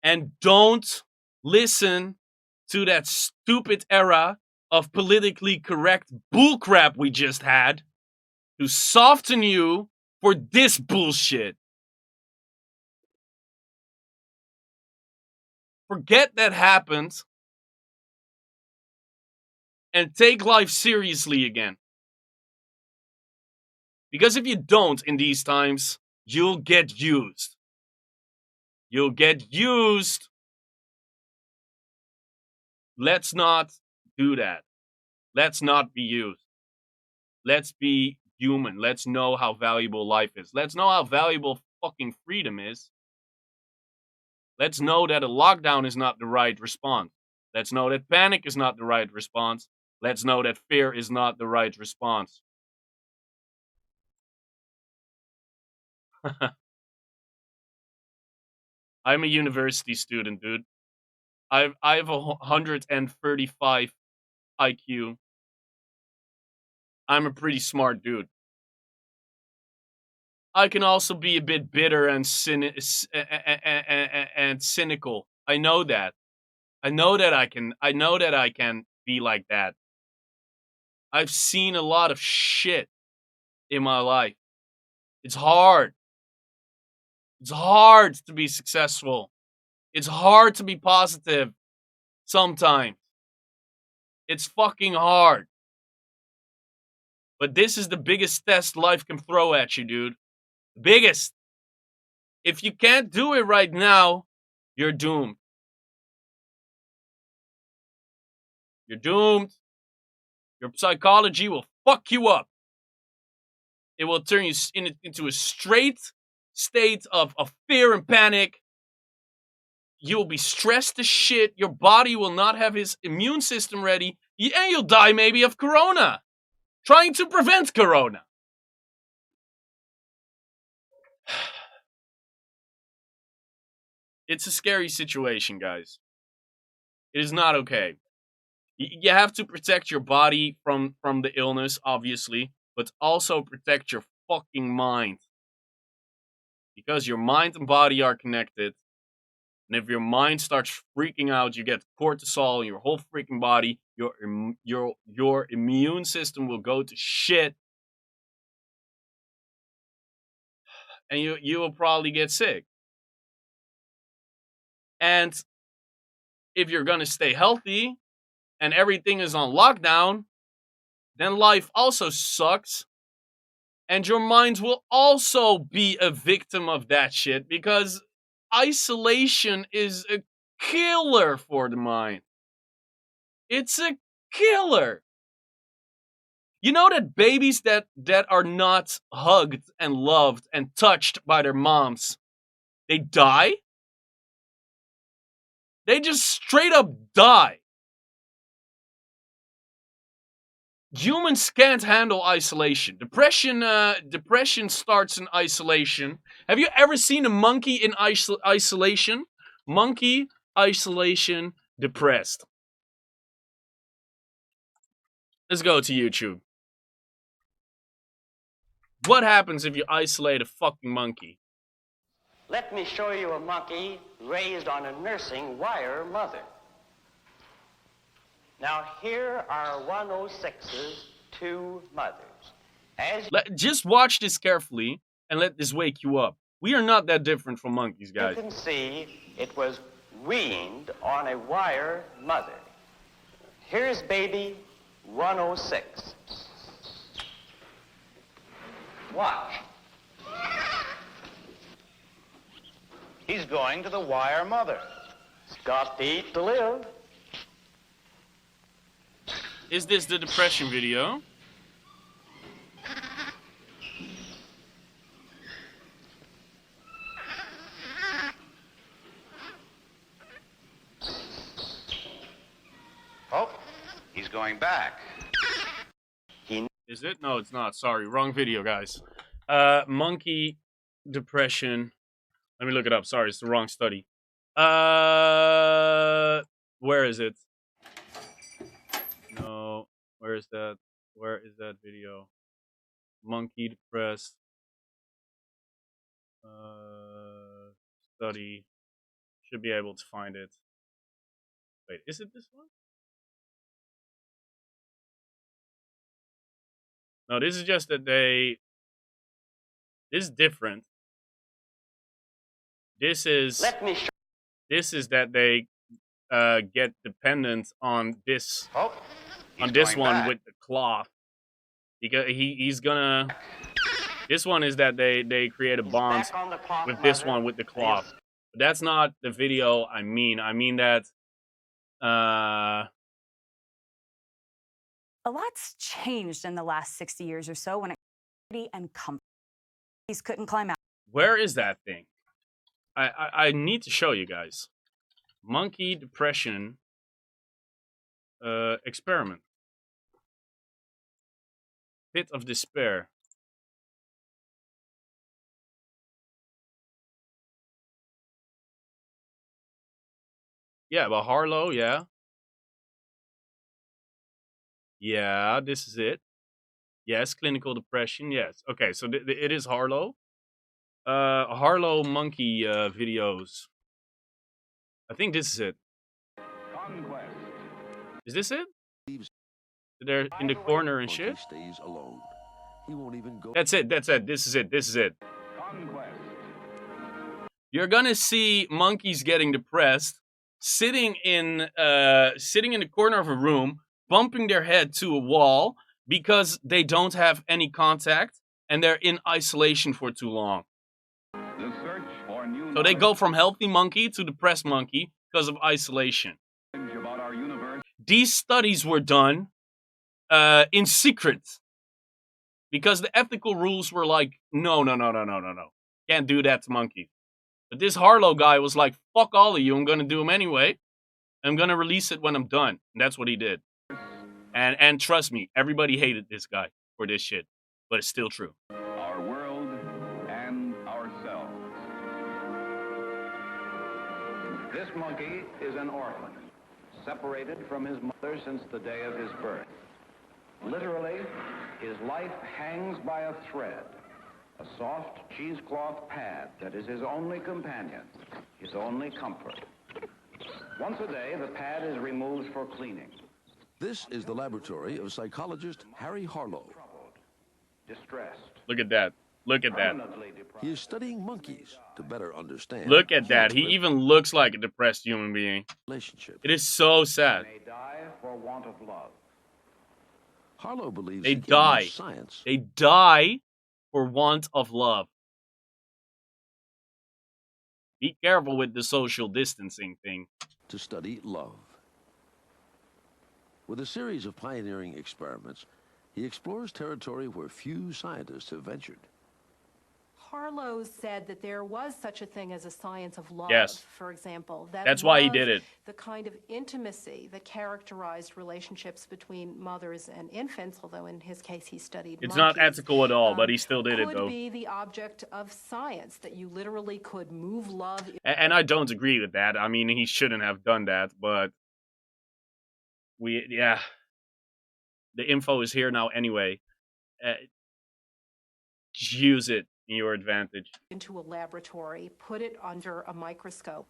And don't listen to that stupid era of politically correct bullcrap we just had to soften you for this bullshit. Forget that happened and take life seriously again. Because if you don't in these times, you'll get used. You'll get used. Let's not do that. Let's not be used. Let's be human. Let's know how valuable life is. Let's know how valuable fucking freedom is. Let's know that a lockdown is not the right response. Let's know that panic is not the right response. Let's know that fear is not the right response. I'm a university student, dude. I have a 135 IQ. I'm a pretty smart dude. I can also be a bit bitter and cynical. I know that. I know that I can be like that. I've seen a lot of shit in my life. It's hard. It's hard to be successful. It's hard to be positive sometimes. It's fucking hard. But this is the biggest test life can throw at you, dude. Biggest. If you can't do it right now, you're doomed. You're doomed. Your psychology will fuck you up. It will turn you into a straight state of fear and panic. You will be stressed as shit. Your body will not have his immune system ready. And you'll die maybe of corona. Trying to prevent corona. It's a scary situation, guys. It is not okay. You have to protect your body from the illness, obviously, but also protect your fucking mind. Because your mind and body are connected. And if your mind starts freaking out, you get cortisol in your whole freaking body. Your immune system will go to shit. And you will probably get sick. And if you're going to stay healthy and everything is on lockdown, then life also sucks. And your mind will also be a victim of that shit because isolation is a killer for the mind. It's a killer. You know that babies that are not hugged and loved and touched by their moms, they die? They just straight up die. Humans can't handle isolation. Depression starts in isolation. Have you ever seen a monkey in isolation? Monkey, isolation, depressed. Let's go to YouTube. What happens if you isolate a fucking monkey? Let me show you a monkey raised on a nursing wire mother. Now here are 106's two mothers. Just watch this carefully and let this wake you up. We are not that different from monkeys, guys. You can see it was weaned on a wire mother. Here's baby 106. Watch. He's going to the wire mother. He's got to eat to live. Is this the depression video? Oh, he's going back. Is it? No, it's not. Sorry, wrong video, guys. Monkey depression. Let me look it up. Sorry, it's the wrong study. Where is it? No, where is that? Where is that video? Monkey depressed. Study. Should be able to find it. Wait, is it this one? No, this is just that they... This is different. This is that they get dependent on this one with the cloth, because he's gonna. This one is that they create a bond with this one with the cloth. But that's not the video I mean. I mean that A lot's changed in the last 60 years or so when it comes to and comfort. These couldn't climb out. Where is that thing? I need to show you guys. Monkey depression experiment. Pit of despair. Yeah, but Harlow, yeah. Yeah, this is it. Yes, clinical depression, yes. Okay, so it is Harlow. Harlow monkey videos. I think this is it. Conquest. Is this it? They're in the corner and shit? Stays alone. He won't even go. That's it, this is it, this is it. Conquest. You're gonna see monkeys getting depressed, sitting in the corner of a room, bumping their head to a wall because they don't have any contact and they're in isolation for too long. So they go from healthy monkey to depressed monkey because of isolation. These studies were done in secret. Because the ethical rules were like, no. Can't do that to monkeys. But this Harlow guy was like, fuck all of you, I'm gonna do them anyway. I'm gonna release it when I'm done. And that's what he did. And trust me, everybody hated this guy for this shit. But it's still true. Our world and ourselves. This monkey is an orphan, separated from his mother since the day of his birth. Literally, his life hangs by a thread, a soft cheesecloth pad that is his only companion, his only comfort. Once a day, the pad is removed for cleaning. This is the laboratory of psychologist Harry Harlow. Distressed. Look at that. Look at that. He is studying monkeys to better understand. Look at that. He even looks like a depressed human being. Relationship. It is so sad. May die for want of love. Harlow believes They he can die. use science They die for want of love. Be careful with the social distancing thing. to study love. With a series of pioneering experiments, he explores territory where few scientists have ventured. Harlow said that there was such a thing as a science of love, Yes. for example. That That's why he love, did it. The kind of intimacy that characterized relationships between mothers and infants, although in his case he studied It's not monkeys, ethical at all, but he still did it, could though. be the object of science, that you literally could move love. And I don't agree with that. I mean, he shouldn't have done that, but yeah. The info is here now anyway. Use it in your advantage. Into a laboratory, put it under a microscope.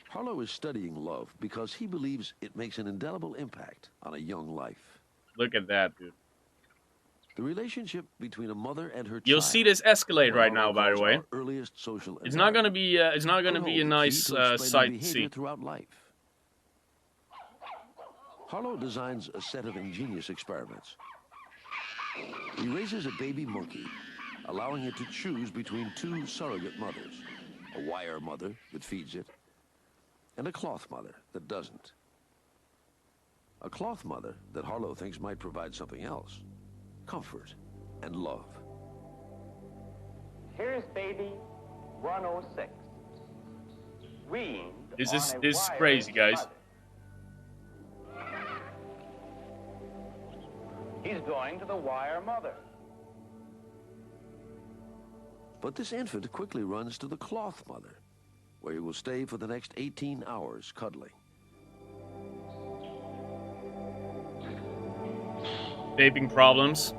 Harlow is studying love because he believes it makes an indelible impact on a young life. Look at that, dude. The relationship between a mother and her You'll child. see this escalate right now, by the calls way. our earliest social It's not gonna be. It's not gonna be a nice sight to see. Throughout life. Harlow designs a set of ingenious experiments. He raises a baby monkey, allowing it to choose between two surrogate mothers, a wire mother that feeds it, and a cloth mother that doesn't. A cloth mother that Harlow thinks might provide something else, comfort and love. Here's baby 106. Weaned This on is a this is wire crazy, guys. mother. He's going to the wire mother. But this infant quickly runs to the cloth mother, where he will stay for the next 18 hours cuddling. Vaping problems.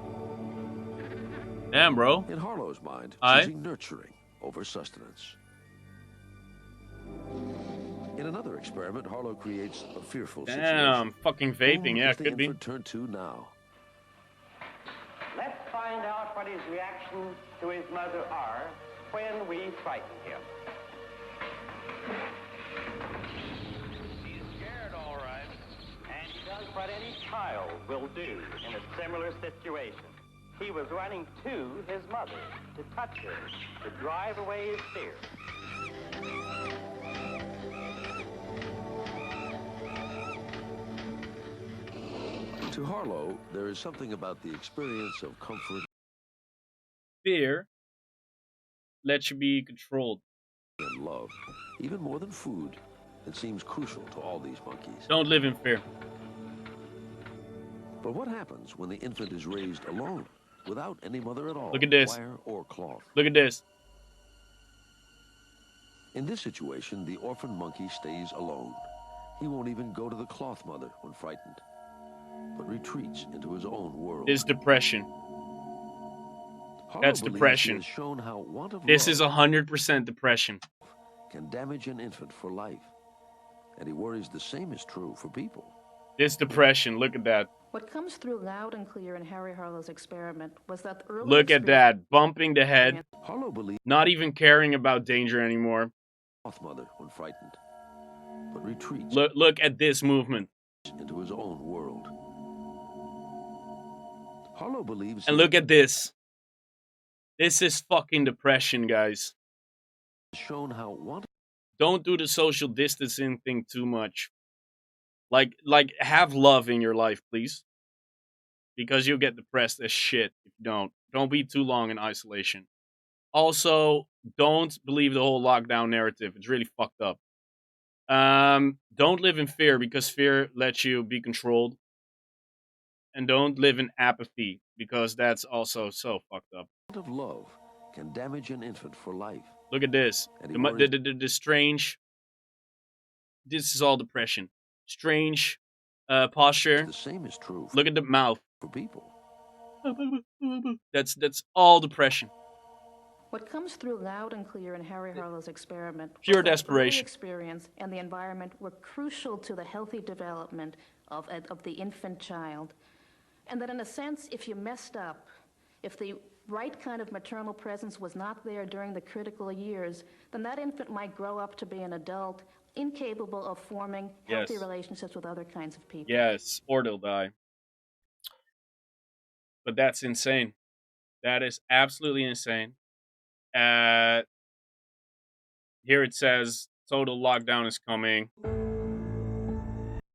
Damn, bro. In Harlow's mind, Aye. choosing nurturing over sustenance. In another experiment, Harlow creates a fearful situation. Damn, fucking vaping. Who Yeah, does the could be. infant turn to now? Let's find out what his reactions to his mother are when we frighten him. He's scared, all right. And he does what any child will do in a similar situation. He was running to his mother, to touch her, to drive away his fear. To Harlow, there is something about the experience of comfort Fear lets you be controlled. and love, even more than food, that seems crucial to all these monkeys. Don't live in fear. But what happens when the infant is raised alone, without any mother at all? Look at this. Wire or cloth. Look at this. In this situation, the orphan monkey stays alone. He won't even go to the cloth mother when frightened, but retreats into his own world. This depression. Harlow That's believes depression. he has shown how want of This love is 100% depression. can damage an infant for life. And he worries the same is true for people. This depression. Look at that. What comes through loud and clear in Harry Harlow's experiment was that the early Look at that. Bumping the head. Harlow believes Not even caring about danger anymore. cloth mother when frightened, but retreats Look at this movement. into his own world. Harlow believes And look at this. This is fucking depression, guys. he has shown how want Don't do the social distancing thing too much. Like have love in your life, please. Because you'll get depressed as shit if you don't. Don't be too long in isolation. Also, don't believe the whole lockdown narrative. It's really fucked up. Don't live in fear because fear lets you be controlled. And don't live in apathy because that's also so fucked up. Of love can damage an infant for life. Look at this. And The strange. This is all depression. Strange posture. The same is true. Look at the mouth. For people. That's all depression. What comes through loud and clear in Harry Harlow's experiment Pure was that desperation. early experience and the environment were crucial to the healthy development of the infant child. And that in a sense, if you messed up, if the right kind of maternal presence was not there during the critical years, then that infant might grow up to be an adult incapable of forming healthy Yes. relationships with other kinds of people. Yes, or they'll die. But that's insane. That is absolutely insane. Here it says total lockdown is coming.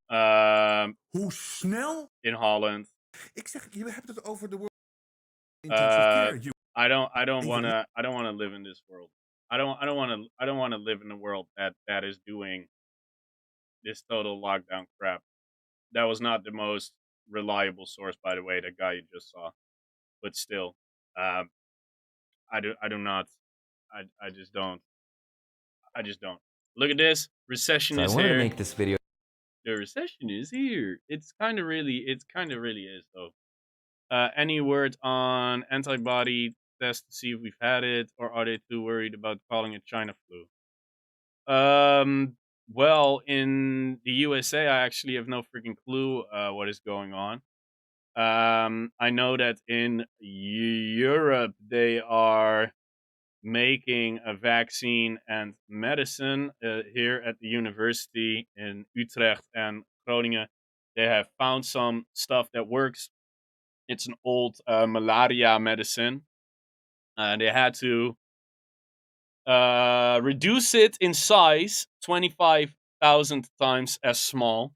Hoe snel? In Holland. Ik zeg, je hebt het over de intensive care. I don't want to live in this world. I don't want to live in a world that is doing this total lockdown crap. That was not the most reliable source, by the way, that guy you just saw. But still, I just don't. Look at this. Recession is here. I want to make this video. The recession is here. It kind of really is though. Any words on antibody test to see if we've had it, or are they too worried about calling it China flu? Well, in the USA, I actually have no freaking clue what is going on. I know that in Europe they are making a vaccine and medicine. Here at the university in Utrecht and Groningen, they have found some stuff that works. It's an old malaria medicine. They had to reduce it in size 25,000 times as small.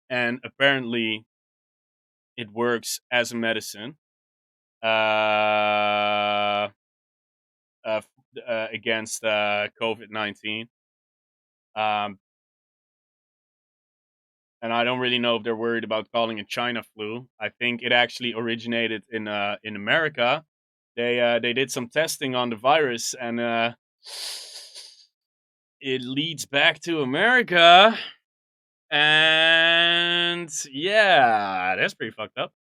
And apparently it works as a medicine against COVID-19. And I don't really know if they're worried about calling it China flu. I think it actually originated in America. They did some testing on the virus, and it leads back to America. And yeah, that's pretty fucked up.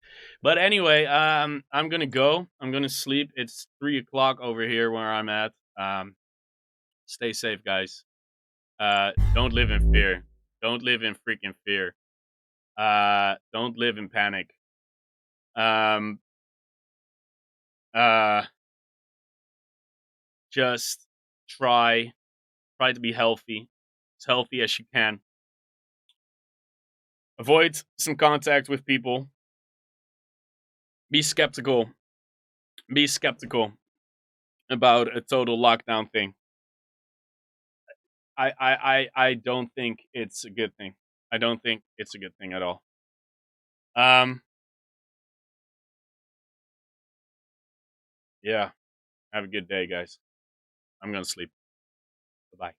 But anyway, I'm gonna go. I'm gonna sleep. It's 3 o'clock over here where I'm at. Stay safe, guys. Don't live in fear. Don't live in freaking fear. Don't live in panic. Just try to be healthy. As healthy as you can. Avoid some contact with people. Be skeptical. Be skeptical about a total lockdown thing. I don't think it's a good thing. I don't think it's a good thing at all. Yeah. Have a good day, guys. I'm gonna sleep. Bye-bye.